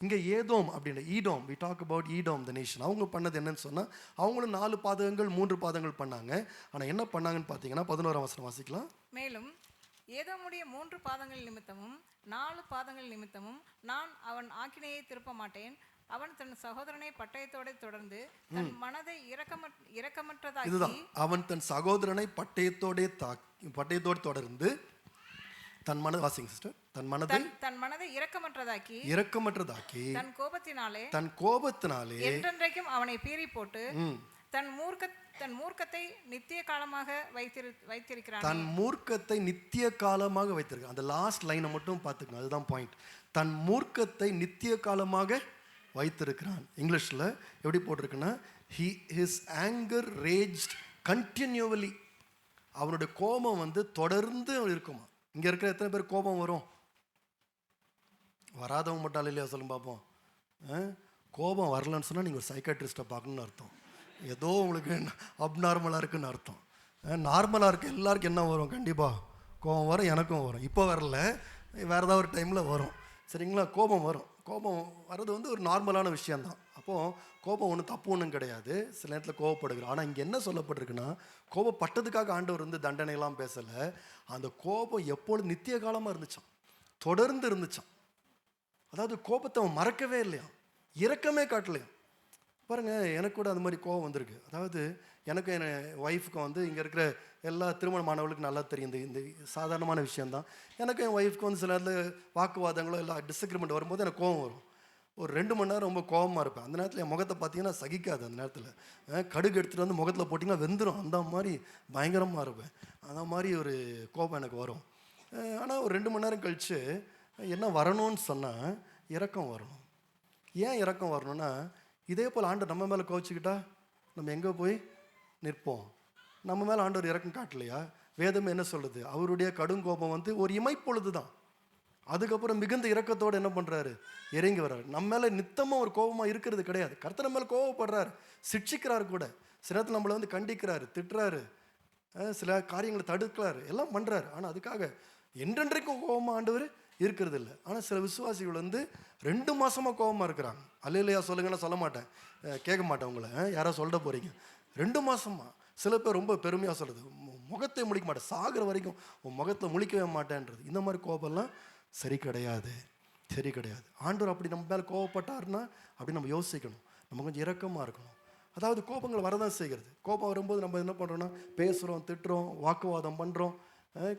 இங்கே ஏதோம் அப்படின்னு Edom, we talk about Edom the nation. அவங்க பண்ணது என்னன்னு சொன்னால், அவங்களும் 4 பாதகங்கள் 3 பாதங்கள் பண்ணாங்க. ஆனால் என்ன பண்ணாங்கன்னு பார்த்தீங்கன்னா 11ஆம் வசனம் வாசிக்கலாம். மேலும் ஏதோமுடைய 3 பாதங்கள் நிமித்தமும் 4 பாதங்கள் நிமித்தமும் நான் அவன் ஆக்கினையை திருப்ப மாட்டேன். அவன் தன் சகோதரனை பட்டயத்தோடு தொடர்ந்து தன் மனதை இரக்கமற்றதாக்கி, இதுதான், அவன் தன் சகோதரனை பட்டயத்தோடு தொடர்ந்து தன் மனதை இரக்கமற்றதாக்கி தன் கோபத்தினாலே என்றென்றைக்கும் அவனை பீறி போட்டு தன் மூர்க்கத்தை நித்திய காலமாக வைத்திருக்கிறான். தன் மூர்க்கத்தை நித்திய காலமாக வைத்திருக்கிறான். அந்த லாஸ்ட் லைனை மட்டும் பார்த்துக்கணும், அதுதான் பாயிண்ட். தன் மூர்க்கத்தை நித்திய காலமாக வைத்திருக்கிறான். இங்கிலீஷில் எப்படி போட்டிருக்குன்னா, his anger raged continually. அவனுடைய கோபம் வந்து தொடர்ந்து இருக்குமா. இங்கே இருக்கிற எத்தனை பேர் கோபம் வரும்? வராதவங்க மட்டும் இல்லையா சொல்லும் பார்ப்போம். கோபம் வரலன்னு சொன்னால் நீங்கள் ஒரு சைக்காட்ரிஸ்ட்டை பார்க்கணுன்னு அர்த்தம். ஏதோ உங்களுக்கு அப்நார்மலாக இருக்குன்னு அர்த்தம். நார்மலாக இருக்க எல்லாருக்கும் என்ன வரும்? கண்டிப்பாக கோபம் வரும், எனக்கும் வரும். இப்போ வரல, வேறு ஏதாவது ஒரு டைமில் வரும். சரிங்களா? கோபம் வரும். கோபம் வர்றது வந்து ஒரு நார்மலான விஷயந்தான். அப்போது கோபம் ஒன்றும் தப்பு ஒன்றும் கிடையாது. சில நேரத்தில் கோபப்படுகிறோம். ஆனால் இங்கே என்ன சொல்லப்பட்டிருக்குன்னா, கோபப்பட்டதுக்காக ஆண்டவர் வந்து தண்டனையெல்லாம் பேசலை. அந்த கோபம் எப்பொழுது நித்திய காலமாக இருந்துச்சான், தொடர்ந்து இருந்துச்சான். அதாவது கோபத்தை அவன் மறக்கவே இல்லையா, இரக்கமே காட்டலையா. பாருங்கள், எனக்கு கூட அந்த மாதிரி கோபம் வந்திருக்கு. அதாவது எனக்கு என் ஒய்ஃபுக்கும் வந்து இங்கே இருக்கிற எல்லா திருமணமானவர்களுக்கும் நல்லா தெரியும், இந்த சாதாரணமான விஷயந்தான். எனக்கு என் ஒய்ஃப்க்கு வந்து சில நேரத்தில் வாக்குவாதங்களோ இல்லை டிஸ்அக்ரிமெண்ட் வரும்போது எனக்கு கோபம் வரும். ஒரு 2 மணி நேரம் ரொம்ப கோபமாக இருப்பேன். அந்த நேரத்தில் என் முகத்தை பார்த்தீங்கன்னா சகிக்காது. அந்த நேரத்தில் கடுகு எடுத்துகிட்டு வந்து முகத்தில் போட்டிங்கன்னா வெந்துடும். அந்த மாதிரி பயங்கரமாக இருப்பேன். அந்த மாதிரி ஒரு கோபம் எனக்கு வரும். ஆனால் ஒரு 2 மணி நேரம் கழித்து என்ன வரணும்னு சொன்னால், இரக்கம் வரணும். ஏன் இரக்கம் வரணும்னா, இதே போல் ஆண்டவர் நம்ம மேலே கோச்சிக்கிட்டா நம்ம எங்கே போய் நிற்போம்? நம்ம மேலே ஆண்டவர் இரக்கம் காட்டலையா? வேதம் என்ன சொல்லுது? அவருடைய கடும் கோபம் வந்து ஒரு இமைப்பொழுது தான். அதுக்கப்புறம் மிகுந்த இரக்கத்தோடு என்ன பண்ணுறாரு? இறங்கி வர்றாரு. நம்ம மேலே நித்தமாக ஒரு கோபமாக இருக்கிறது கிடையாது. கர்த்தர் நம்ம மேலே கோபப்படுறாரு, சிக்ஷிக்கிறாரு கூட. சில நேரத்தில் நம்மளை வந்து கண்டிக்கிறாரு, திட்டுறாரு, சில காரியங்களை தடுக்கிறாரு, எல்லாம் பண்ணுறாரு. ஆனால் அதுக்காக என்றென்றைக்கும் கோபமாக ஆண்டவர் இருக்கிறது இல்லை. ஆனால் சில விசுவாசிகள் வந்து 2 மாசமாக கோபமாக இருக்கிறாங்க. அல்லேலூயா சொல்லுங்கன்னா சொல்ல மாட்டேன், கேட்க மாட்டேன் உங்களை, யாரோ சொல்ல போகிறீங்க. 2 மாசமா. சில பேர் ரொம்ப பெருமையாக சொல்கிறது, முகத்தை முழிக்க மாட்டேன், சாகிற வரைக்கும் உன் முகத்தை முழிக்கவே மாட்டேன்றது. இந்த மாதிரி கோபம்லாம் சரி கிடையாது, சரி கிடையாது. ஆண்டவர் அப்படி நம்ம மேலே கோபப்பட்டாருன்னா அப்படி நம்ம யோசிக்கணும், நம்ம கொஞ்சம் இரக்கமாக இருக்கணும். அதாவது கோபங்கள் வரதான் செய்கிறது. கோபம் வரும்போது நம்ம என்ன பண்ணுறோன்னா பேசுகிறோம், திட்டுறோம், வாக்குவாதம் பண்ணுறோம்,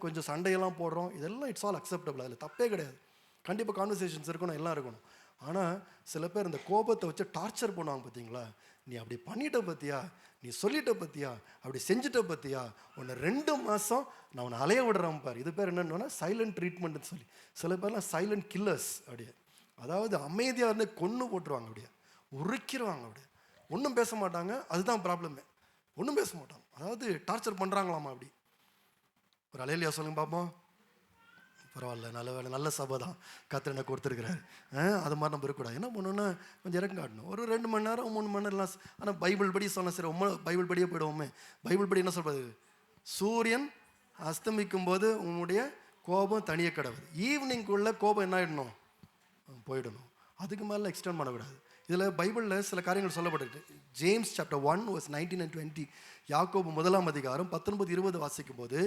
கொஞ்சம் சண்டையெல்லாம் போடுறோம். இதெல்லாம் இட்ஸ் ஆல் அக்செப்டபிள், அதில் தப்பே கிடையாது. கண்டிப்பாக கான்வர்சேஷன்ஸ் இருக்கணும், எல்லாம் இருக்கணும். ஆனால் சில பேர் இந்த கோபத்தை வச்சு டார்ச்சர் பண்ணுவாங்க. பார்த்தீங்களா, நீ அப்படி பண்ணிட்ட பற்றியா, நீ சொல்லிட்ட பற்றியா, அப்படி செஞ்சுட்ட பற்றியா, உன்னை 2 மாதம் நான் உன்னை அலைய விடுறேன் பார். இது பேர் என்னென்னா சைலண்ட் ட்ரீட்மெண்ட்னு சொல்லி. சில பேர்லாம் சைலண்ட் கில்லர்ஸ். அப்படியே அதாவது அமைதியாக இருந்து கொன்று போட்டுருவாங்க, அப்படியே உருக்கிடுவாங்க, அப்படியே ஒன்றும் பேச மாட்டாங்க. அதுதான் ப்ராப்ளமே, ஒன்றும் பேச மாட்டாங்க. அதாவது டார்ச்சர் பண்ணுறாங்களாமா. அப்படி ஒரு அலையிலையா சொல்லுங்க பார்ப்போம். பரவாயில்ல, நல்ல வேலை, நல்ல சபை தான் கர்த்தர் எனக்கு கொடுத்துருக்குறாரு. அது மாதிரி நம்ம இருக்கக்கூடாது. என்ன பண்ணணுன்னா கொஞ்சம் இறக்கம் காட்டணும். ஒரு 2 மணி நேரம் 3 மணி நேரம்லாம். ஆனால் பைபிள் படி சொன்னால் சரி, பைபிள் படியே போயிடுவோமே. பைபிள் படி என்ன சொல்கிறது, சூரியன் அஸ்தமிக்கும் போது உன்னுடைய கோபம் தனியே கிடவுது. ஈவினிங்குள்ளே கோபம் என்ன ஆகிடணும், போயிடணும். அதுக்கு மேலே எக்ஸ்டெண்ட் பண்ணக்கூடாது. இதில் பைபிளில் சில காரியங்கள் சொல்லப்பட்டிருக்கு. ஜேம்ஸ் சாப்டர் 1 verse 19 and 20, யாக்கோபு 1ஆம் அதிகாரம் 19-20 வாசிக்கும் போது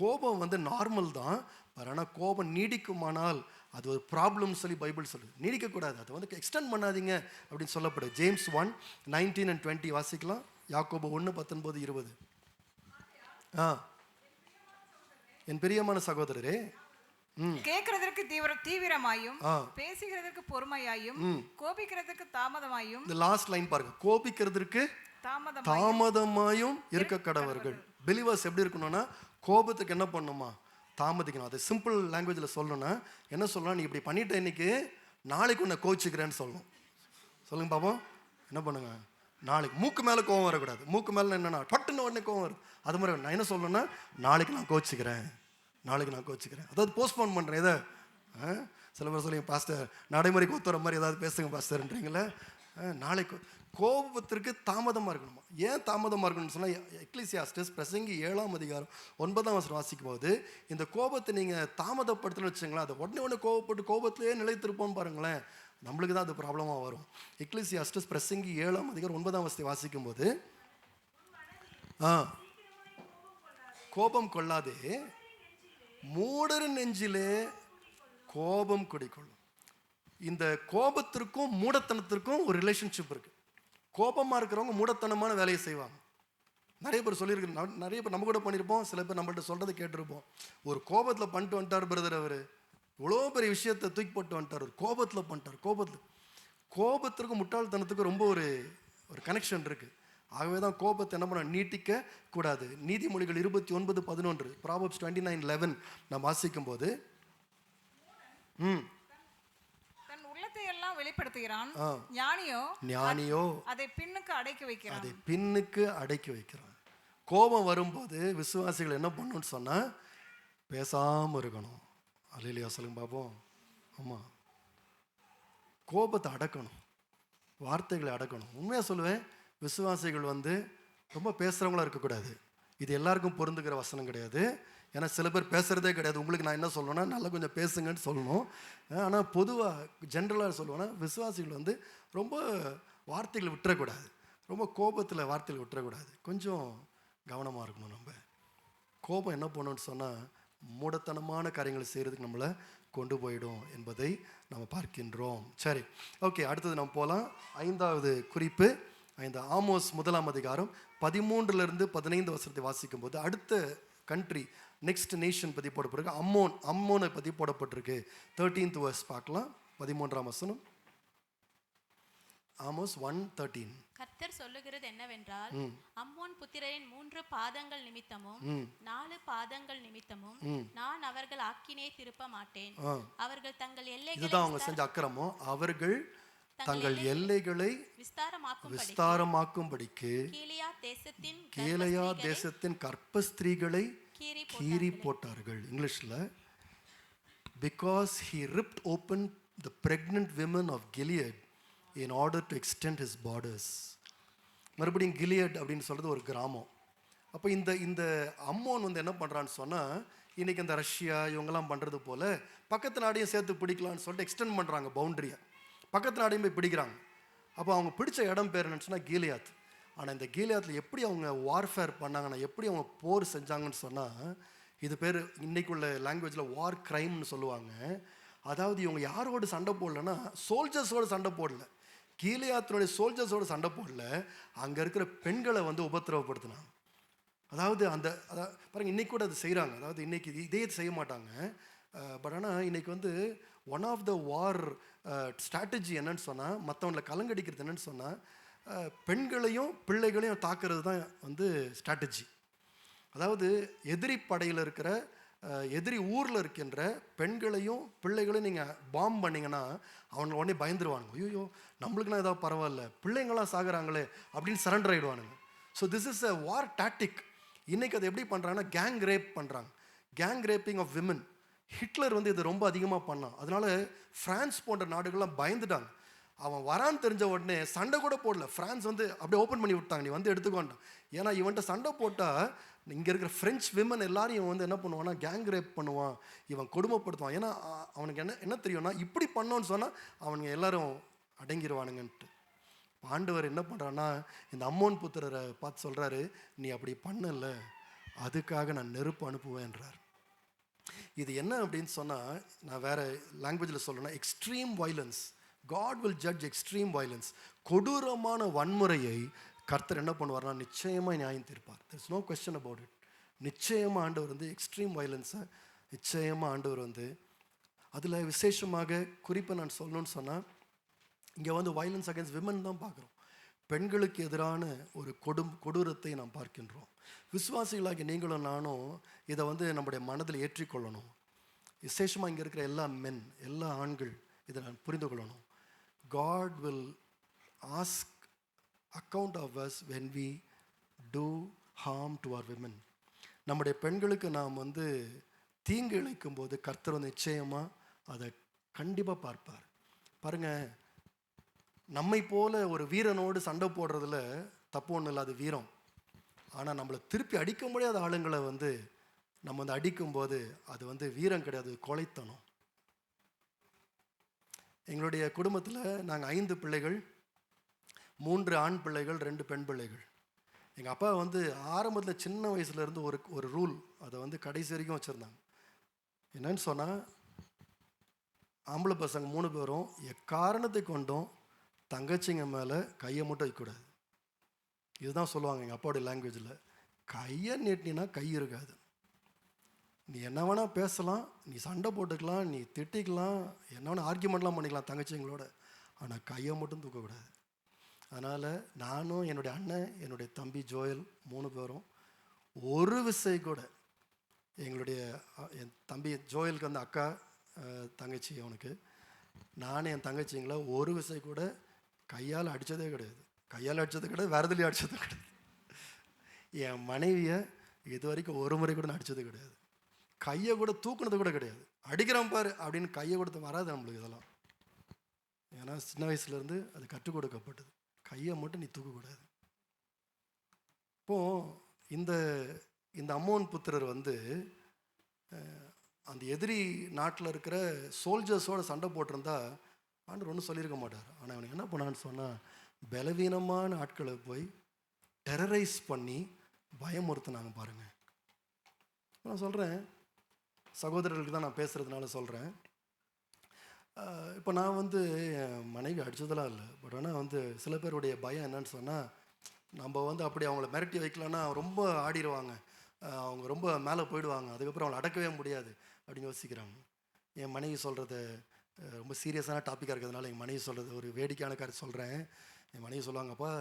கோபம் வந்து நார்மல் தான், ஆனால் கோபம் நீடிக்குமானால் அது ஒரு ப்ராப்ளம் சொல்லி பைபிள் சொல்லுது. நீடிக்கக்கூடாது, அதை வந்து எக்ஸ்டெண்ட் பண்ணாதீங்க அப்படின்னு சொல்லப்படுது. ஜேம்ஸ் 1:19 and 20 வாசிக்கலாம். யாக்கோபு 1:19-20. என் பிரியமான சகோதரரே, கேட்கிறதற்கு தீவிரமாயும் பேசுகிறதற்கு பொறுமையாயும் கோபிக்கிறதற்கு தாமதமாயும். இந்த லாஸ்ட் லைன் பாருங்க, கோபிக்கிறதற்கு தாமதமாயும் இருக்க கடவர்கள். பிலீவர்ஸ் எப்படி இருக்கணும்னா கோபத்துக்கு என்ன பண்ணணுமா, தாமதிக்கணும். அது சிம்பிள் லாங்குவேஜில் சொல்லணும்னா என்ன சொல்லணும், நீ இப்படி பண்ணிட்ட இன்னைக்கு, நாளைக்கு உன்னை கோச்சிக்கிறேன்னு சொல்லணும். சொல்லுங்க பாப்போம், என்ன பண்ணுங்க, நாளைக்கு மூக்கு மேலே கோவம் வரக்கூடாது. மூக்கு மேலே என்னன்னா பட்டுன்னு உடனே கோவம் வருது. அது மாதிரி நான் என்ன சொல்லணும்னா, நாளைக்கு நான் கோச்சிக்கிறேன், நாளைக்கு நான் கோச்சிக்கிறேன். அதாவது போஸ்ட்போன் பண்ணுறேன். இதை சில பேர் சொல்லுங்க, பாஸ்டர் நடைமுறைக்கு ஒத்துற மாதிரி ஏதாவது பேசுங்க பாஸ்டர்ன்றீங்களே. நாளைக்கு கோபத்திற்கு தாமதமாக இருக்கணுமா. ஏன் தாமதமாக இருக்கணும்னு சொன்னால், எக்லீசியாஸ்டஸ் பிரசங்கி 7ஆம் அதிகாரம் 9ஆம் வசனம் வாசிக்கும் போது, இந்த கோபத்தை நீங்கள் தாமதப்படுத்தணும்னு வச்சுங்களேன், அதை உடனே கோபப்பட்டு கோபத்திலேயே நிலைத்திருப்போம்னு பாருங்களேன், நம்மளுக்கு தான் அது ப்ராப்ளமாக வரும். எக்லீசியாஸ்டஸ் பிரசங்கி 7ஆம் அதிகாரம் 9ஆம் வசனத்தை வாசிக்கும் போது, கோபம் கொள்ளாதே, மூடர் நெஞ்சிலே கோபம் குடிக்கொள்ளும். இந்த கோபத்திற்கும் மூடத்தனத்திற்கும் ஒரு ரிலேஷன்ஷிப் இருக்கு. கோபமாக இருக்கிறவங்க மூடத்தனமான வேலையை செய்வாங்க. நிறைய பேர் சொல்லியிருக்கு, நிறைய பேர் நம்ம கூட பண்ணியிருப்போம், சில பேர் நம்மள்ட்ட சொல்கிறத கேட்டிருப்போம். ஒரு கோபத்தில் பண்ணிட்டு வந்துட்டார் பிரதர், அவர் இவ்வளோ பெரிய விஷயத்தை தூக்கி போட்டு வந்துட்டார், ஒரு கோபத்தில் பண்ணிட்டார். கோபத்திற்கும் முட்டாள்தனத்துக்கும் ரொம்ப ஒரு கனெக்ஷன் இருக்குது. ஆகவே தான் கோபத்தை என்ன பண்ண நீட்டிக்க கூடாது. நீதிமொழிகள் 29:11, Proverbs 29:11 நாம் வாசிக்கும் போது, தன் உள்ளத்தை எல்லாம் வெளிப்படுத்துகிறான், ஞானியோ அதை பின்னுக்கு அடக்கி வைக்கிறான். கோபம் வரும்போது விசுவாசிகள் என்ன பண்ணணும்னு சொன்னா, பேசாம இருக்கணும். அல்லேலூயா சொல்லுங்க பாப்போம். ஆமாம், கோபத்தை அடக்கணும், வார்த்தைகளை அடக்கணும். உண்மையாக சொல்லுவேன், விசுவாசிகள் வந்து ரொம்ப பேசுகிறவங்களா இருக்கக்கூடாது. இது எல்லாருக்கும் பொருந்துகிற வசனம் கிடையாது. ஏன்னா சில பேர் பேசுகிறதே கிடையாது. உங்களுக்கு நான் என்ன சொல்லணும்னா, நல்லா கொஞ்சம் பேசுங்கன்னு சொல்லணும். ஆனால் பொதுவாக ஜென்ரலாக சொல்லுவேன்னா, விசுவாசிகள் வந்து ரொம்ப வார்த்தைகளை விட்டுறக்கூடாது, ரொம்ப கோபத்தில் வார்த்தைகளை விட்டுறக்கூடாது. கொஞ்சம் கவனமாக இருக்கணும். நம்ம கோபம் என்ன பண்ணணும்னு சொன்னால், மூடத்தனமான காரியங்களை செய்கிறதுக்கு நம்மளை கொண்டு போயிடும் என்பதை நம்ம பார்க்கின்றோம். சரி, ஓகே, அடுத்தது நம்ம போகலாம். 5வது குறிப்பு, ஆமோஸ் 1ஆம் அதிகாரம் 13-15 வசனத்தை வாசிக்கும் போது, அடுத்த கண்ட்ரி, நெக்ஸ்ட் நேஷன் பற்றி போடப்பட்டிருக்கு. அம்மோனை பற்றி போடப்பட்டிருக்கு. 13th verse பார்க்கலாம். 13ஆம் வசனம், ஆமோஸ் 1:13. கர்த்தர் சொல்லுகிறது என்னவென்றால், அம்மோன் புத்திரரின் 3 பாதங்கள் நிமித்தமும் 4 பாதங்கள் நிமித்தமும் நான் அவர்கள் ஆக்கினையை திருப்ப மாட்டேன். அவர்கள் தங்கள் எல்லைகளை, இதுதான் அவங்க செஞ்ச அக்கிரமம், அவர்கள் தங்கள் எல்லைகளை விஸ்தாரமாக்கும்படிக்கு கீலேயா தேசத்தின் கர்ப்பஸ்திரீகளை கீறி போட்டார்கள். இங்கிலீஷ்ல, because he ripped open the pregnant women of Gilead in order to extend his borders. மறுபடியும் கிலியட் அப்படின்னு சொல்றது ஒரு கிராமம். அப்போ இந்த அம்மோன் வந்து என்ன பண்றான்னு சொன்னா, இன்றைக்கி இந்த ரஷ்யா இவங்கெல்லாம் பண்ணுறது போல் பக்கத்து நாடையும் சேர்த்து பிடிக்கலான்னு சொல்லிட்டு எக்ஸ்டெண்ட் பண்ணுறாங்க பவுண்ட்ரியை. பக்கத்து நாடையும் போய் பிடிக்கிறாங்க. அப்போ அவங்க பிடிச்ச இடம் பேர் என்னன்னு சொன்னால் கீலியாத். ஆனால் இந்த கீலியாத்தில் எப்படி அவங்க வார்ஃபேர் பண்ணாங்கன்னா, எப்படி அவங்க போர் செஞ்சாங்கன்னு சொன்னால், இது பேர் இன்றைக்குள்ள லாங்குவேஜில் வார் க்ரைம்னு சொல்லுவாங்க. அதாவது இவங்க யாரோடு சண்டை போடலன்னா சோல்ஜர்ஸோடு சண்டை போடல, கீலியாத்தினுடைய சோல்ஜர்ஸோடு சண்டை போடல, அங்கே இருக்கிற பெண்களை வந்து உபத்திரவப்படுத்தினாங்க. அதாவது பாருங்கள், இன்றைக்கி கூட அது செய்கிறாங்க. அதாவது இன்றைக்கி இதே செய்ய மாட்டாங்க. பட் ஆனால் இன்றைக்கி வந்து one of the war strategy என்னன்னு சொன்னால், மற்றவங்களை கலங்கடிக்கிறது என்னன்னு சொன்னால், பெண்களையும் பிள்ளைகளையும் தாக்குறது தான் வந்து ஸ்ட்ராட்டஜி. அதாவது எதிரி படையில் இருக்கிற எதிரி ஊரில் இருக்கின்ற பெண்களையும் பிள்ளைகளையும் நீங்கள் பாம் பண்ணிங்கன்னா அவங்க உடனே பயந்துருவானுங்க. ஐயோ நம்மளுக்குலாம் ஏதாவது பரவாயில்ல, பிள்ளைங்களாம் சாகுறாங்களே அப்படின்னு சரண்டர் ஆகிடுவானுங்க. So this is a war tactic. இன்றைக்கி அதை எப்படி பண்ணுறாங்கன்னா கேங் ரேப் பண்ணுறாங்க, gang raping of women. Hitler வந்து இது ரொம்ப அதிகமாக பண்ணான். அதனால ஃப்ரான்ஸ் போன்ற நாடுகள்லாம் பயந்துட்டாங்க. அவன் வரான்னு தெரிஞ்ச உடனே சண்டை கூட போடல. ஃப்ரான்ஸ் வந்து அப்படியே ஓப்பன் பண்ணி விட்டாங்க, நீ வந்து எடுத்துக்கோண்டான். ஏன்னா இவன்ட்ட சண்டை போட்டால் இங்கே இருக்கிற ஃப்ரெஞ்ச் விமன் எல்லாரும் இவன் வந்து என்ன பண்ணுவான்னா கேங் ரேப் பண்ணுவான், இவன் கொடுமைப்படுத்துவான். ஏன்னா அவனுக்கு என்ன தெரியும்னா இப்படி பண்ணோன்னு சொன்னால் அவனுங்க எல்லாரும் அடங்கிடுவானுங்கன்ட்டு. ஆண்டவர் என்ன பண்ணுறான்னா இந்த அம்மோன் புத்திரரை பார்த்து சொல்கிறாரு, நீ அப்படி பண்ணல, அதுக்காக நான் நெருப்பு அனுப்புவேன்றார். இது என்ன அப்படின்னு சொன்னால், நான் வேறு லாங்குவேஜில் சொல்லணும்னா extreme violence. God will judge extreme violence. கொடூரமான வன்முறையை கர்த்தர் என்ன பண்ணுவார்னா நிச்சயமாக நியாயம் தீர்ப்பார். there's no question about it. நிச்சயமாக ஆண்டவர் வந்து எக்ஸ்ட்ரீம் வயலன்ஸை நிச்சயமாக ஆண்டவர் வந்து, அதில் விசேஷமாக குறிப்பை நான் சொல்லணும்னு சொன்னால், இங்கே வந்து வயலன்ஸ் அகேன்ஸ்ட் விமன் தான் பார்க்குறோம். பெண்களுக்கு எதிரான ஒரு கொடூரத்தை நாம் பார்க்கின்றோம். விசுவாசிகளாகி நீங்களும் நானும் இதை வந்து நம்முடைய மனதில் ஏற்றிக்கொள்ளணும். விசேஷமாக இங்கே இருக்கிற எல்லா மென், எல்லா ஆண்கள் இதை நான் புரிந்து கொள்ளணும். God will ask account of us when we do harm to our women. நம்முடைய பெண்களுக்கு நாம் வந்து தீங்கு இழைக்கும் போது கர்த்தர் வந்து நிச்சயமாக அதை கண்டிப்பாக பார்ப்பார். பாருங்கள், நம்மை போல ஒரு வீரனோடு சண்டை போடுறதுல தப்பு ஒன்றும் இல்லை, அது வீரம். ஆனால் நம்மளை திருப்பி அடிக்க முடியாத ஆளுங்களை வந்து நம்ம வந்து அடிக்கும்போது அது வந்து வீரம் கிடையாது, கொலைத்தனம். எங்களுடைய குடும்பத்தில் நாங்கள் 5 பிள்ளைகள், 3 ஆண் பிள்ளைகள், 2 பெண் பிள்ளைகள். எங்கள் அப்பா வந்து ஆரம்பத்தில் சின்ன வயசுலேருந்து ஒரு ரூல், அதை வந்து கடைசி வரைக்கும் வச்சுருந்தாங்க. என்னன்னு சொன்னால், ஆம்பளை பசங்க 3 பேரும் எக்காரணத்தை கொண்டும் தங்கச்சிங்க மேலே கையை மட்டும் வைக்கக்கூடாது. இதுதான் சொல்லுவாங்க எங்கள் அப்பாவுடைய லாங்குவேஜில். கையை நீட்டினா கை இருக்காது. நீ என்ன வேணால் பேசலாம், நீ சண்டை போட்டுக்கலாம், நீ திட்டிக்கலாம், என்ன வேணால் ஆர்கியூமெண்ட்லாம் பண்ணிக்கலாம் தங்கச்சிங்களோட, ஆனால் கையை மட்டும் தூக்கக்கூடாது. அதனால் நானும் என்னுடைய அண்ணன், என்னுடைய தம்பி ஜோயல் 3 பேரும் ஒரு விசை கூட என் தம்பி ஜோயலுக்கு வந்து அக்கா தங்கச்சி, அவனுக்கு நானும் என் தங்கச்சிங்களை ஒரு விசை கூட கையால் அடித்ததே கிடையாது. கையால் அடித்தது கிடையாது, வேறு எதுலையும் அடித்தது கிடையாது. என் மனைவியை இது வரைக்கும் ஒரு முறை கூட நான் அடித்தது கிடையாது. கையை கூட தூக்குனது கூட கிடையாது. அடிக்கிறான் பாரு அப்படின்னு கையை கொடுத்து வராது நம்மளுக்கு இதெல்லாம். ஏன்னா சின்ன வயசுலேருந்து அது கற்றுக் கொடுக்கப்பட்டது, கையை மட்டும் நீ தூக்கக்கூடாது. இப்போது இந்த அம்மோன் புத்திரர் வந்து அந்த எதிரி நாட்டில் இருக்கிற சோல்ஜர்ஸோடு சண்டை போட்டிருந்தா ஆண்டவர் ஒன்றும் சொல்லியிருக்க மாட்டார். ஆனால் அவனுக்கு என்ன பண்ணான்னு சொன்னால், பலவீனமான ஆட்களை போய் டெரரைஸ் பண்ணி பயமுறுத்தினாங்க. பாருங்கள், நான் சொல்கிறேன், சகோதரர்களுக்கு தான் நான் பேசுகிறதுனால சொல்கிறேன். இப்போ நான் வந்து என் மனைவி அடித்ததெல்லாம் இல்லை. பட் ஆனால் வந்து சில பேருடைய பயம் என்னன்னு சொன்னால், நம்ம வந்து அப்படி அவங்கள மிரட்டி வைக்கலன்னா ரொம்ப ஆடிடுவாங்க, அவங்க ரொம்ப மேலே போயிடுவாங்க, அதுக்கப்புறம் அவங்கள அடக்கவே முடியாது அப்படின்னு யோசிக்கிறாங்க. என் மனைவி சொல்கிறது ரொம்ப சீரியஸான டாப்பிக்காக இருக்கிறதுனால என் மனைவி சொல்கிறது ஒரு வேடிக்கையான கருத்து சொல்கிறேன். என் மனைவி சொல்லுவாங்கப்பா,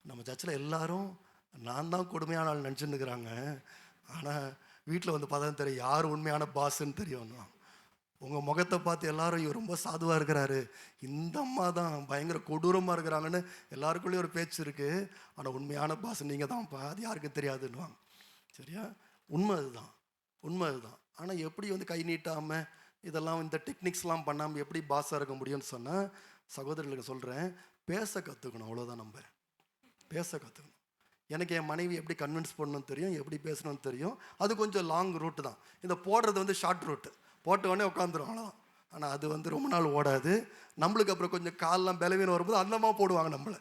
நம்ம சர்ச்சில் எல்லாரும் நான் தான் கொடுமையான ஆள் நினச்சின்னு இருக்கிறாங்க, ஆனால் வீட்டில் வந்து பார்த்தா தெரியும் யார் உண்மையான பாஸ்ன்னு தெரியும். உங்கள் முகத்தை பார்த்து எல்லாரும் இவர் ரொம்ப சாதுவாக இருக்கிறாரு, இந்த அம்மா தான் பயங்கர கொடூரமாக இருக்கிறாங்கன்னு எல்லாருக்குள்ளேயும் ஒரு பேச்சு இருக்குது, ஆனால் உண்மையான பாஸ் நீங்கள் தான்ப்பா, அது யாருக்கும் தெரியாதுன்னுவாங்க. சரியா? உண்மை அதுதான், உண்மை அதுதான். ஆனால் எப்படி வந்து கை நீட்டாமல் இதெல்லாம் இந்த டெக்னிக்ஸ்லாம் பண்ணாமல் எப்படி பாஸாக இருக்க முடியும்னு சொன்னால், சகோதரர்களுக்கு சொல்கிறேன், பேச கற்றுக்கணும், அவ்வளோதான். நம்ம பேச கற்றுக்கணும். எனக்கு என் மனைவி எப்படி கன்வின்ஸ் பண்ணணும்னு தெரியும், எப்படி பேசணும்னு தெரியும். அது கொஞ்சம் லாங் ரூட்டு தான். இந்த போடுறது வந்து ஷார்ட் ரூட்டு, போட்ட உடனே உட்காந்துரும் அவ்வளோதான். ஆனால் அது வந்து ரொம்ப நாள் ஓடாது. நம்மளுக்கு அப்புறம் கொஞ்சம் காலெலாம் பலவீனம் வரும்போது அந்தமாக போடுவாங்க நம்மளை.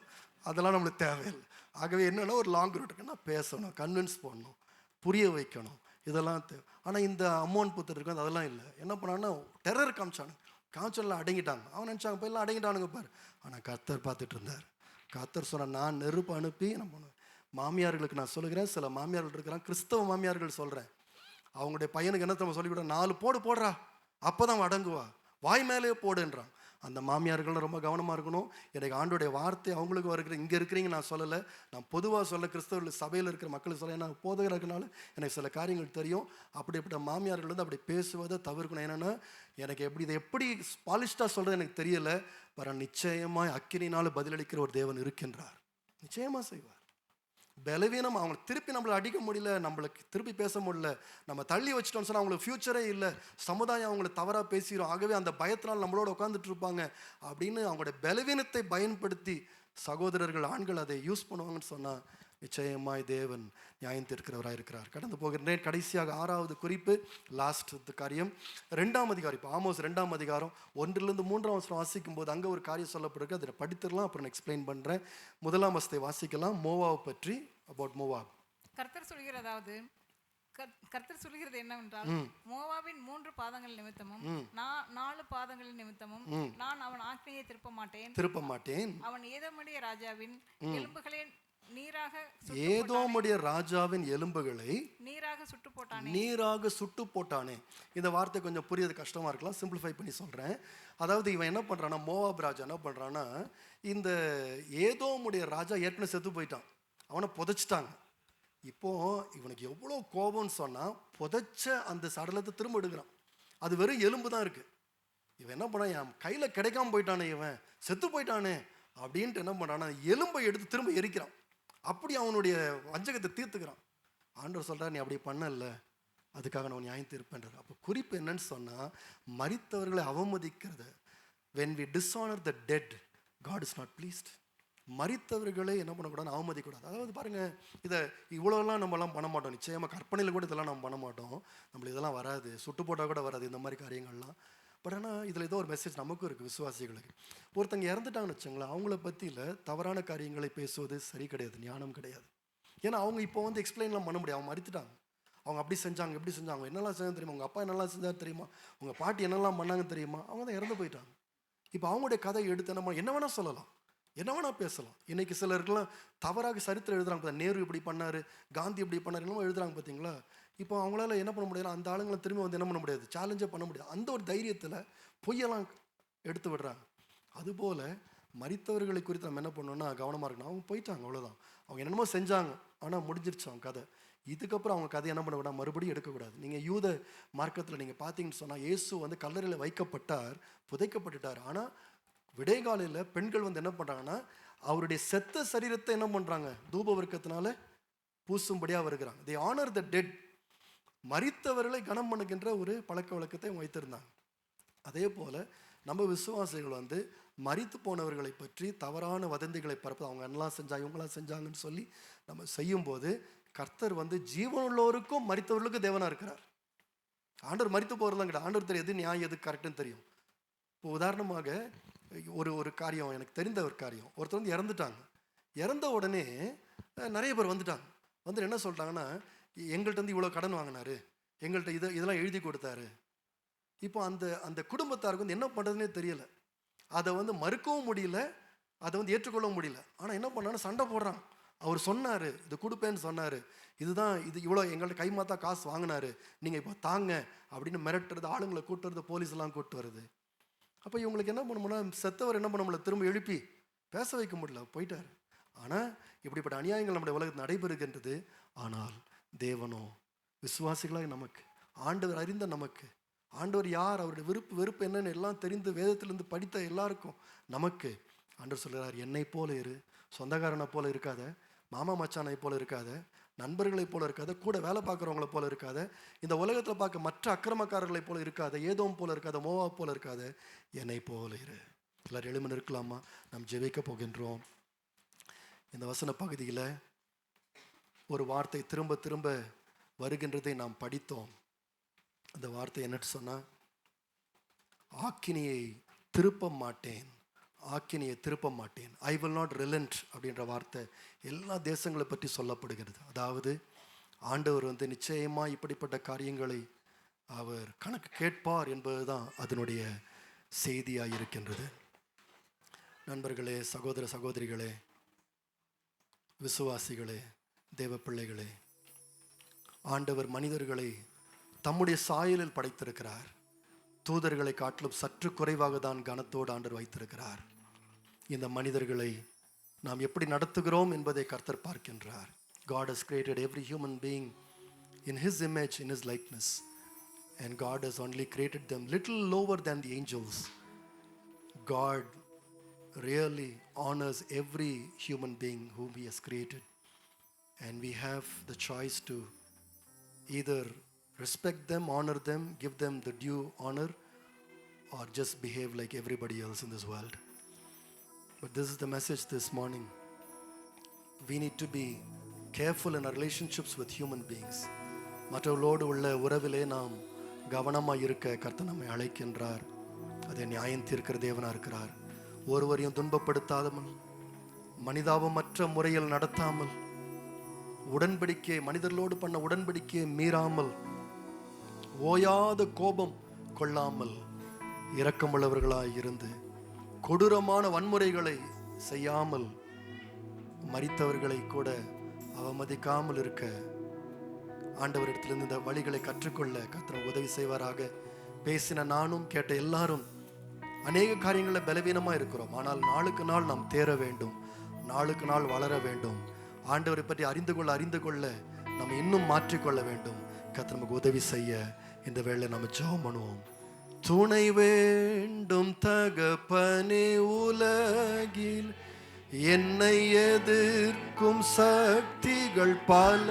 அதெல்லாம் நம்மளுக்கு தேவையில்லை. ஆகவே என்னென்னா ஒரு லாங் ரூட்டுக்குன்னா பேசணும், கன்வின்ஸ் பண்ணணும், புரிய வைக்கணும், இதெல்லாம் தேவை. ஆனால் இந்த அம்மோன் புத்தர் இருக்கு அதெல்லாம் இல்லை. என்ன பண்ணான்னா டெரர் காமிச்சானுங்க அடங்கிட்டாங்க. அவன் நினச்சாங்க இப்போ எல்லாம் அடங்கிட்டானுங்க பாரு. ஆனால் கர்த்தர் பார்த்துட்டு இருந்தார். கர்த்தர் சொன்ன, நான் நெருப்பு அனுப்பி நான் பண்ணுவேன். மாமியார்களுக்கு நான் சொல்லுகிறேன், சில மாமியார்கள் இருக்கிறாங்க, கிறிஸ்தவ மாமியார்கள் சொல்கிறேன், அவங்களுடைய பையனுக்கு என்ன நம்ம சொல்லிவிட, 4 போடுறா அப்போ தான் அடங்குவா, வாய் மேலேயே போடுன்றான். அந்த மாமியார்கள் ரொம்ப கவனமாக இருக்கணும். எனக்கு ஆண்டோடைய வார்த்தை அவங்களுக்கு வருகிற இங்கே இருக்கிறீங்க நான் சொல்லலை, நான் பொதுவாக சொல்ல கிறிஸ்தவர்கள் சபையில் இருக்கிற மக்களுக்கு சொல்ல. ஏன்னா போதகராக இருக்கனால எனக்கு சில காரியங்கள் தெரியும். அப்படிப்பட்ட மாமியார்கள் வந்து அப்படி பேசுவதை தவிர்க்கணும். என்னென்னா எனக்கு இதை எப்படி பாலிஷ்டாக சொல்கிறது எனக்கு தெரியலை. நிச்சயமாக அக்கினினால் பதிலளிக்கிற ஒரு தேவன் இருக்கின்றார், நிச்சயமாக செய்வார். பலவீனம் அவங்க திருப்பி நம்மளை அடிக்க முடியல, நம்மளுக்கு திருப்பி பேச முடியல, நம்ம தள்ளி வச்சிட்டோம்னு சொன்னால் அவங்களுக்கு ஃப்யூச்சரே இல்லை, சமுதாயம் அவங்கள தவறாக பேசிடும். ஆகவே அந்த பயத்தினால் நம்மளோட உட்காந்துட்டு இருப்பாங்க அப்படின்னு அவங்களுடைய பலவீனத்தை பயன்படுத்தி சகோதரர்கள் ஆண்கள் அதை யூஸ் பண்ணுவாங்கன்னு சொன்னால் நிச்சயமாய் தேவன் நியாயம் தீர்க்கிறவராக இருக்கிறார். கடந்து போகிறேன். கடைசியாக 6வது குறிப்பு, லாஸ்ட் காரியம் 2ஆம் அதிகாரம். இப்போ ஆமோஸ் 2ஆம் அதிகாரம் 1-3 வாசிக்கும் போது அங்கே ஒரு காரியம் சொல்லப்படுறது. அதில் படித்துடலாம், அப்புறம் எக்ஸ்பிளைன் பண்ணுறேன். 1ஆம் வசனத்தை வாசிக்கலாம். மோவாவை பற்றி, அபவுட் மோவாப். கர்த்தர் சொல்கிறது என்னவென்றால், மோவாவின் 3 பாதங்கள் நிமித்தமும் 4 பாதங்கள் நிமித்தமும் நான் அவன் ஆக்கினையை திருப்ப மாட்டேன். அவன் ஏதோமுடைய ராஜாவின் எலும்புகளை ஏதோமுடைய ராஜாவின் எலும்புகளை நீராக சுட்டு போட்டானே. இந்த வார்த்தை கொஞ்சம் புரியது கஷ்டமா இருக்கலாம், சிம்பிளிஃபை பண்ணி சொல்றேன். அதாவது இவன் என்ன பண்றான்னா, மோவாப் ராஜா என்ன பண்றான்னா, இந்த ஏதோமுடைய ராஜா ஏற்கனவே செத்து போயிட்டான், அவனை புதைச்சிட்டாங்க. இப்போ இவனுக்கு எவ்வளோ கோபம்னு சொன்னா, புதைச்ச அந்த சடலத்தை திரும்ப எடுக்கிறான். அது வெறும் எலும்பு தான் இருக்கு. இவன் என்ன பண்ணான், என் கையில கிடைக்காம போயிட்டானே, இவன் செத்து போயிட்டானே அப்படின்ட்டு என்ன பண்றான்னா, எலும்பை எடுத்து திரும்ப எரிக்கிறான். அப்படி அவனுடைய வஞ்சகத்தை தீர்த்துக்கிறான். ஆண்டவர் சொல்றார், நீ அப்படி பண்ணல, அதுக்காக நான் நியாயம் தீர்ப்பேன்றார். அப்போ குறிப்பு என்னன்னு சொன்னா, மரித்தவர்களை அவமதிக்கிறது. when we dishonor the dead, God is not pleased. மரித்தவர்களை என்ன பண்ணக்கூடாது, அவமதிக்கூடாது. அதாவது பாருங்க, இதை இவ்வளோலாம் நம்மலாம் பண்ண மாட்டோம். நிச்சயமாக கற்பனையில் கூட இதெல்லாம் நம்ம பண்ண மாட்டோம். நம்மளுக்கு இதெல்லாம் வராது, சுட்டு போட்டால் கூட வராது இந்த மாதிரி காரியங்கள்லாம். பட் ஆனால் இதில் ஏதோ ஒரு மெசேஜ் நமக்கும் இருக்குது விசுவாசிகளுக்கு. ஒருத்தங்க இறந்துட்டாங்கன்னு வச்சுங்களேன், அவங்கள பற்றியில் தவறான காரியங்களை பேசுவது சரி கிடையாது, ஞானம் கிடையாது. ஏன்னா அவங்க இப்போ வந்து எக்ஸ்பிளைன்லாம் பண்ண முடியாது. அவங்க மறித்துட்டாங்க, அவங்க அப்படி செஞ்சாங்க இப்படி செஞ்சாங்க, என்னெல்லாம் செஞ்சாங்க தெரியுமா, உங்கள் அப்பா என்னெல்லாம் செஞ்சார் தெரியுமா, உங்கள் பாட்டி என்னெல்லாம் பண்ணாங்க தெரியுமா, அவங்க தான் இறந்து போயிட்டாங்க. இப்போ அவங்களுடைய கதை எடுத்து நம்ம என்ன வேணால் சொல்லலாம், என்ன வேணால் பேசலாம். இன்றைக்கி சிலருக்குலாம் தவறாக சரித்திரம் எழுதுறாங்க. நேரு இப்படி பண்ணார், காந்தி இப்படி பண்ணார், என்னமோ எழுதுறாங்க பார்த்தீங்களா. இப்போ அவங்களால என்ன பண்ண முடியாது, அந்த ஆளுங்களை திரும்பி வந்து என்ன பண்ண முடியாது, சேலஞ்சே பண்ண முடியாது. அந்த ஒரு தைரியத்தில் பொய்யெல்லாம் எடுத்து விடுறாங்க. அதுபோல் மரித்தவர்களை குறித்து நம்ம என்ன பண்ணோம்னா கவனமாக இருக்கணும். அவங்க போயிட்டாங்க, அவ்வளோதான். அவங்க என்னென்னமோ செஞ்சாங்க, ஆனால் முடிஞ்சிருச்சு அவங்க கதை. இதுக்கப்புறம் அவங்க கதை என்ன பண்ண விட மறுபடியும் எடுக்கக்கூடாது. நீங்கள் யூத மார்க்கத்தில் நீங்கள் பார்த்தீங்கன்னு சொன்னால், இயேசு வந்து கல்லறையில் வைக்கப்பட்டார், புதைக்கப்பட்டுட்டார். ஆனால் விடைகாலையில் பெண்கள் வந்து என்ன பண்ணுறாங்கன்னா, அவருடைய செத்த சரீரத்தை என்ன பண்ணுறாங்க, தூப வர்க்கத்தினால பூசும்படியாக வருகிறாங்க. they honor the dead. மரித்தவர்களை கனம் பண்ணுகின்ற ஒரு பழக்க வழக்கத்தை வைத்திருந்தாங்க. அதே போல் நம்ம விசுவாசிகள் வந்து மரித்து போனவர்களை பற்றி தவறான வதந்திகளை பரப்பது, அவங்க என்னெல்லாம் செஞ்சாங்க இவங்களாம் செஞ்சாங்கன்னு சொல்லி நம்ம செய்யும்போது, கர்த்தர் வந்து ஜீவனுள்ளோருக்கும் மரித்தவர்களுக்கும் தேவனாக இருக்கிறார். ஆண்டவர் மரித்து போகிறதுலாம் கிடையாது. ஆண்டவர் தெரியும் எது நியாயம் எது கரெக்டுன்னு தெரியும். இப்போ உதாரணமாக ஒரு காரியம், எனக்கு தெரிந்த ஒரு காரியம், ஒருத்தர் வந்து இறந்துட்டாங்க. இறந்த உடனே நிறைய பேர் வந்துட்டாங்க. வந்து என்ன சொல்லிட்டாங்கன்னா, எங்கள்கிட்ட வந்து இவ்வளோ கடன் வாங்கினாரு, எங்கள்கிட்ட இதெல்லாம் எழுதி கொடுத்தாரு. இப்போ அந்த குடும்பத்தாருக்கு வந்து என்ன பண்ணுறதுனே தெரியலை. அதை வந்து மறுக்கவும் முடியல, அதை வந்து ஏற்றுக்கொள்ளவும் முடியல. ஆனால் என்ன பண்ணான்னு சண்டை போடுறான். அவர் சொன்னார், இது கொடுப்பேன்னு சொன்னார், இது இவ்வளோ எங்கள்கிட்ட கைமாத்தா காசு வாங்கினாரு, நீங்கள் இப்போ தாங்க அப்படின்னு மிரட்டுறது, ஆளுங்களை கூட்டுறது, போலீஸ்லாம் கூப்பிட்டு வருது. அப்போ இவங்களுக்கு என்ன பண்ண முடியல, செத்தவர் என்ன பண்ண முடியல, திரும்ப எழுப்பி பேச வைக்க முடியல, போயிட்டார். ஆனால் இப்படிப்பட்ட அநியாயங்கள் நம்முடைய உலகத்தில் நடைபெறுகின்றது. ஆனால் தேவனோ விசுவாசிகளாக நமக்கு, ஆண்டவர் அறிந்த நமக்கு, ஆண்டவர் யார், அவருடைய வெறுப்பு என்னன்னு எல்லாம் தெரிந்து வேதத்திலிருந்து படித்த எல்லாருக்கும் நமக்கு ஆண்டவர் சொல்கிறார், என்னை போல இரு, சொந்தக்காரனை போல இருக்காத, மாமா மச்சானை போல இருக்காத, நண்பர்களை போல இருக்காத, கூட வேலை பார்க்குறவங்களை போல இருக்காத, இந்த உலகத்தில் பார்க்க மற்ற அக்கிரமக்காரர்களை போல இருக்காத, ஏதோம் போல இருக்காத, மோவா போல இருக்காத, என்னை போல இரு. எல்லாரும் எழுமன் இருக்கலாமா? நாம் ஜெபிக்க போகின்றோம். இந்த வசன பகுதியில் ஒரு வார்த்தை திரும்ப திரும்ப வருகின்றதை நாம் படித்தோம். அந்த வார்த்தை என்னட்டு சொன்னால், ஆக்கினியை திருப்ப மாட்டேன், ஆக்கினியை திருப்ப மாட்டேன், ஐ வில் நாட் ரிலண்ட் அப்படின்ற வார்த்தை எல்லா தேசங்களை பற்றி சொல்லப்படுகிறது. அதாவது ஆண்டவர் நிச்சயமாக இப்படிப்பட்ட காரியங்களை அவர் கணக்கு கேட்பார் என்பதுதான் அதனுடைய செய்தியாக இருக்கின்றது. நண்பர்களே, சகோதர சகோதரிகளே, விசுவாசிகளே, தேவ பிள்ளைகளே, ஆண்டவர் மனிதர்களை தம்முடைய சாயலில் படைத்திருக்கிறார். தூதர்களை காட்டிலும் சற்று குறைவாக தான் கனத்தோடு ஆண்டவர் வைத்திருக்கிறார். இந்த மனிதர்களை நாம் எப்படி நடத்துகிறோம் என்பதை கர்த்தர் பார்க்கின்றார். God has created every human being in His image, in His likeness, and God has only created them little lower than the angels. God really honors every human being whom He has created, and we have the choice to either respect them, honor them, give them the due honor, or just behave like everybody else in this world. But this is the message this morning. We need to be careful in our relationships with human beings. மற்றவர்களோடு உள்ள உறவிலே நாம் கவனமாக இருக்க கர்த்தர் நம்மை அழைக்கின்றார். அதை நியாயம் தீர்க்கிற தேவனாக இருக்கிறார். ஒருவரையும் துன்பப்படுத்தாமல், மனிதாபமற்ற முறையில் நடத்தாமல், உடன்படிக்கை மனிதர்களோடு பண்ண உடன்படிக்கையை மீறாமல், ஓயாத கோபம் கொள்ளாமல், இரக்கமுள்ளவர்களாய் இருந்து, கொடூரமான வன்முறைகளை செய்யாமல், மரித்தவர்களை கூட அவமதிக்காமல் இருக்க ஆண்டவரிடத்திலிருந்து இந்த வழிகளை கற்றுக்கொள்ள கர்த்தர் உதவி செய்வாராக. பேசின நானும் கேட்ட எல்லாரும் அநேக காரியங்களில் பலவீனமாக இருக்கிறோம். ஆனால் நாளுக்கு நாள் நாம் தேர வேண்டும், நாளுக்கு நாள் வளர வேண்டும். ஆண்டவரை பற்றி அறிந்து கொள்ள நம்ம இன்னும் மாற்றிக்கொள்ள வேண்டும். கர்த்தர் நமக்கு உதவி செய்ய இந்த வேளை நம்ம ஜெபம் பண்ணுவோம். துணை வேண்டும் தகப்பனே, உலகில் என்னை எதிர்க்கும் சக்திகள் பல.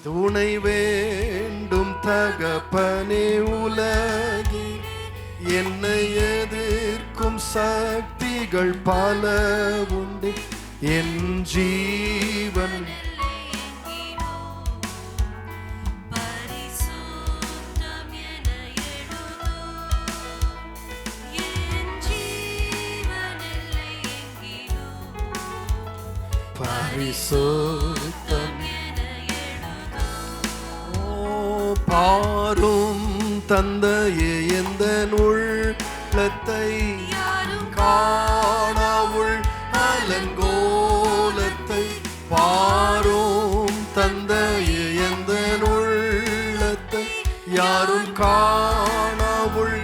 துணை வேண்டும் தகப்பனே, உலகில் என்னை எதிர்க்கும் சக்திகள் பல உண்டு. என் ஜீவன் பரிசுத்தம் பாரும் தந்தையே, எந்த உள்ளத்தை காணவுள் அலங்கோலத்தை பாரும் தந்தையே, எந்த உள்ளத்தை யாரும் காணவுள்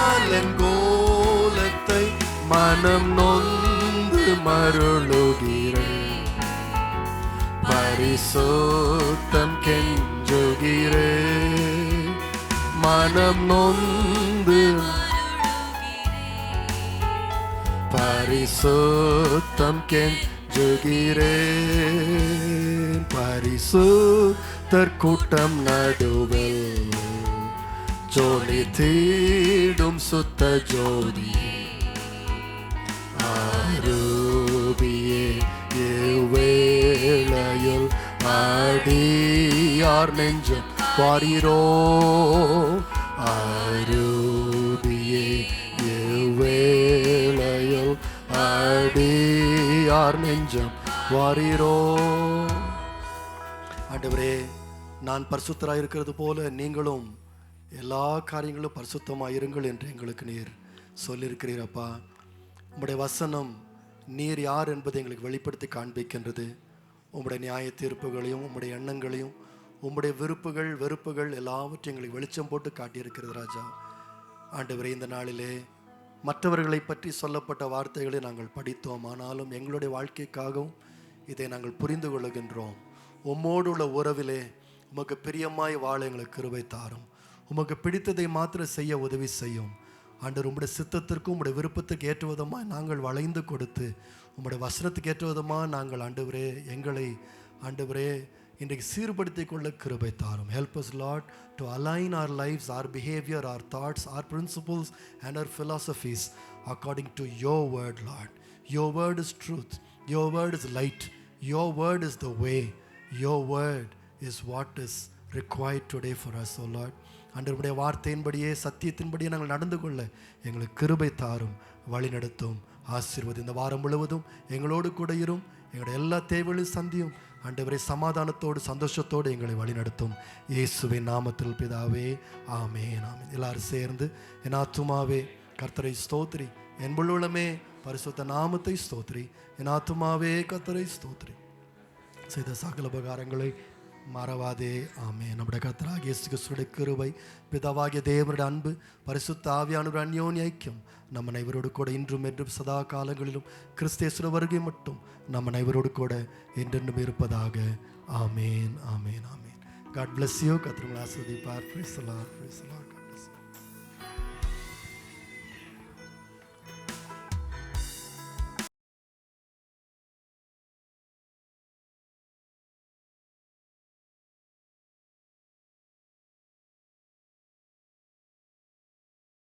அலங்கோலத்தை மனம் நொந்து மருளுகிறேன். பரிசுத்தம் கெஞ்சுகிறேன், மனம் நொந்து. பரிசுத்தம் கெஞ்சுகிறேன், பரிசுத்தர் கூட்டம் நடுவில் ஜோதி தீடும் சுத்த ஜோதி ஆரூபியே, வேளையில் அடியார் நெஞ்சம் வாரீரோ. ஆரூபியே, வேளையில் அடியார் நெஞ்சம் வாரீரோ. ஆண்டவரே, நான் பரிசுத்தராக இருக்கிறது போல நீங்களும் எல்லா காரியங்களும் பரிசுத்தமாக இருங்கள் என்று எங்களுக்கு நீர் சொல்லியிருக்கிறீரப்பா. உம்முடைய வசனம் நீர் யார் என்பதை எங்களுக்கு வெளிப்படுத்தி காண்பிக்கின்றது. உம்முடைய நியாய தீர்ப்புகளையும், உம்முடைய எண்ணங்களையும், உம்முடைய விருப்புகள் வெறுப்புகள் எல்லாவற்றையும் எங்களுக்கு வெளிச்சம் போட்டு காட்டியிருக்கிறது ராஜா. ஆண்டவரே, இந்த நாளிலே மற்றவர்களை பற்றி சொல்லப்பட்ட வார்த்தைகளை நாங்கள் படித்தோம். ஆனாலும் எங்களுடைய வாழ்க்கைக்காகவும் இதை நாங்கள் புரிந்து கொள்ளுகின்றோம். உம்மோடு உள்ள உறவிலே உமக்கு பிரியமாய் வாழ எங்களுக்கு கிருபை தாரும். உமக்கு பிடித்ததை மாத்திரம் செய்ய உதவி செய்யும். ஆண்டவர், உம்முடைய சித்தத்திற்கும் உம்முடைய விருப்பத்துக்கு ஏற்ற விதமாக நாங்கள் வளைந்து கொடுத்து, உம்முடைய வசனத்துக்கு ஏற்ற விதமாக நாங்கள் ஆண்டவரே எங்களை ஆண்டவரே இன்றைக்கு சீர்படுத்தி கொள்ள கிருபை தாரும். Help us Lord to align our lives, our behavior, our thoughts, our principles and our philosophies according to your word, Lord. Your word is truth, your word is light, Your word is the way. Your word is what is required today for us, O Lord. ஆண்டவருடைய வார்த்தையின்படியே சத்தியத்தின்படியே நாங்கள் நடந்து கொள்ள எங்களுக்கு கிருபை தாரும், வழி நடத்தும், ஆசீர்வதி. இந்த வாரம் முழுவதும் எங்களோடு கூட இரும், எங்களுடைய எல்லா தேவைகளையும் சந்தியும். ஆண்டவரே, சமாதானத்தோடு சந்தோஷத்தோடு எங்களை வழிநடத்தும். இயேசுவின் நாமத்தில் பிதாவே, ஆமென், ஆமென். எல்லாரும் சேர்ந்து, என் ஆத்துமாவே கர்த்தரை ஸ்தோத்திரி, என் உள்ளமே பரிசுத்த நாமத்தை ஸ்தோத்திரி, என் ஆத்துமாவே கர்த்தரை ஸ்தோத்திரி, செய்த சகல உபகாரங்களை மறவாதே. ஆமென். நம்முடைய கர்த்தராகிய இயேசு கிறிஸ்துவின் கிருபை, பிதாவாகிய தேவனுடைய அன்பு, பரிசுத்த ஆவியானவருடைய அந்யோன்ய ஐக்கியம் நம்ம அனைவரோடு கூட இன்றும் என்றும் சதா காலங்களிலும் கிறிஸ்தேசுவின் வருகை மட்டும் நம்ம அனைவரோடு கூட என்றென்றும் இருப்பதாக. ஆமென், ஆமென், ஆமென். God bless you. கர்த்தர் உங்களை ஆசீர்வதிப்பார். Praise the Lord. Praise the Lord.